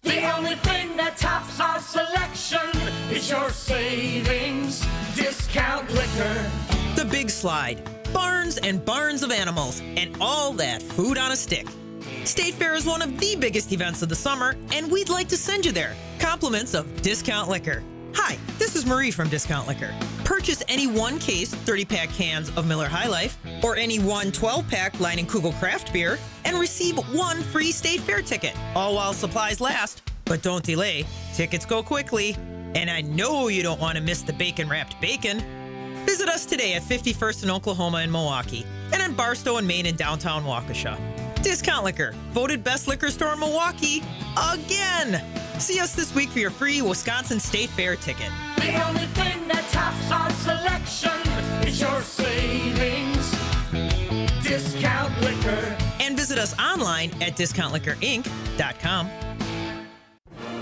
The only thing that tops our selection is your savings discount liquor. The Big Slide, barns and barns of animals, and all that food on a stick. State Fair is one of the biggest events of the summer, and we'd like to send you there. Compliments of Discount Liquor. Hi, this is Marie from Discount Liquor. Purchase any 1-case 30-pack cans of Miller High Life or any 1 12-pack Leinenkugel craft beer and receive 1 free State Fair ticket, all while supplies last. But don't delay. Tickets go quickly. And I know you don't want to miss the bacon-wrapped bacon. Visit us today at 51st in Oklahoma and Milwaukee and on Barstow and Main in downtown Waukesha. Discount Liquor, voted best liquor store in Milwaukee again. See us this week for your free Wisconsin State Fair ticket. The only thing that tops our selection is your savings discount liquor. And visit us online at discountliquorinc.com.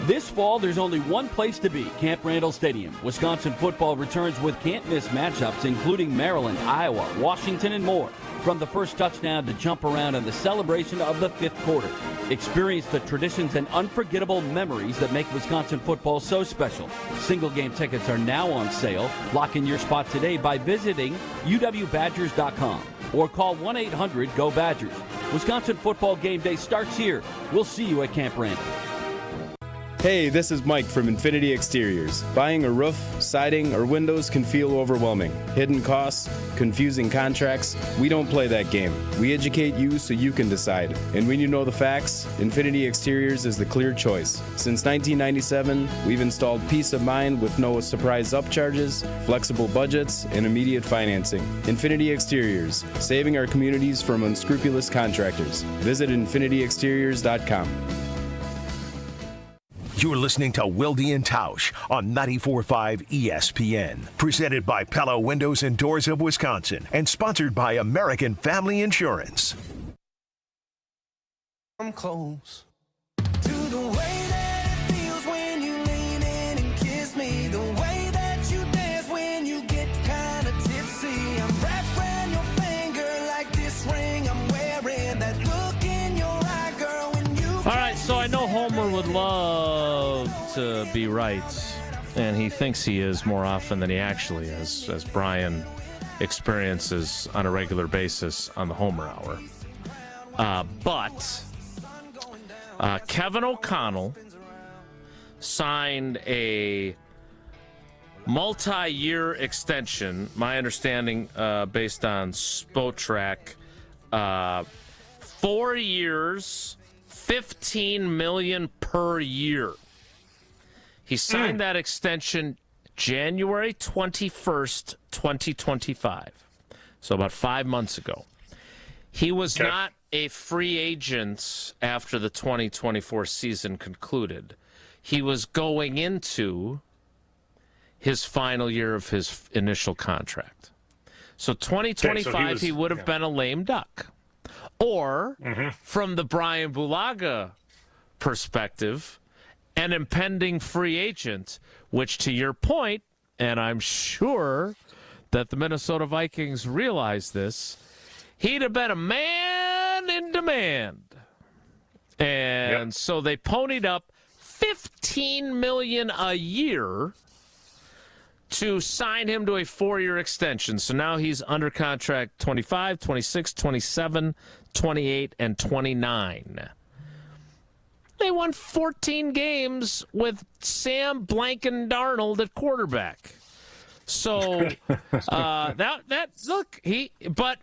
This fall, there's only one place to be, Camp Randall Stadium. Wisconsin football returns with can't-miss matchups, including Maryland, Iowa, Washington, and more. From the first touchdown to jump around and the celebration of the 5th quarter. Experience the traditions and unforgettable memories that make Wisconsin football so special. Single-game tickets are now on sale. Lock in your spot today by visiting uwbadgers.com or call 1-800-GO-BADGERS. Wisconsin football game day starts here. We'll see you at Camp Randall. Hey, this is Mike from Infinity Exteriors. Buying a roof, siding, or windows can feel overwhelming. Hidden costs, confusing contracts. We don't play that game. We educate you so you can decide. And when you know the facts, Infinity Exteriors is the clear choice. Since 1997, we've installed peace of mind with no surprise upcharges, flexible budgets, and immediate financing. Infinity Exteriors, saving our communities from unscrupulous contractors. Visit infinityexteriors.com. You're listening to Wilde Tausch on 94.5 ESPN. Presented by Pella Windows and Doors of Wisconsin and sponsored by American Family Insurance. I'm close to the way that it feels when you lean in and kiss me. The way that you dance when you get kind of tipsy. I'm wrapped around your finger like this ring I'm wearing. That look in your eye, girl, when you... All right, so I know Homer would love to be right, and he thinks he is more often than he actually is, as Bryan experiences on a regular basis on the Homer Hour. But Kevin O'Connell signed a multi-year extension, my understanding, based on Spotrac, 4 years, $15 million per year. He signed that extension January 21st, 2025. So about 5 months ago. He was not a free agent after the 2024 season concluded. He was going into his final year of his initial contract. So 2025, he would have been a lame duck. Or, from the Bryan Bulaga perspective, an impending free agent, which to your point, and I'm sure that the Minnesota Vikings realize this, he'd have been a man in demand. And so they ponied up $15 million a year to sign him to a 4-year extension. So now he's under contract 25, 26, 27, 28, and 29. They won 14 games with Sam Blanken Darnold at quarterback. So look, but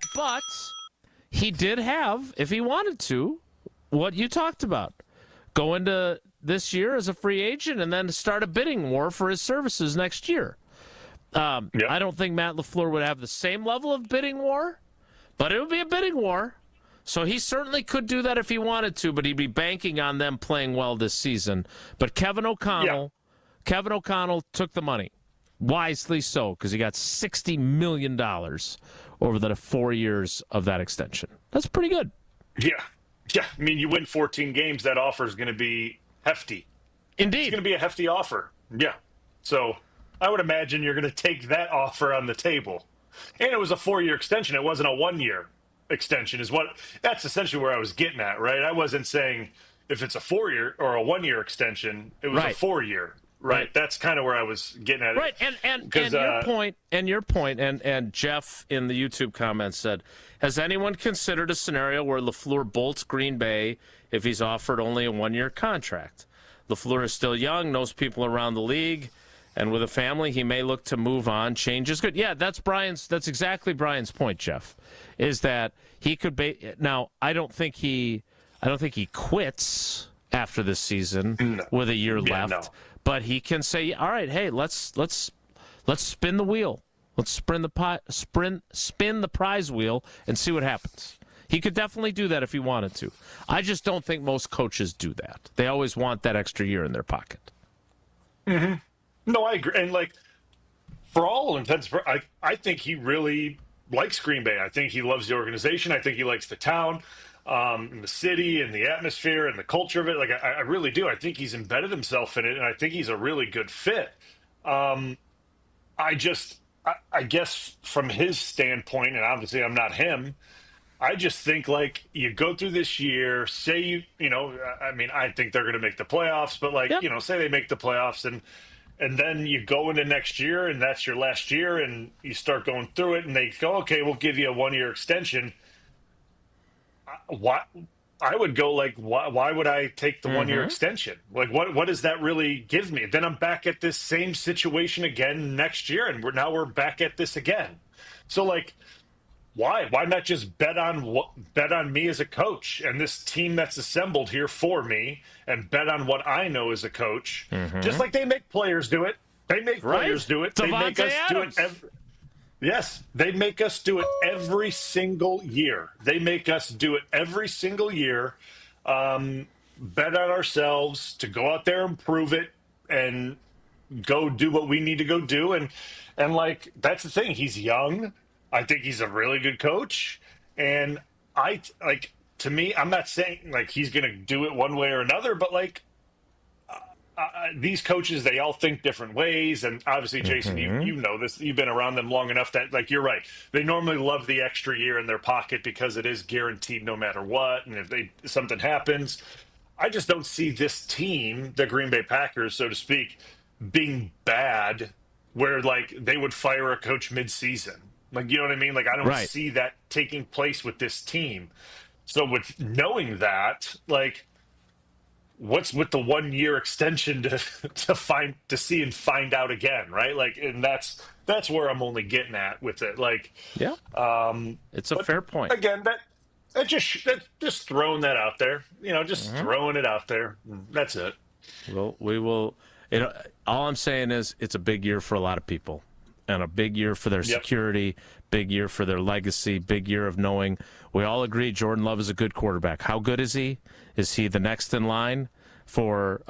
he did have, if he wanted to, what you talked about, go into this year as a free agent and then start a bidding war for his services next year. I don't think Matt LaFleur would have the same level of bidding war, but it would be a bidding war. So he certainly could do that if he wanted to, but he'd be banking on them playing well this season. But Kevin O'Connell took the money, wisely so, because he got $60 million over the 4 years of that extension. That's pretty good. Yeah. I mean, you win 14 games, that offer is going to be hefty. Indeed. It's going to be a hefty offer. Yeah. So I would imagine you're going to take that offer on the table. And it was a 4-year extension. It wasn't a 1-year extension. That's essentially where I was getting at, right? I wasn't saying if it's a 4-year or a 1-year extension, it was a 4-year. Right. That's kind of where I was getting at. Right. And your point, and Jeff in the YouTube comments said, has anyone considered a scenario where LaFleur bolts Green Bay if he's offered only a 1-year contract? LaFleur is still young, knows people around the league, and with a family, he may look to move on. Change is good. Yeah, that's exactly Brian's point, Jeff, is that he could be. Now, I don't think he quits after this season with a year left. No. But he can say, all right, hey, let's spin the wheel. Let's spin the prize wheel and see what happens. He could definitely do that if he wanted to. I just don't think most coaches do that. They always want that extra year in their pocket. Mm-hmm. No, I agree. And, for all intents, I think he really likes Green Bay. I think he loves the organization. I think he likes the town. And the city and the atmosphere and the culture of it. I really do. I think he's embedded himself in it, and I think he's a really good fit. I guess from his standpoint, and obviously I'm not him, I just think you go through this year, say I think they're going to make the playoffs, but say they make the playoffs and then you go into next year and that's your last year and you start going through it and they go, okay, we'll give you a 1-year extension. Why I would go why would I take the 1-year extension? What does that really give me? Then I'm back at this same situation again next year, and we're back at this again. So why not just bet on me as a coach and this team that's assembled here for me, and bet on what I know as a coach, just like they make players do it. They make players do it. They make us do it. Yes, they make us do it every single year. Bet on ourselves to go out there and prove it and go do what we need to go do. And that's the thing. He's young. I think he's a really good coach. And to me, I'm not saying he's going to do it one way or another, but these coaches, they all think different ways. And obviously, Jason, you know this. You've been around them long enough that, you're right. They normally love the extra year in their pocket because it is guaranteed no matter what. And if something happens, I just don't see this team, the Green Bay Packers, so to speak, being bad where, they would fire a coach midseason. You know what I mean? I don't see that taking place with this team. So with knowing that, what's with the 1-year extension to see and find out again, right? And that's where I'm only getting at with it. It's a fair point. Again, that just throwing that out there, throwing it out there. That's it. Well, we will. All I'm saying is it's a big year for a lot of people, and a big year for their security, big year for their legacy, big year of knowing. We all agree Jordan Love is a good quarterback. How good is he? Is he the next in line for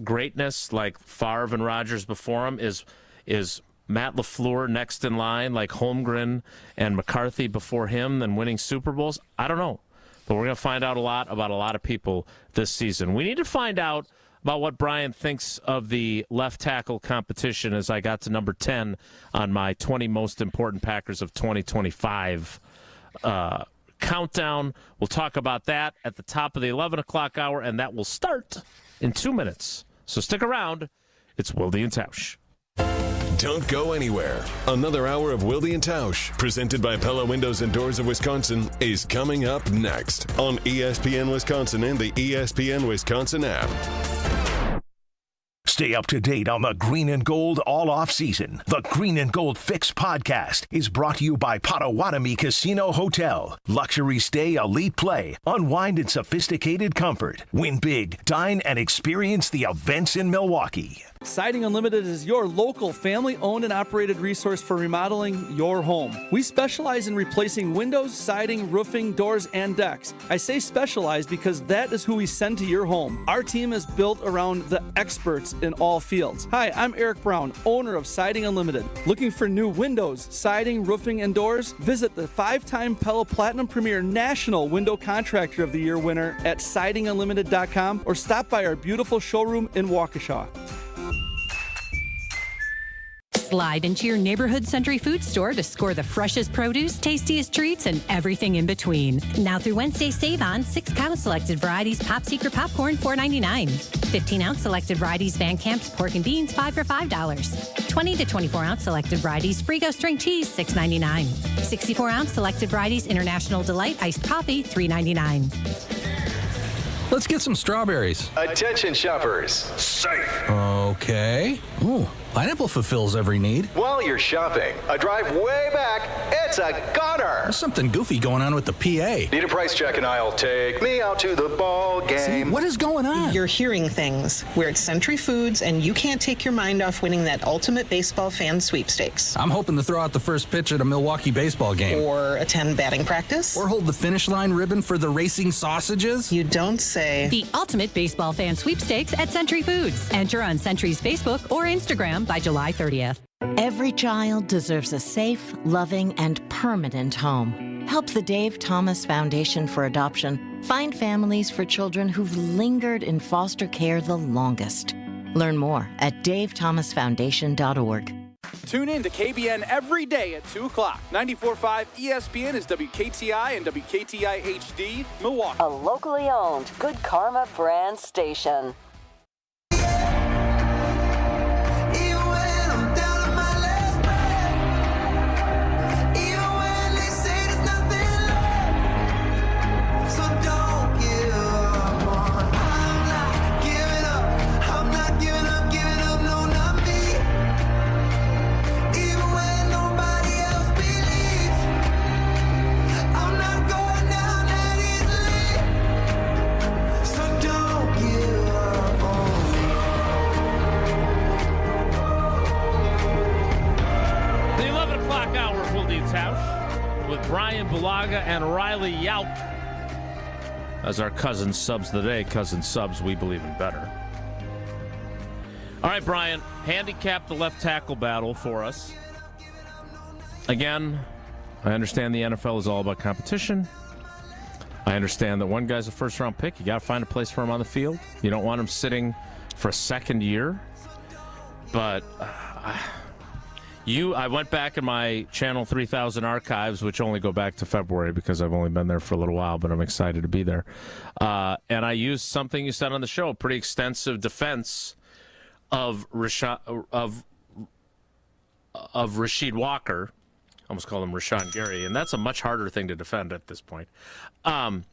greatness like Favre and Rodgers before him? Is Matt LaFleur next in line like Holmgren and McCarthy before him and winning Super Bowls? I don't know. But we're going to find out a lot about a lot of people this season. We need to find out about what Bryan thinks of the left tackle competition as I got to number 10 on my 20 most important Packers of 2025 countdown. We'll talk about that at the top of the 11 o'clock hour, and that will start in 2 minutes. So stick around. It's Wilde Tausch. Don't go anywhere. Another hour of Wilde Tausch, presented by Pella Windows and Doors of Wisconsin, is coming up next on ESPN Wisconsin and the ESPN Wisconsin app. Stay up to date on the Green and Gold all off season. The Green and Gold Fix podcast is brought to you by Potawatomi Casino Hotel. Luxury stay, elite play, unwind in sophisticated comfort. Win big, dine, and experience the events in Milwaukee. Siding Unlimited is your local family-owned and operated resource for remodeling your home. We specialize in replacing windows, siding, roofing, doors, and decks. I say specialize because that is who we send to your home. Our team is built around the experts in all fields. Hi, I'm Eric Brown, owner of Siding Unlimited. Looking for new windows, siding, roofing, and doors? Visit the 5-time Pella Platinum Premier National Window Contractor of the Year winner at sidingunlimited.com or stop by our beautiful showroom in Waukesha. Slide into your neighborhood Century Food store to score the freshest produce, tastiest treats, and everything in between. Now through Wednesday, save on 6-count selected varieties Pop Secret popcorn, $4.99. 15-ounce selected varieties Van Camp's pork and beans, 5 for $5. 20 to 24-ounce selected varieties Frigo string cheese, $6.99. 64-ounce selected varieties International Delight iced coffee, $3.99. Let's get some strawberries. Attention shoppers. Safe. Okay. Ooh, pineapple fulfills every need. While you're shopping, a drive way back, it's a gunner. There's something goofy going on with the PA. Need a price check and I'll take me out to the ball game. See, what is going on? You're hearing things. We're at Century Foods, and you can't take your mind off winning that ultimate baseball fan sweepstakes. I'm hoping to throw out the first pitch at a Milwaukee baseball game. Or attend batting practice. Or hold the finish line ribbon for the racing sausages. You don't say. The ultimate baseball fan sweepstakes at Century Foods. Enter on Century's Facebook or Instagram by July 30th. Every child deserves a safe, loving, and permanent home. Help the Dave Thomas Foundation for Adoption find families for children who've lingered in foster care the longest. Learn more at davethomasfoundation.org. Tune in to KBN every day at 2 o'clock. 94.5 ESPN is WKTI and WKTI HD, Milwaukee. A locally owned Good Karma brand station. With Bryan, Bulaga, and Riley Yaup as our cousin subs today. Cousin subs, we believe in better. All right, Bryan, handicap the left tackle battle for us. Again, I understand the NFL is all about competition. I understand that one guy's a first-round pick. You got to find a place for him on the field. You don't want him sitting for a second year. But I went back in my Channel 3000 archives, which only go back to February because I've only been there for a little while, but I'm excited to be there. And I used something you said on the show, a pretty extensive defense of Rashid Walker. I almost called him Rashawn Gary, and that's a much harder thing to defend at this point. And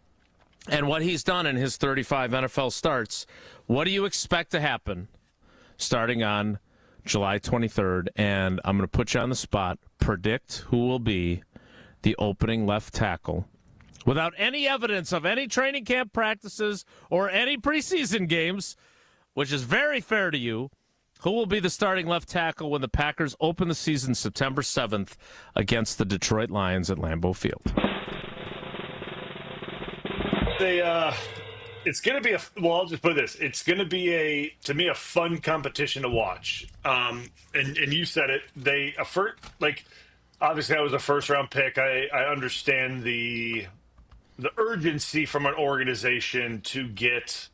what he's done in his 35 NFL starts, what do you expect to happen starting on July 23rd? And I'm going to put you on the spot. Predict who will be the opening left tackle without any evidence of any training camp practices or any preseason games, which is very fair to you. Who will be the starting left tackle when the Packers open the season September 7th against the Detroit Lions at Lambeau Field? It's going to be I'll just put this. It's going to be to me, a fun competition to watch. And you said it. Obviously I was a first round pick. I understand the the urgency from an organization to get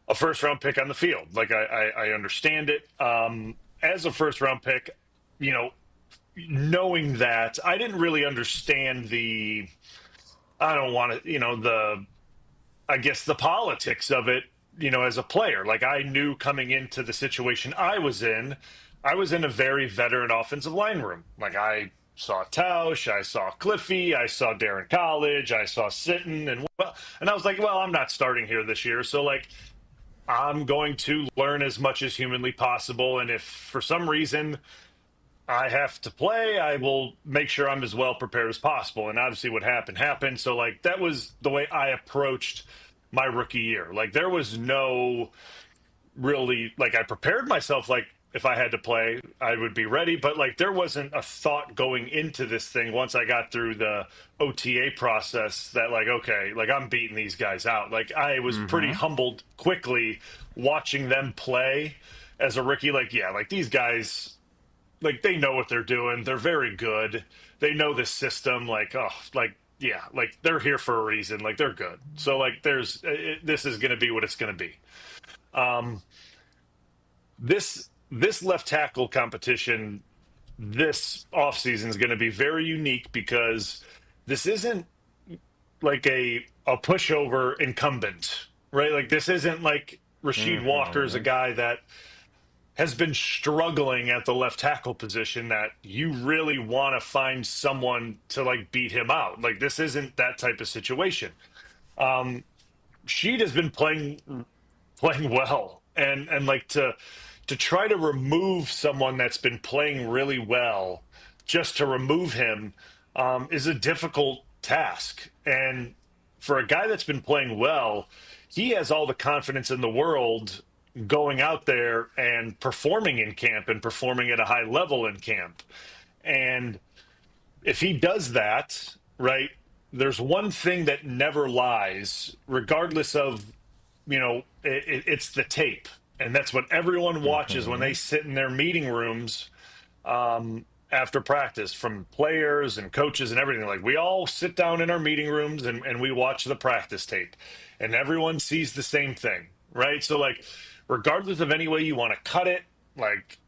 a first-round pick on the field. Like, I understand it. As a first-round pick, knowing that, I didn't really understand I guess the politics of it, as a player. Like, I knew coming into the situation I was in a very veteran offensive line room. Like, I saw Tausch, I saw Cliffy, I saw Darren College, I saw Sitton, and I was like, well, I'm not starting here this year. So, like, I'm going to learn as much as humanly possible. And if for some reason I have to play, I will make sure I'm as well prepared as possible. And obviously what happened. So, like, that was the way I approached my rookie year. Like, there was no really, like, I prepared myself, like, if I had to play, I would be ready. But, like, there wasn't a thought going into this thing once I got through the OTA process that, like, okay, like, I'm beating these guys out. Like, I was pretty humbled quickly watching them play as a rookie. Like, yeah, like, these guys, like, they know what they're doing. They're very good. They know the system. Like, yeah, like, they're here for a reason. Like, they're good. So, like, this is going to be what it's going to be. This left tackle competition this offseason is going to be very unique because this isn't like a pushover incumbent, right? Like, this isn't like Rasheed Walker's a guy that has been struggling at the left tackle position that you really want to find someone to, like, beat him out. Like, this isn't that type of situation. Sheed has been playing well, and like to try to remove someone that's been playing really well, just to remove him, is a difficult task. And for a guy that's been playing well, he has all the confidence in the world going out there and performing in camp and performing at a high level in camp. And if he does that, right, there's one thing that never lies, regardless of, it's the tape. And that's what everyone watches when they sit in their meeting rooms after practice, from players and coaches and everything. Like, we all sit down in our meeting rooms and we watch the practice tape, and everyone sees the same thing, right? So, like, regardless of any way you want to cut it, like,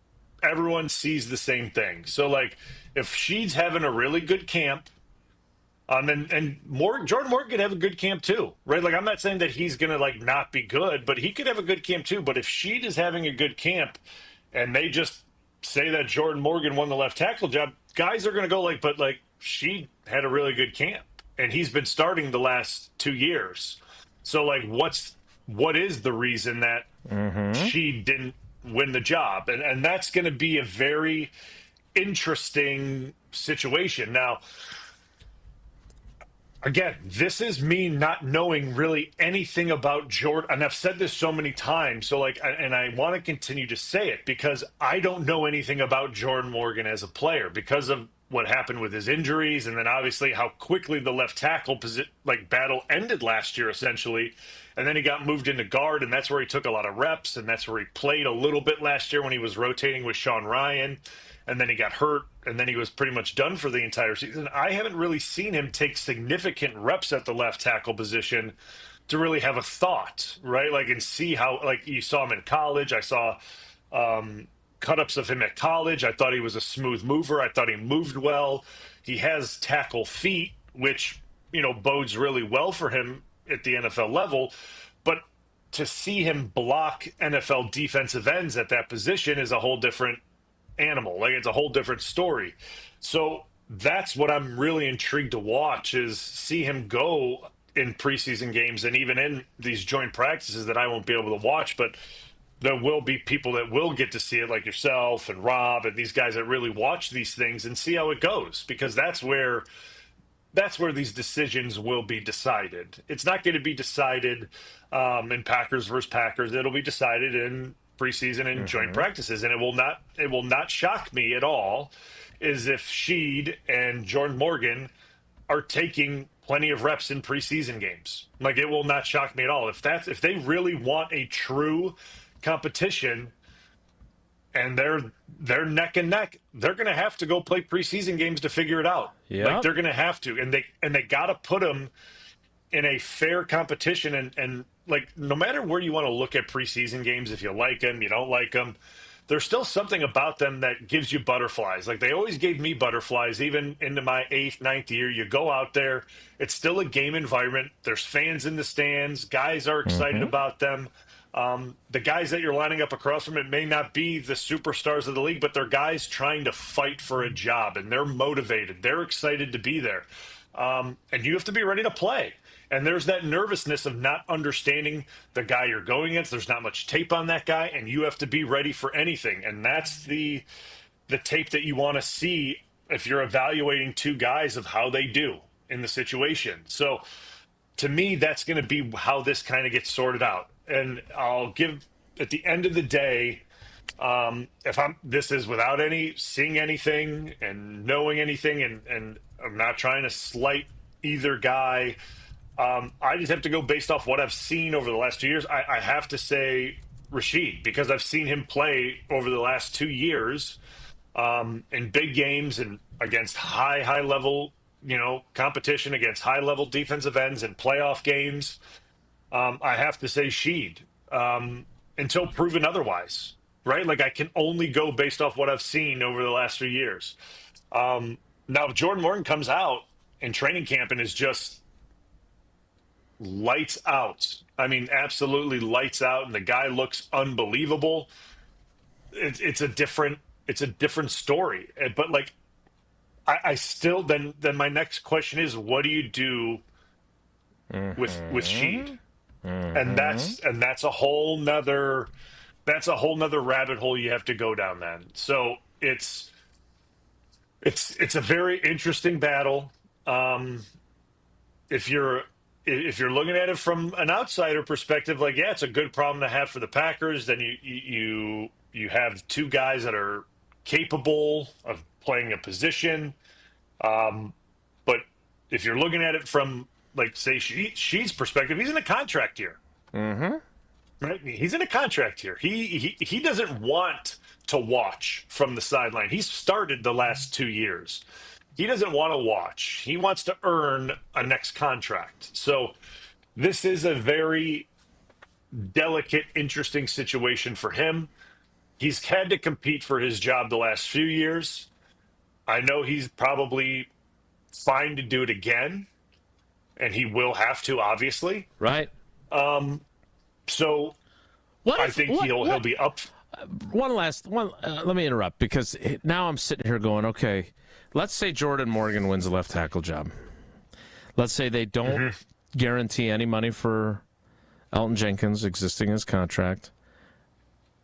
everyone sees the same thing. So, like, if Sheed's having a really good camp, and Jordan Morgan could have a good camp too, right? Like, I'm not saying that he's going to, like, not be good, but he could have a good camp too. But if Sheed is having a good camp and they just say that Jordan Morgan won the left tackle job, guys are going to go, like, but, like, Sheed had a really good camp and he's been starting the last 2 years. So, like, what is the reason that Sheed didn't win the job? And that's going to be a very interesting situation. Now, again, this is me not knowing really anything about Jordan. And I've said this so many times. So, like, and I want to continue to say it because I don't know anything about Jordan Morgan as a player because of what happened with his injuries. And then obviously how quickly the left tackle battle ended last year, essentially. And then he got moved into guard, and that's where he took a lot of reps. And that's where he played a little bit last year when he was rotating with Sean Ryan. And then he got hurt, and then he was pretty much done for the entire season. I haven't really seen him take significant reps at the left tackle position to really have a thought, right? Like, and see how, like, you saw him in college. I saw cut-ups of him at college. I thought he was a smooth mover. I thought he moved well. He has tackle feet, which, bodes really well for him at the NFL level. But to see him block NFL defensive ends at that position is a whole different animal. Like, it's a whole different story. So that's what I'm really intrigued to watch, is see him go in preseason games and even in these joint practices that I won't be able to watch, but there will be people that will get to see it, like yourself and Rob and these guys that really watch these things and see how it goes, because that's where these decisions will be decided. It's not going to be decided in Packers versus Packers. It'll be decided in preseason and joint practices, and it will not shock me at all is if Sheed and Jordan Morgan are taking plenty of reps in preseason games. Like, it will not shock me at all if they really want a true competition and they're neck and neck, they're going to have to go play preseason games to figure it out. Like, they're going to have to, and they got to put them in a fair competition, and like no matter where you want to look at preseason games, if you like them, you don't like them, there's still something about them that gives you butterflies. Like they always gave me butterflies, even into my 8th, 9th year. You go out there, it's still a game environment. There's fans in the stands. Guys are excited about them. The guys that you're lining up across from it may not be the superstars of the league, but they're guys trying to fight for a job, and they're motivated. They're excited to be there. And you have to be ready to play. And there's that nervousness of not understanding the guy you're going against. There's not much tape on that guy, and you have to be ready for anything. And that's the tape that you want to see if you're evaluating two guys of how they do in the situation. So to me, that's going to be how this kind of gets sorted out. And I'll give, at the end of the day, this is without seeing anything and knowing anything, and I'm not trying to slight either guy. I just have to go based off what I've seen over the last 2 years. I have to say Rashid, because I've seen him play over the last 2 years in big games and against high level, competition, against high level defensive ends and playoff games. I have to say Sheed until proven otherwise, right? Like I can only go based off what I've seen over the last 3 years. Now, if Jordan Morgan comes out in training camp and is just lights out, I mean, absolutely lights out, and the guy looks unbelievable, it's a different story. But like, I still then my next question is, what do you do with Sheed? And that's a whole nother rabbit hole you have to go down then. So it's a very interesting battle. If you're looking at it from an outsider perspective, like, yeah, it's a good problem to have for the Packers. Then you have two guys that are capable of playing a position. But if you're looking at it from, like, say, Sheed's perspective, he's in a contract year. Right? He's in a contract year. He doesn't want to watch from the sideline. He's started the last 2 years. He doesn't want to watch. He wants to earn a next contract. So this is a very delicate, interesting situation for him. He's had to compete for his job the last few years. I know he's probably fine to do it again, and he will have to, obviously. Right. So I think he'll be up. One last one. Let me interrupt, because now I'm sitting here going, okay, let's say Jordan Morgan wins a left tackle job. Let's say they don't guarantee any money for Elton Jenkins existing his contract.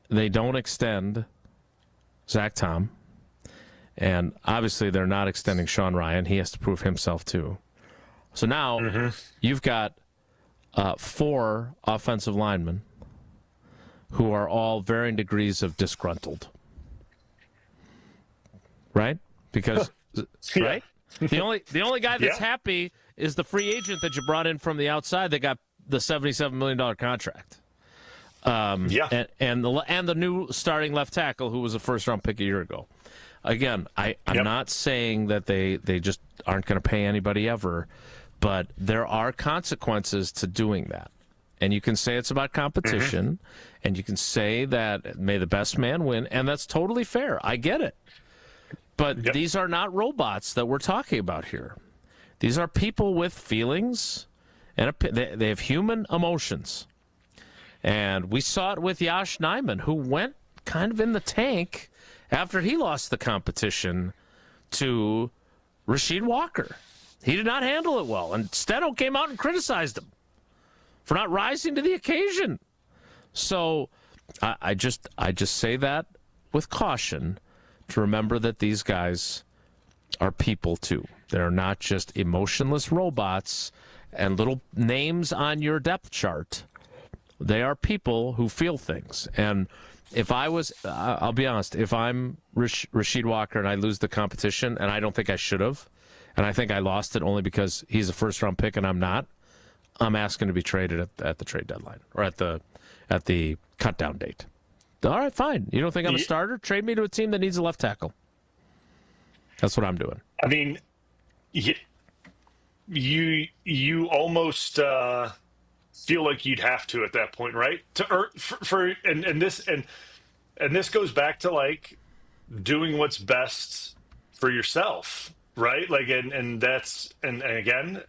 They don't extend Zach Tom. And obviously they're not extending Sean Ryan. He has to prove himself too. So now you've got 4 offensive linemen who are all varying degrees of disgruntled. Right? Because right? The only guy that's happy is the free agent that you brought in from the outside that got the $77 million contract. And the new starting left tackle who was a first-round pick a year ago. Again, I'm not saying that they just aren't going to pay anybody ever, but there are consequences to doing that. And you can say it's about competition, and you can say that may the best man win, and that's totally fair. I get it. But these are not robots that we're talking about here. These are people with feelings, and they have human emotions. And we saw it with Yosh Nijman, who went kind of in the tank after he lost the competition to Rasheed Walker. He did not handle it well, and Steno came out and criticized him for not rising to the occasion. So I just say that with caution, to remember that these guys are people too. They're not just emotionless robots and little names on your depth chart. They are people who feel things. And if I was, I'll be honest, if I'm Rasheed Walker and I lose the competition, and I don't think I should have, and I think I lost it only because he's a first-round pick and I'm not, I'm asking to be traded at the trade deadline or at the cut-down date. All right, fine. You don't think I'm a starter? Trade me to a team that needs a left tackle. That's what I'm doing. I mean, you almost feel like you'd have to at that point, right? And this goes back to like doing what's best for yourself, right? Like, and again,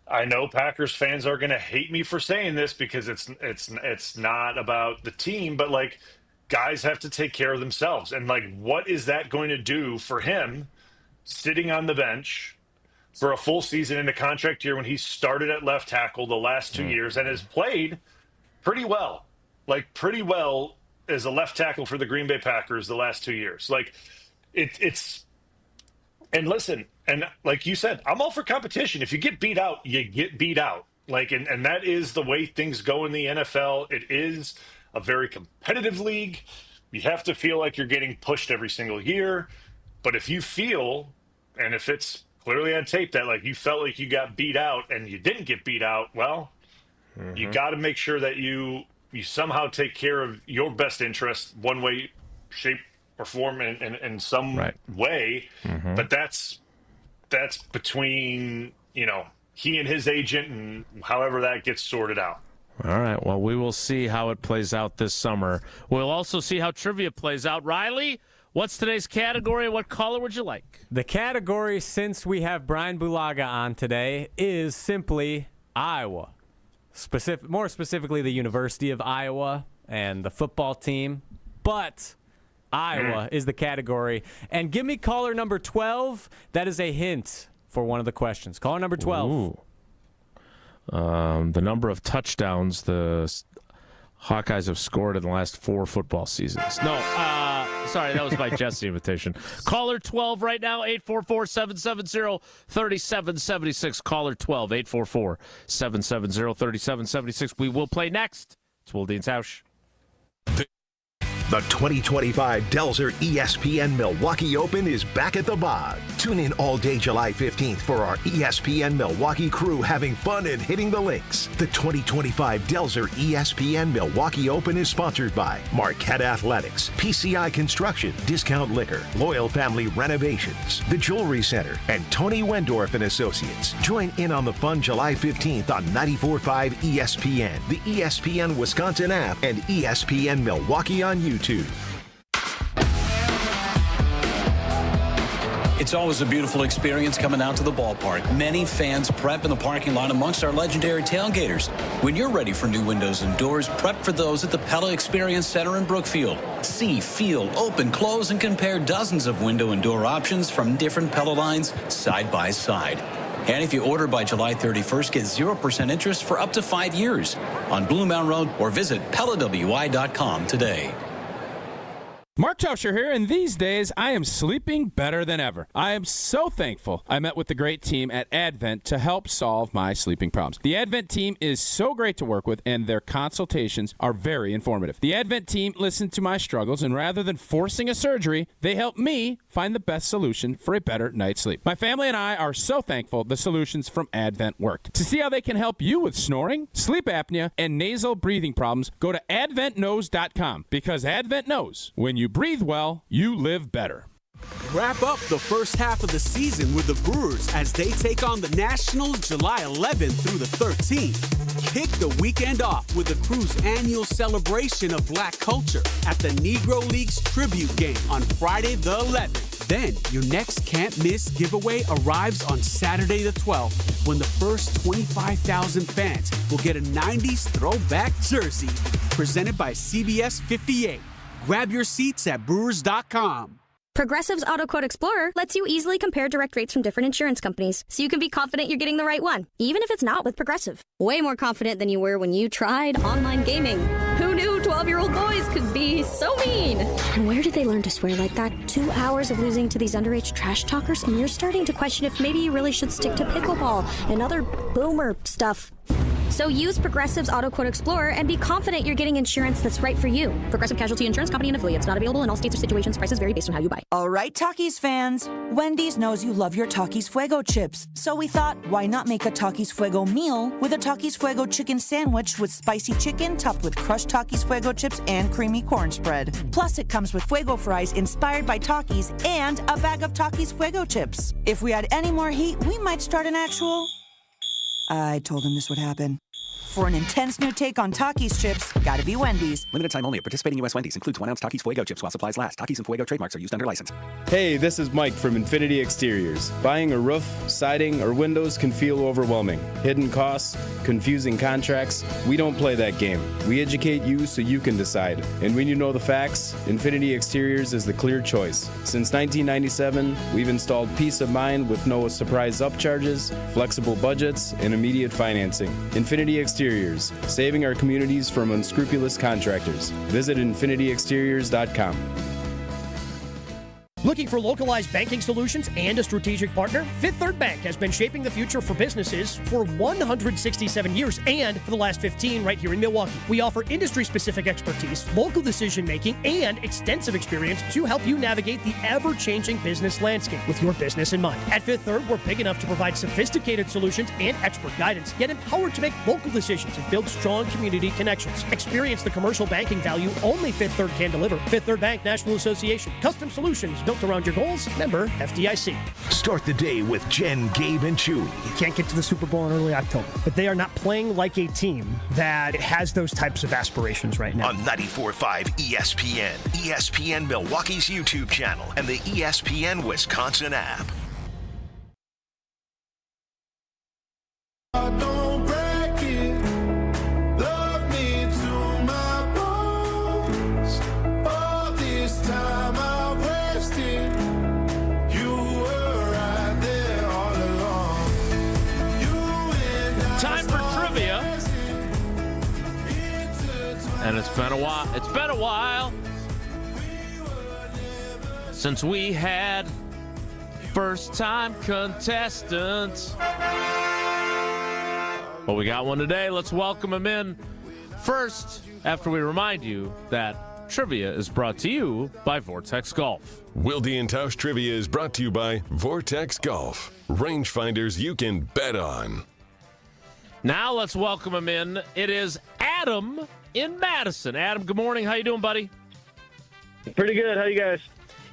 I know Packers fans are going to hate me for saying this because it's not about the team, but like guys have to take care of themselves. And like, what is that going to do for him sitting on the bench for a full season in a contract year when he started at left tackle the last 2 years and has played pretty well as a left tackle for the Green Bay Packers the last 2 years. Like it's, and listen, and like you said, I'm all for competition. If you get beat out, you get beat out. Like, and that is the way things go in the NFL. It is a very competitive league. You have to feel like you're getting pushed every single year. But if you feel, and if it's clearly on tape that like you felt like you got beat out and you didn't get beat out, well, you got to make sure that you somehow take care of your best interest one way, shape, or form in some way. But that's between, he and his agent and however that gets sorted out. All right. Well, we will see how it plays out this summer. We'll also see how trivia plays out. Riley, what's today's category? What caller would you like? The category, since we have Brian Bulaga on today, is simply Iowa. More specifically, the University of Iowa and the football team. But Iowa is the category. And give me caller number 12. That is a hint for one of the questions. Caller number 12. Ooh. The number of touchdowns the Hawkeyes have scored in the last 4 football seasons. No, sorry, that was my Jesse invitation. Caller 12 right now, 844-770-3776. Caller 12, 844-770-3776. We will play next. It's Wilde Tausch. The 2025 Delzer ESPN Milwaukee Open is back at the Bog. Tune in all day July 15th for our ESPN Milwaukee crew having fun and hitting the links. The 2025 Delzer ESPN Milwaukee Open is sponsored by Marquette Athletics, PCI Construction, Discount Liquor, Loyal Family Renovations, The Jewelry Center, and Tony Wendorf and Associates. Join in on the fun July 15th on 94.5 ESPN, the ESPN Wisconsin app, and ESPN Milwaukee on YouTube. It's always a beautiful experience coming out to the ballpark. Many fans prep in the parking lot amongst our legendary tailgaters. When you're ready for new windows and doors, prep for those at the Pella Experience Center in Brookfield. See, feel, open, close, and compare dozens of window and door options from different Pella lines side by side. And if you order by July 31st, get 0% interest for up to 5 years on Blue Mountain Road, or visit PellaWI.com today. Mark Tauscher here, and these days I am sleeping better than ever. I am so thankful I met with the great team at Advent to help solve my sleeping problems. The Advent team is so great to work with, and their consultations are very informative. The Advent team listened to my struggles, and rather than forcing a surgery, they helped me find the best solution for a better night's sleep. My family and I are so thankful the solutions from Advent worked. To see how they can help you with snoring, sleep apnea, and nasal breathing problems, go to adventknows.com, because Advent knows when you breathe well, you live better. Wrap up the first half of the season with the Brewers as they take on the Nationals July 11th through the 13th. Kick the weekend off with the Crew's annual celebration of black culture at the Negro Leagues Tribute Game on Friday the 11th. Then your next can't-miss giveaway arrives on Saturday the 12th when the first 25,000 fans will get a 90s throwback jersey presented by CBS 58. Grab your seats at Brewers.com. Progressive's Auto Quote Explorer lets you easily compare direct rates from different insurance companies, so you can be confident you're getting the right one, even if it's not with Progressive. Way more confident than you were when you tried online gaming. Who knew 12-year-old boys could be so mean? And where did they learn to swear like that? 2 hours of losing to these underage trash talkers, and you're starting to question if maybe you really should stick to pickleball and other boomer stuff. So use Progressive's Auto Quote Explorer and be confident you're getting insurance that's right for you. Progressive Casualty Insurance Company and affiliates. Not available in all states or situations. Prices vary based on how you buy. All right, Takis fans. Wendy's knows you love your Takis Fuego chips. So we thought, why not make a Takis Fuego meal with a Takis Fuego chicken sandwich with spicy chicken topped with crushed Takis Fuego chips and creamy corn spread. Plus, it comes with Fuego fries inspired by Takis and a bag of Takis Fuego chips. If we had any more heat, we might start an actual... I told him this would happen. For an intense new take on Takis chips, gotta be Wendy's. Limited time only at participating U.S. Wendy's. Includes 1 ounce Takis Fuego chips while supplies last. Takis and Fuego trademarks are used under license. Hey, this is Mike from Infinity Exteriors. Buying a roof, siding, or windows can feel overwhelming. Hidden costs, confusing contracts. We don't play that game. We educate you so you can decide. And when you know the facts, Infinity Exteriors is the clear choice. Since 1997, we've installed peace of mind with no surprise upcharges, flexible budgets, and immediate financing. Infinity Exteriors, saving our communities from unscrupulous contractors. Visit infinityexteriors.com. Looking for localized banking solutions and a strategic partner? Fifth Third Bank has been shaping the future for businesses for 167 years and for the last 15 right here in Milwaukee. We offer industry-specific expertise, local decision-making, and extensive experience to help you navigate the ever-changing business landscape with your business in mind. At Fifth Third, we're big enough to provide sophisticated solutions and expert guidance, yet empowered to make local decisions and build strong community connections. Experience the commercial banking value only Fifth Third can deliver. Fifth Third Bank National Association. Custom solutions built around your goals. Member FDIC. Start the day with Jen, Gabe, and Chewy. You can't get to the Super Bowl in early October, but they are not playing like a team that has those types of aspirations right now. On 94.5 ESPN, ESPN Milwaukee's YouTube channel, and the ESPN Wisconsin app. And it's been a while. It's been a while since we had first-time contestant. Well, we got one today. Let's welcome him in. First, after we remind you that trivia is brought to you by Vortex Golf. Wilde Tausch Trivia is brought to you by Vortex Golf. Rangefinders you can bet on. Now let's welcome him in. It is Adam in Madison. Adam, good morning. How you doing, buddy? Pretty good. How you guys?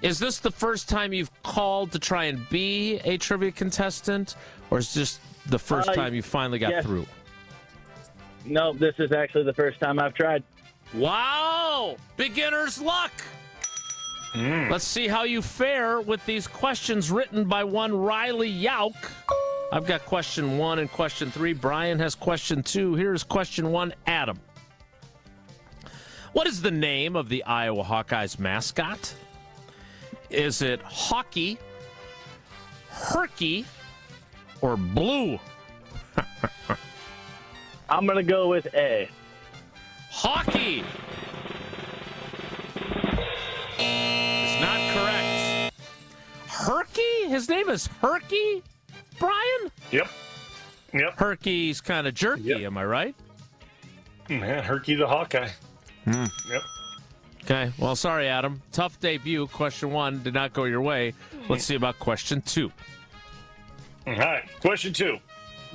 Is this the first time you've called to try and be a trivia contestant, or is this the first time you finally got through? No, this is actually the first time I've tried. Wow! Beginner's luck! Let's see how you fare with these questions written by one Riley Yauk. I've got question 1 and question 3. Bryan has question 2. Here's question 1, Adam. What is the name of the Iowa Hawkeyes mascot? Is it Hockey, Herky, or Blue? I'm going to go with A. Hockey is not correct. Herky? His name is Herky, Bryan? Yep. Herky's kind of jerky, am I right? Man, Herky the Hawkeye. Yep. Okay, well, sorry, Adam. Tough debut. Question 1 did not go your way. Let's see about question 2. All right, question 2.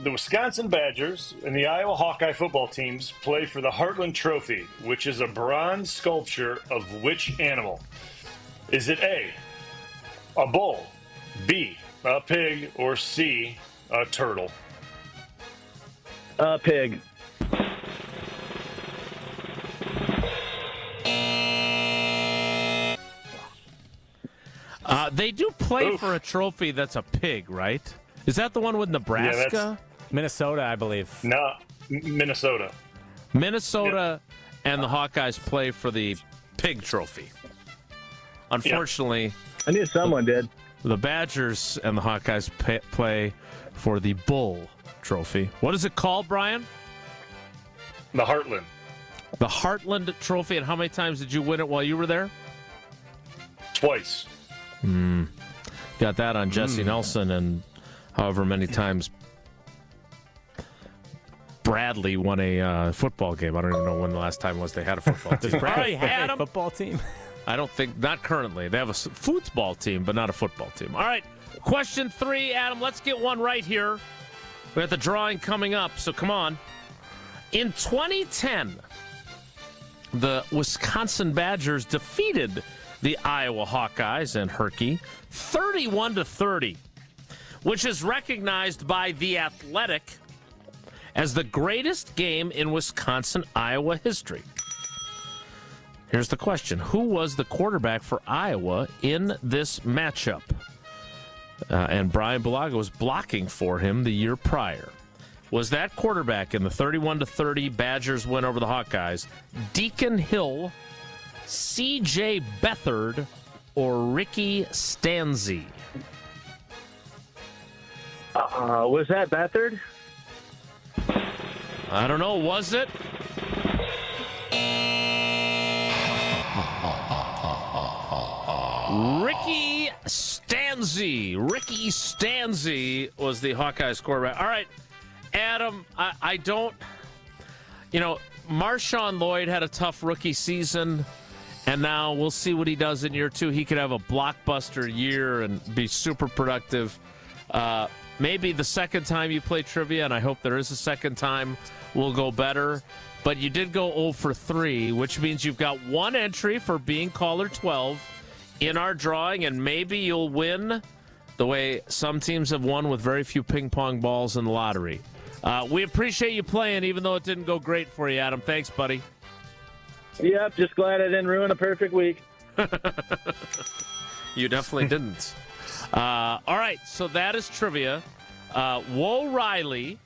The Wisconsin Badgers and the Iowa Hawkeye football teams play for the Heartland Trophy, which is a bronze sculpture of which animal? Is it A, a bull, B, a pig, or C, a turtle? Pig. They do play for a trophy that's a pig, right? Is that the one with Nebraska? Yeah, Minnesota, I believe. No, Minnesota. Minnesota and the Hawkeyes play for the pig trophy. Unfortunately, I knew someone did. The Badgers and the Hawkeyes play for the bull trophy. What is it called, Bryan? The Heartland. The Heartland Trophy. And how many times did you win it while you were there? Twice. Got that on Jesse Nelson and however many times Bradley won a football game. I don't even know when the last time was they had a football team. Does Bradley have a football team? I don't think, not currently. They have a football team, but not a football team. All right, question 3, Adam. Let's get one right here. We got the drawing coming up, so come on. In 2010, the Wisconsin Badgers defeated the Iowa Hawkeyes and Herky 31-30, which is recognized by The Athletic as the greatest game in Wisconsin-Iowa history. Here's the question. Who was the quarterback for Iowa in this matchup? And Bryan Bulaga was blocking for him the year prior. Was that quarterback in the 31-30 Badgers win over the Hawkeyes Deacon Hill, C.J. Beathard, or Ricky Stanzi? Was that Beathard? I don't know. Was it? Ricky Stanzi was the Hawkeyes quarterback. All right, Adam, I don't... Marshawn Lloyd had a tough rookie season, and now we'll see what he does in year 2. He could have a blockbuster year and be super productive. Maybe the second time you play trivia, and I hope there is a second time, will go better. But you did go 0 for 3, which means you've got one entry for being caller 12 in our drawing, and maybe you'll win the way some teams have won with very few ping pong balls in the lottery. We appreciate you playing, even though it didn't go great for you, Adam. Thanks, buddy. Yep, just glad I didn't ruin a perfect week. You definitely didn't. All right, so that is trivia. Woe Riley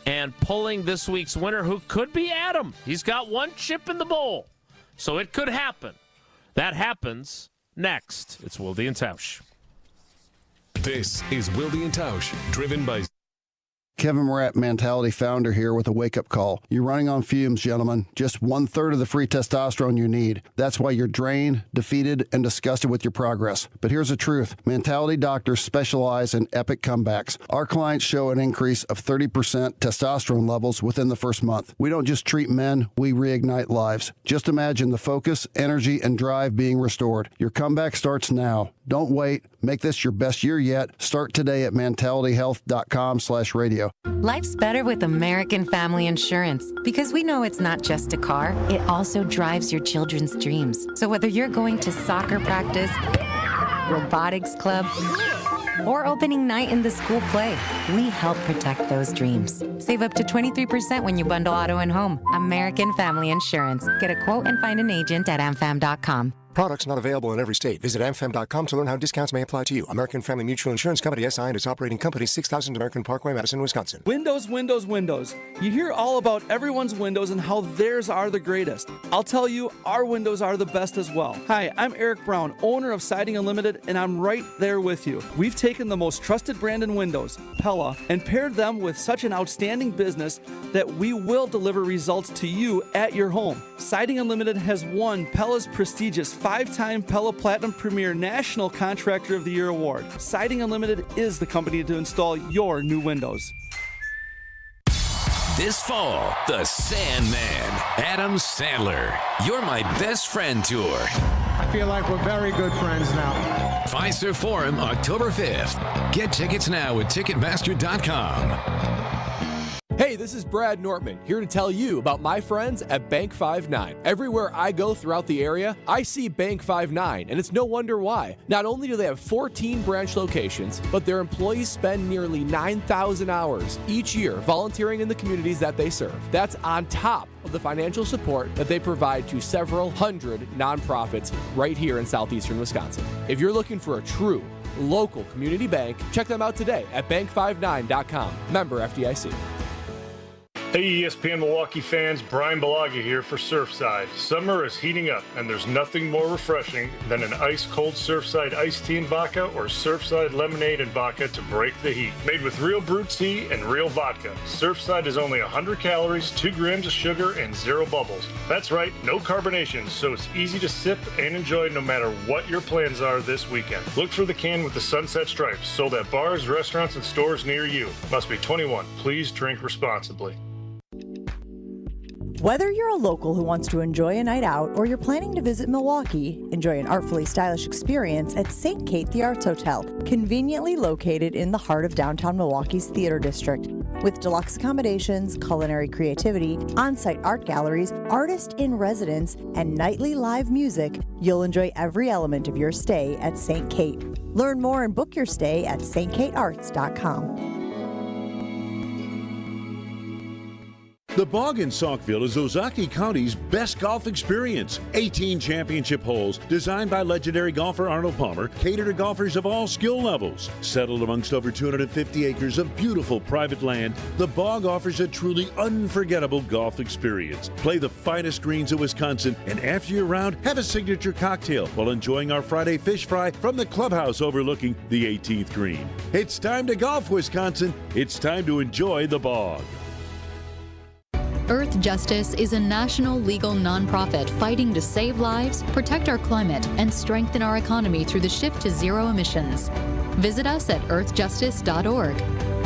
and pulling this week's winner, who could be Adam. He's got one chip in the bowl, so it could happen. That happens next. It's Wilde Tausch. This is Wilde Tausch, driven by... Kevin Morat, Mentality founder here with a wake-up call. You're running on fumes, gentlemen. Just 1/3 of the free testosterone you need. That's why you're drained, defeated, and disgusted with your progress. But here's the truth. Mentality doctors specialize in epic comebacks. Our clients show an increase of 30% testosterone levels within the first month. We don't just treat men, we reignite lives. Just imagine the focus, energy, and drive being restored. Your comeback starts now. Don't wait. Make this your best year yet. Start today at mentalityhealth.com/radio. Life's better with American Family Insurance because we know it's not just a car, it also drives your children's dreams. So whether you're going to soccer practice, robotics club, or opening night in the school play, we help protect those dreams. Save up to 23% when you bundle auto and home. American Family Insurance. Get a quote and find an agent at amfam.com. Products not available in every state. Visit amfam.com to learn how discounts may apply to you. American Family Mutual Insurance Company, SI, and its operating company, 6000 American Parkway, Madison, Wisconsin. Windows, windows, windows. You hear all about everyone's windows and how theirs are the greatest. I'll tell you, our windows are the best as well. Hi, I'm Eric Brown, owner of Siding Unlimited, and I'm right there with you. We've taken the most trusted brand in windows, Pella, and paired them with such an outstanding business that we will deliver results to you at your home. Siding Unlimited has won Pella's prestigious 5-time Pella Platinum Premier National Contractor of the Year award. Siding Unlimited is the company to install your new windows. This fall, the Sandman, Adam Sandler, You're My Best Friend Tour. I feel like we're very good friends now. Fiserv Forum, October 5th. Get tickets now at Ticketmaster.com. Hey, this is Brad Nortman, here to tell you about my friends at Bank 5-9. Everywhere I go throughout the area, I see Bank 5-9, and it's no wonder why. Not only do they have 14 branch locations, but their employees spend nearly 9,000 hours each year volunteering in the communities that they serve. That's on top of the financial support that they provide to several hundred nonprofits right here in southeastern Wisconsin. If you're looking for a true local community bank, check them out today at bank59.com. Member FDIC. Hey ESPN Milwaukee fans, Bryan Bulaga here for Surfside. Summer is heating up, and there's nothing more refreshing than an ice-cold Surfside iced tea and vodka or Surfside lemonade and vodka to break the heat. Made with real brewed tea and real vodka, Surfside is only 100 calories, 2 grams of sugar, and 0 bubbles. That's right, no carbonation, so it's easy to sip and enjoy no matter what your plans are this weekend. Look for the can with the sunset stripes, sold at bars, restaurants, and stores near you. Must be 21. Please drink responsibly. Whether you're a local who wants to enjoy a night out or you're planning to visit Milwaukee, enjoy an artfully stylish experience at St. Kate the Arts Hotel, conveniently located in the heart of downtown Milwaukee's Theater District. With deluxe accommodations, culinary creativity, on-site art galleries, artist in residence, and nightly live music, you'll enjoy every element of your stay at St. Kate. Learn more and book your stay at stkatearts.com. The Bog in Saukville is Ozaki County's best golf experience. 18 championship holes designed by legendary golfer Arnold Palmer cater to golfers of all skill levels. Settled amongst over 250 acres of beautiful private land, the Bog offers a truly unforgettable golf experience. Play the finest greens of Wisconsin, and after your round, have a signature cocktail while enjoying our Friday fish fry from the clubhouse overlooking the 18th green. It's time to golf, Wisconsin. It's time to enjoy the Bog. Earth Justice is a national legal nonprofit fighting to save lives, protect our climate, and strengthen our economy through the shift to zero emissions. Visit us at earthjustice.org.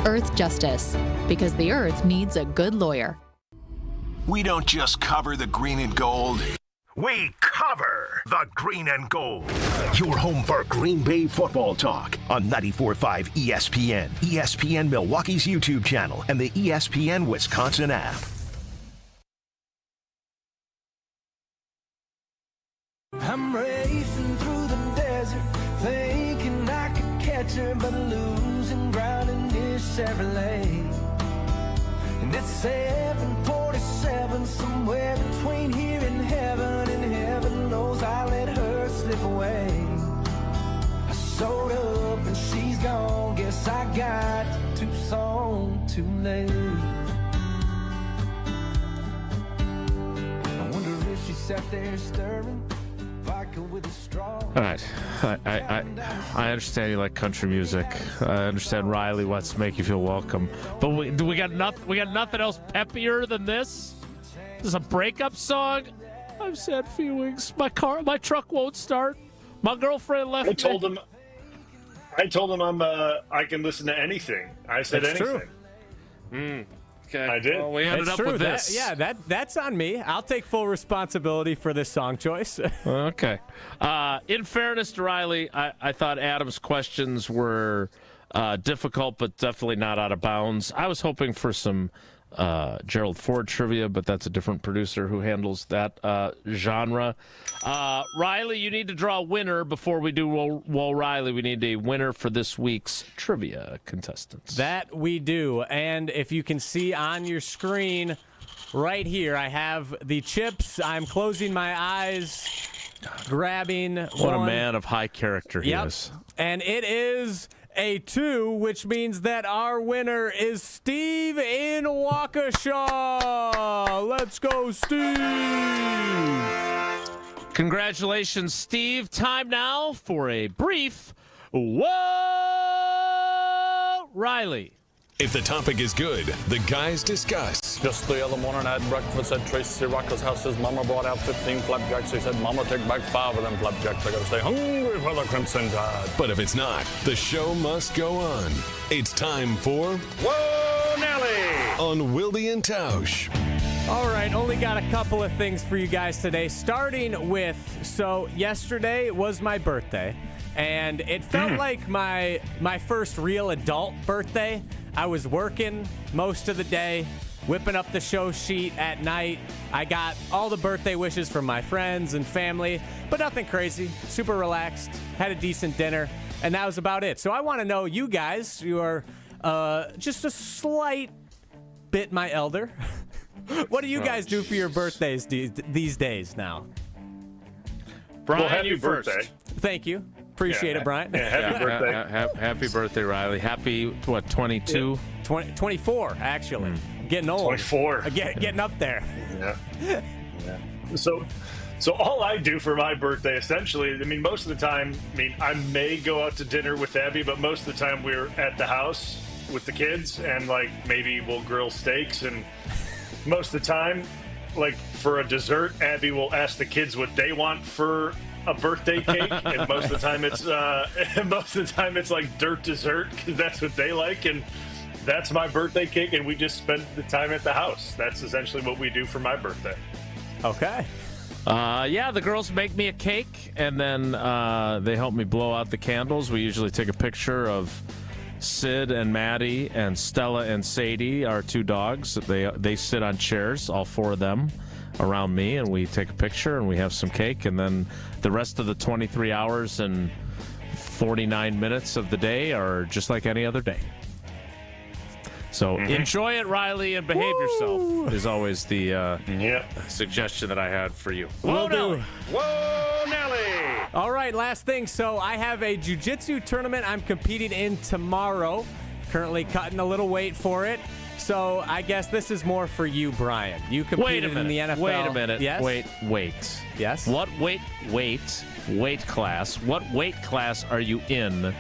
Earth Justice, because the earth needs a good lawyer. We don't just cover the green and gold. We cover the green and gold. Your home for Green Bay football talk on 94.5 ESPN, ESPN Milwaukee's YouTube channel, and the ESPN Wisconsin app. I'm racing through the desert, thinking I could catch her, but losing ground in this Chevrolet. And it's 7:47, somewhere between here and heaven knows I let her slip away. I showed up and she's gone, guess I got to Tucson too late. I wonder if she sat there stirring. All right, I understand you like country music. I understand Riley wants to make you feel welcome, but we got nothing else peppier than this. This is a breakup song. I've sad feelings. My truck won't start. My girlfriend left me. I told him I can listen to anything. I said That's anything. True. Okay. I did. Well, we ended up with this. That's on me. I'll take full responsibility for this song choice. Okay. In fairness to Riley, I thought Adam's questions were difficult, but definitely not out of bounds. I was hoping for some Gerald Ford trivia, but that's a different producer who handles that genre. Riley, you need to draw a winner before we do Whoa Riley. We need a winner for this week's trivia contestants. That we do. And if you can see on your screen right here, I have the chips. I'm closing my eyes, grabbing What a man of high character he Yep. is. And it is a 2, which means that our winner is Steve in Waukesha. Let's go, Steve. Congratulations, Steve. Time now for a brief Whoa Riley. If the topic is good, the guys discuss. Just the other morning I had breakfast at Tracy Rocker's house. His mama brought out 15 flapjacks. He said, Mama, take back 5 of them flapjacks. I gotta stay hungry for the Crimson Tide. But if it's not, the show must go on. It's time for Whoa Nelly on Wilde Tausch. All right, only got a couple of things for you guys today. Starting with, so yesterday was my birthday, and it felt like my first real adult birthday. I was working most of the day, whipping up the show sheet at night. I got all the birthday wishes from my friends and family, but nothing crazy. Super relaxed, had a decent dinner, and that was about it. So I want to know, you guys, you are just a slight bit my elder. What do you guys do for your birthdays these days now? Brian, well, happy you birthday. first. Thank you. Appreciate it, Brian. Yeah, happy birthday. Happy birthday, Riley. Happy, 22? 24, actually. Getting old. 24. Getting up there. Yeah. So all I do for my birthday, essentially, I mean, most of the time, I may go out to dinner with Abby, but most of the time we're at the house with the kids, and, maybe we'll grill steaks, and most of the time, for a dessert, Abby will ask the kids what they want for a birthday cake, and most of the time it's dirt dessert, because that's what they like, and that's my birthday cake, and we just spend the time at the house. That's essentially what we do for my birthday. Okay. Yeah, the girls make me a cake, and then they help me blow out the candles. We usually take a picture of Sid and Maddie and Stella and Sadie, our 2 dogs. They sit on chairs, all 4 of them, around me, and we take a picture, and we have some cake, and then the rest of the 23 hours and 49 minutes of the day are just like any other day. So enjoy it, Riley, and behave yourself is always the suggestion that I had for you. Will do. Whoa, Nelly! All right, last thing. So I have a jiu-jitsu tournament I'm competing in tomorrow. Currently cutting a little weight for it. So I guess this is more for you, Bryan. You competed in the NFL. Wait a minute. Yes? Wait. Yes? What weight class? What weight class are you in?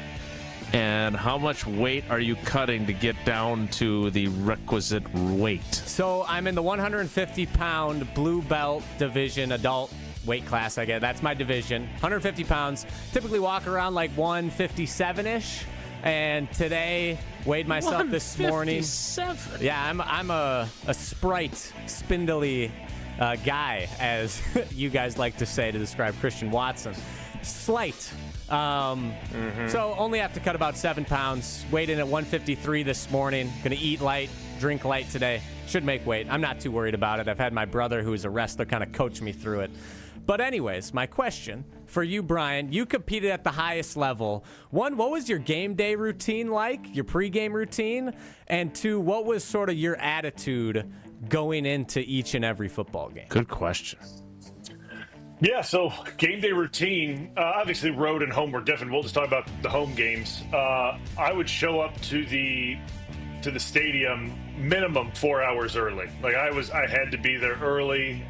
And how much weight are you cutting to get down to the requisite weight? So I'm in the 150-pound blue belt division adult weight class, I guess. That's my division. 150 pounds. Typically walk around like 157-ish. And today, weighed myself this morning. 157? Yeah, I'm a sprite, spindly guy, as you guys like to say to describe Christian Watson. Slight. So only have to cut about 7 pounds. Weighed in at 153 this morning. Gonna eat light, drink light today. Should make weight. I'm not too worried about it. I've had my brother, who is a wrestler, kind of coach me through it. But anyways, my question for you, Bryan, you competed at the highest level. 1, what was your game day routine like, your pregame routine? And 2, what was sort of your attitude going into each and every football game? Good question. Yeah, so game day routine, obviously road and home were different. We'll just talk about the home games. I would show up to the stadium minimum 4 hours early. Like I had to be there early.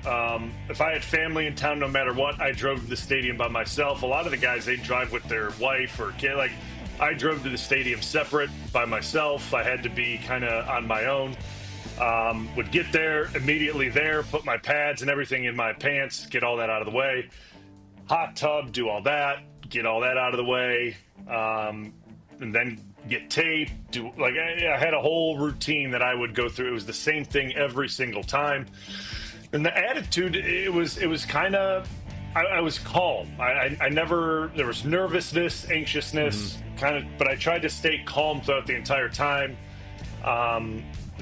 If I had family in town, no matter what, I drove to the stadium by myself. A lot of the guys, they drive with their wife or kid. Like I drove to the stadium separate by myself. I had to be kind of on my own. Would get there, immediately there, put my pads and everything in my pants, get all that out of the way. Hot tub, do all that, get all that out of the way, and then get tape. I had a whole routine that I would go through. It was the same thing every single time. And the attitude, it was kind of, I was calm. I never, there was nervousness, anxiousness, but I tried to stay calm throughout the entire time.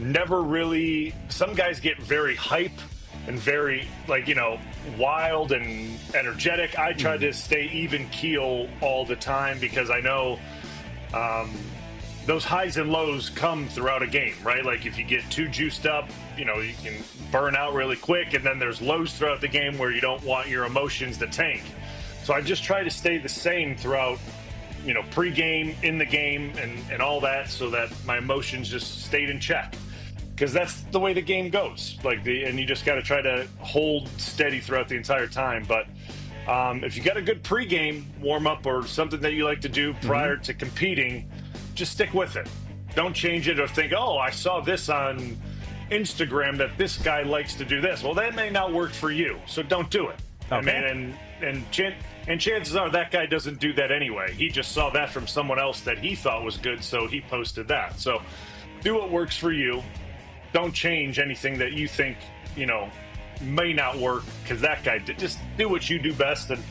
Never really, some guys get very hype and very wild and energetic. I tried to stay even keel all the time because I know those highs and lows come throughout a game, right? Like if you get too juiced up, you can burn out really quick, and then there's lows throughout the game where you don't want your emotions to tank. So I just try to stay the same throughout, pre-game, in the game, and all that, so that my emotions just stayed in check. Because that's the way the game goes. And you just got to try to hold steady throughout the entire time. But if you got a good pregame warm-up or something that you like to do prior to competing, just stick with it. Don't change it or think, oh, I saw this on Instagram that this guy likes to do this. Well, that may not work for you, so don't do it. Okay. And chances are that guy doesn't do that anyway. He just saw that from someone else that he thought was good, so he posted that. So do what works for you. Don't change anything that you think, may not work because that guy did. Just do what you do best and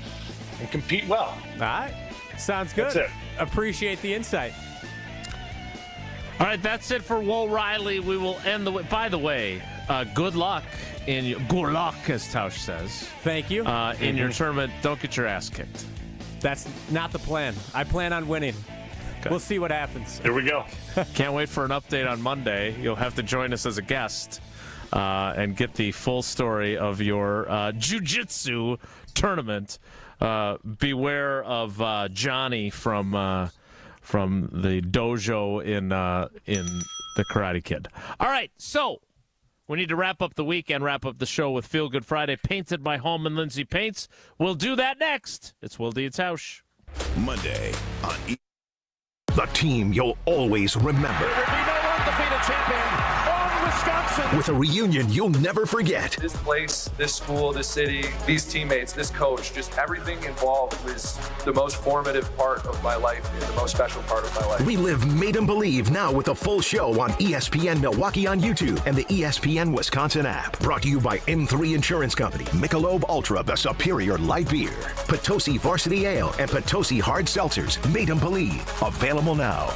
compete well. All right. Sounds good. That's it. Appreciate the insight. All right, that's it for Will Riley. We will end the way. By the way, good luck in your good luck, as Tausch says. Thank you. In your tournament, don't get your ass kicked. That's not the plan. I plan on winning. Okay. We'll see what happens. Here we go. Can't wait for an update on Monday. You'll have to join us as a guest and get the full story of your jiu-jitsu tournament. Beware of Johnny from the dojo in the Karate Kid. All right, so we need to wrap up the weekend, wrap up the show with Feel Good Friday, painted by Holman Lindsay Paints. We'll do that next. It's Wilde Tausch. Monday on The team you'll always remember. There will be no undefeated champion. Wisconsin. With a reunion you'll never forget. This place, this school, this city, these teammates, this coach, just everything involved was the most formative part of my life and the most special part of my life. Relive Made 'em Believe now with a full show on ESPN Milwaukee on YouTube and the ESPN Wisconsin app. Brought to you by M3 Insurance Company, Michelob Ultra, the superior light beer, Potosi Varsity Ale, and Potosi Hard Seltzers. Made 'em Believe. Available now.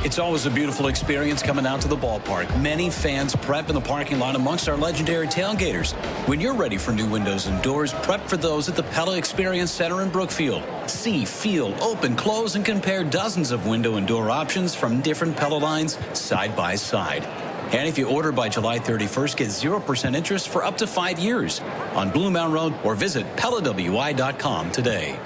It's always a beautiful experience coming out to the ballpark. Many fans prep in the parking lot amongst our legendary tailgaters. When you're ready for new windows and doors, prep for those at the Pella Experience Center in Brookfield. See, feel, open, close, and compare dozens of window and door options from different Pella lines side by side. And if you order by July 31st, get 0% interest for up to 5 years on Blue Mountain Road or visit PellaWI.com today.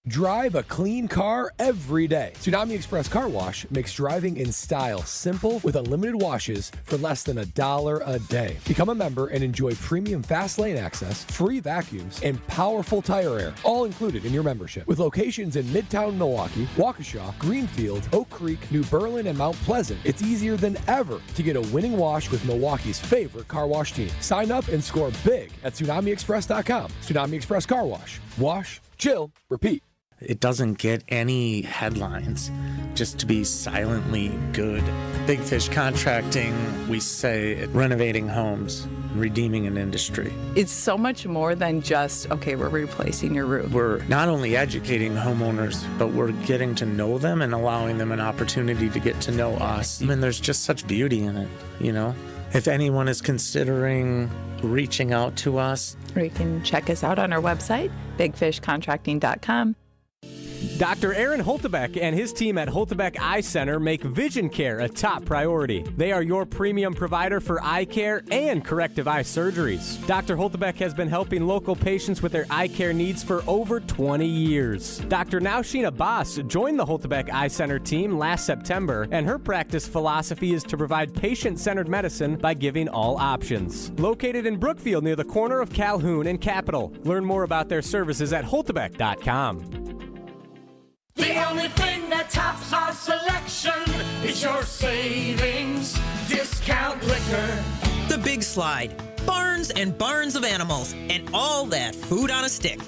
Drive a clean car every day. Tsunami Express Car Wash makes driving in style simple with unlimited washes for less than $1 a day. Become a member and enjoy premium fast lane access, free vacuums, and powerful tire air, all included in your membership. With locations in Midtown Milwaukee, Waukesha, Greenfield, Oak Creek, New Berlin, and Mount Pleasant, it's easier than ever to get a winning wash with Milwaukee's favorite car wash team. Sign up and score big at TsunamiExpress.com. Tsunami Express Car Wash. Wash, chill, repeat. It doesn't get any headlines just to be silently good. Big Fish Contracting, we say renovating homes, redeeming an industry. It's so much more than just, okay, we're replacing your roof. We're not only educating homeowners, but we're getting to know them and allowing them an opportunity to get to know us. I mean, there's just such beauty in it, you know? If anyone is considering reaching out to us, or you can check us out on our website, bigfishcontracting.com. Dr. Aaron Holtebeck and his team at Holtebeck Eye Center make vision care a top priority. They are your premium provider for eye care and corrective eye surgeries. Dr. Holtebeck has been helping local patients with their eye care needs for over 20 years. Dr. Nausheen Abbas joined the Holtebeck Eye Center team last September, and her practice philosophy is to provide patient-centered medicine by giving all options. Located in Brookfield near the corner of Calhoun and Capitol. Learn more about their services at holtebeck.com. The only thing that tops our selection is your savings discount liquor. The Big Slide, barns and barns of animals, and all that food on a stick.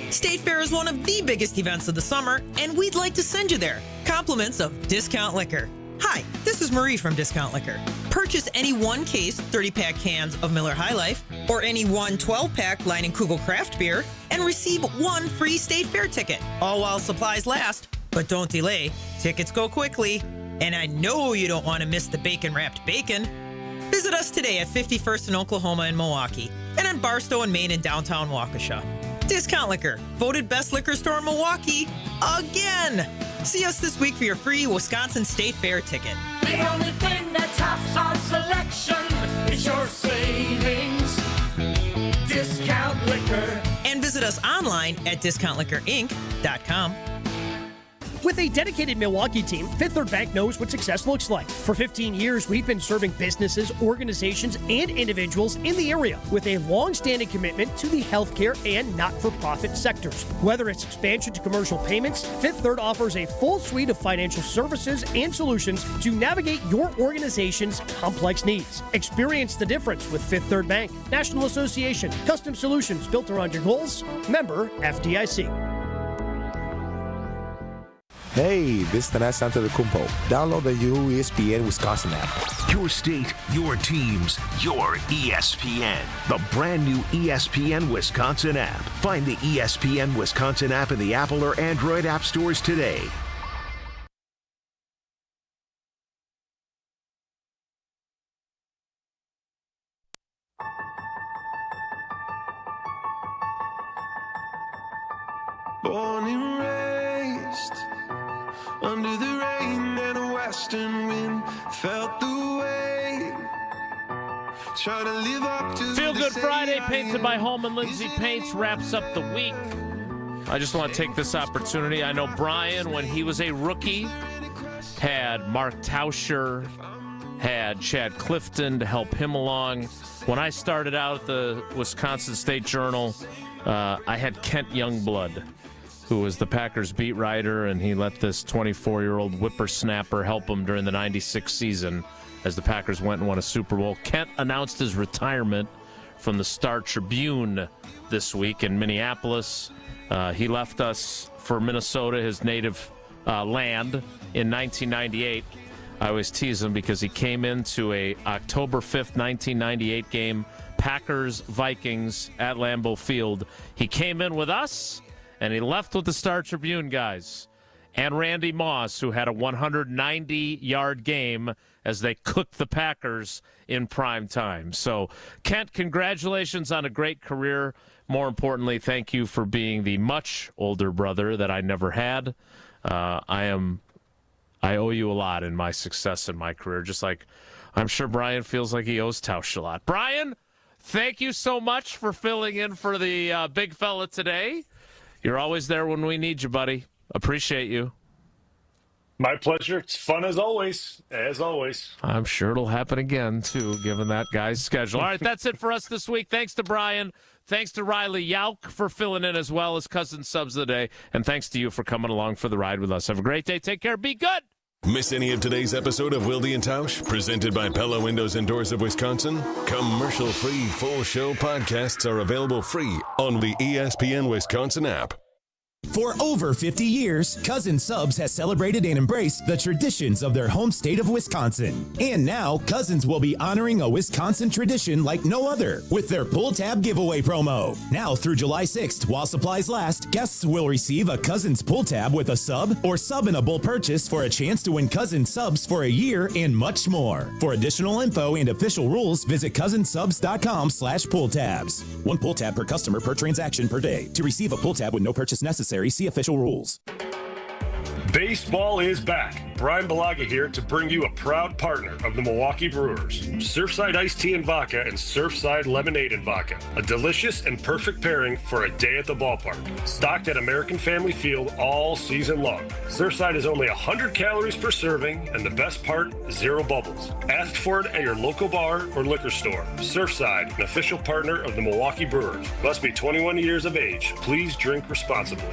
State Fair is one of the biggest events of the summer, and we'd like to send you there. Compliments of Discount Liquor. Hi, this is Marie from Discount Liquor. Purchase any one case 30-pack cans of Miller High Life or any one 12-pack Leinenkugel craft beer and receive one free State Fair ticket, all while supplies last. But don't delay. Tickets go quickly. And I know you don't want to miss the bacon-wrapped bacon. Visit us today at 51st in Oklahoma and Milwaukee and on Barstow and Main in downtown Waukesha. Discount Liquor, voted best liquor store in Milwaukee again. See us this week for your free Wisconsin State Fair ticket. The only thing that tops our selection is your savings discount liquor. And visit us online at discountliquorinc.com. With a dedicated Milwaukee team, Fifth Third Bank knows what success looks like. For 15 years, we've been serving businesses, organizations, and individuals in the area with a long-standing commitment to the healthcare and not-for-profit sectors. Whether it's expansion to commercial payments, Fifth Third offers a full suite of financial services and solutions to navigate your organization's complex needs. Experience the difference with Fifth Third Bank. National Association. Custom solutions built around your goals. Member FDIC. Hey, this is Tanas Antetokounmpo. Download the new ESPN Wisconsin app. Your state, your teams, your ESPN. The brand new ESPN Wisconsin app. Find the ESPN Wisconsin app in the Apple or Android app stores today. Born and raised under the rain and a western wind, felt the way. Try to live up to Feel Good Friday, painted by Holman Lindsay Paints, wraps up the week. I just want to take this opportunity. I know Bryan, when he was a rookie, had Mark Tauscher, had Chad Clifton to help him along. When I started out at the Wisconsin State Journal, I had Kent Youngblood. who was the Packers beat writer, and he let this 24-year-old whippersnapper help him during the 96 season as the Packers went and won a Super Bowl. Kent announced his retirement from the Star-Tribune this week in Minneapolis. He left us for Minnesota, his native land, in 1998. I always tease him because he came into a October 5th, 1998 game, Packers-Vikings at Lambeau Field. He came in with us, and he left with the Star-Tribune guys. And Randy Moss, who had a 190-yard game as they cooked the Packers in prime time. So, Kent, congratulations on a great career. More importantly, thank you for being the much older brother that I never had. I owe you a lot in my success in my career, just like I'm sure Bryan feels like he owes Tausch a lot. Bryan, thank you so much for filling in for the big fella today. You're always there when we need you, buddy. Appreciate you. My pleasure. It's fun as always. As always. I'm sure it'll happen again, too, given that guy's schedule. All right, that's it for us this week. Thanks to Bryan. Thanks to Riley Yauk for filling in as well as Cousin Subs of the Day. And thanks to you for coming along for the ride with us. Have a great day. Take care. Be good. Miss any of today's episode of Wilde Tausch, presented by Pella Windows and Doors of Wisconsin? Commercial-free full show podcasts are available free on the ESPN Wisconsin app. For over 50 years, Cousin Subs has celebrated and embraced the traditions of their home state of Wisconsin. And now, Cousins will be honoring a Wisconsin tradition like no other with their pull tab giveaway promo. Now through July 6th, while supplies last, guests will receive a Cousins pull tab with a sub or sub-able purchase for a chance to win Cousins subs for a year and much more. For additional info and official rules, visit cousinsubs.com/pull tabs. One pull tab per customer per transaction per day. To receive a pull tab with no purchase necessary, see official rules. Baseball is back. Bryan Bulaga here to bring you a proud partner of the Milwaukee Brewers. Surfside Iced Tea and Vodka and Surfside Lemonade and Vodka. A delicious and perfect pairing for a day at the ballpark. Stocked at American Family Field all season long. Surfside is only 100 calories per serving, and the best part, 0 bubbles. Ask for it at your local bar or liquor store. Surfside, an official partner of the Milwaukee Brewers. Must be 21 years of age. Please drink responsibly.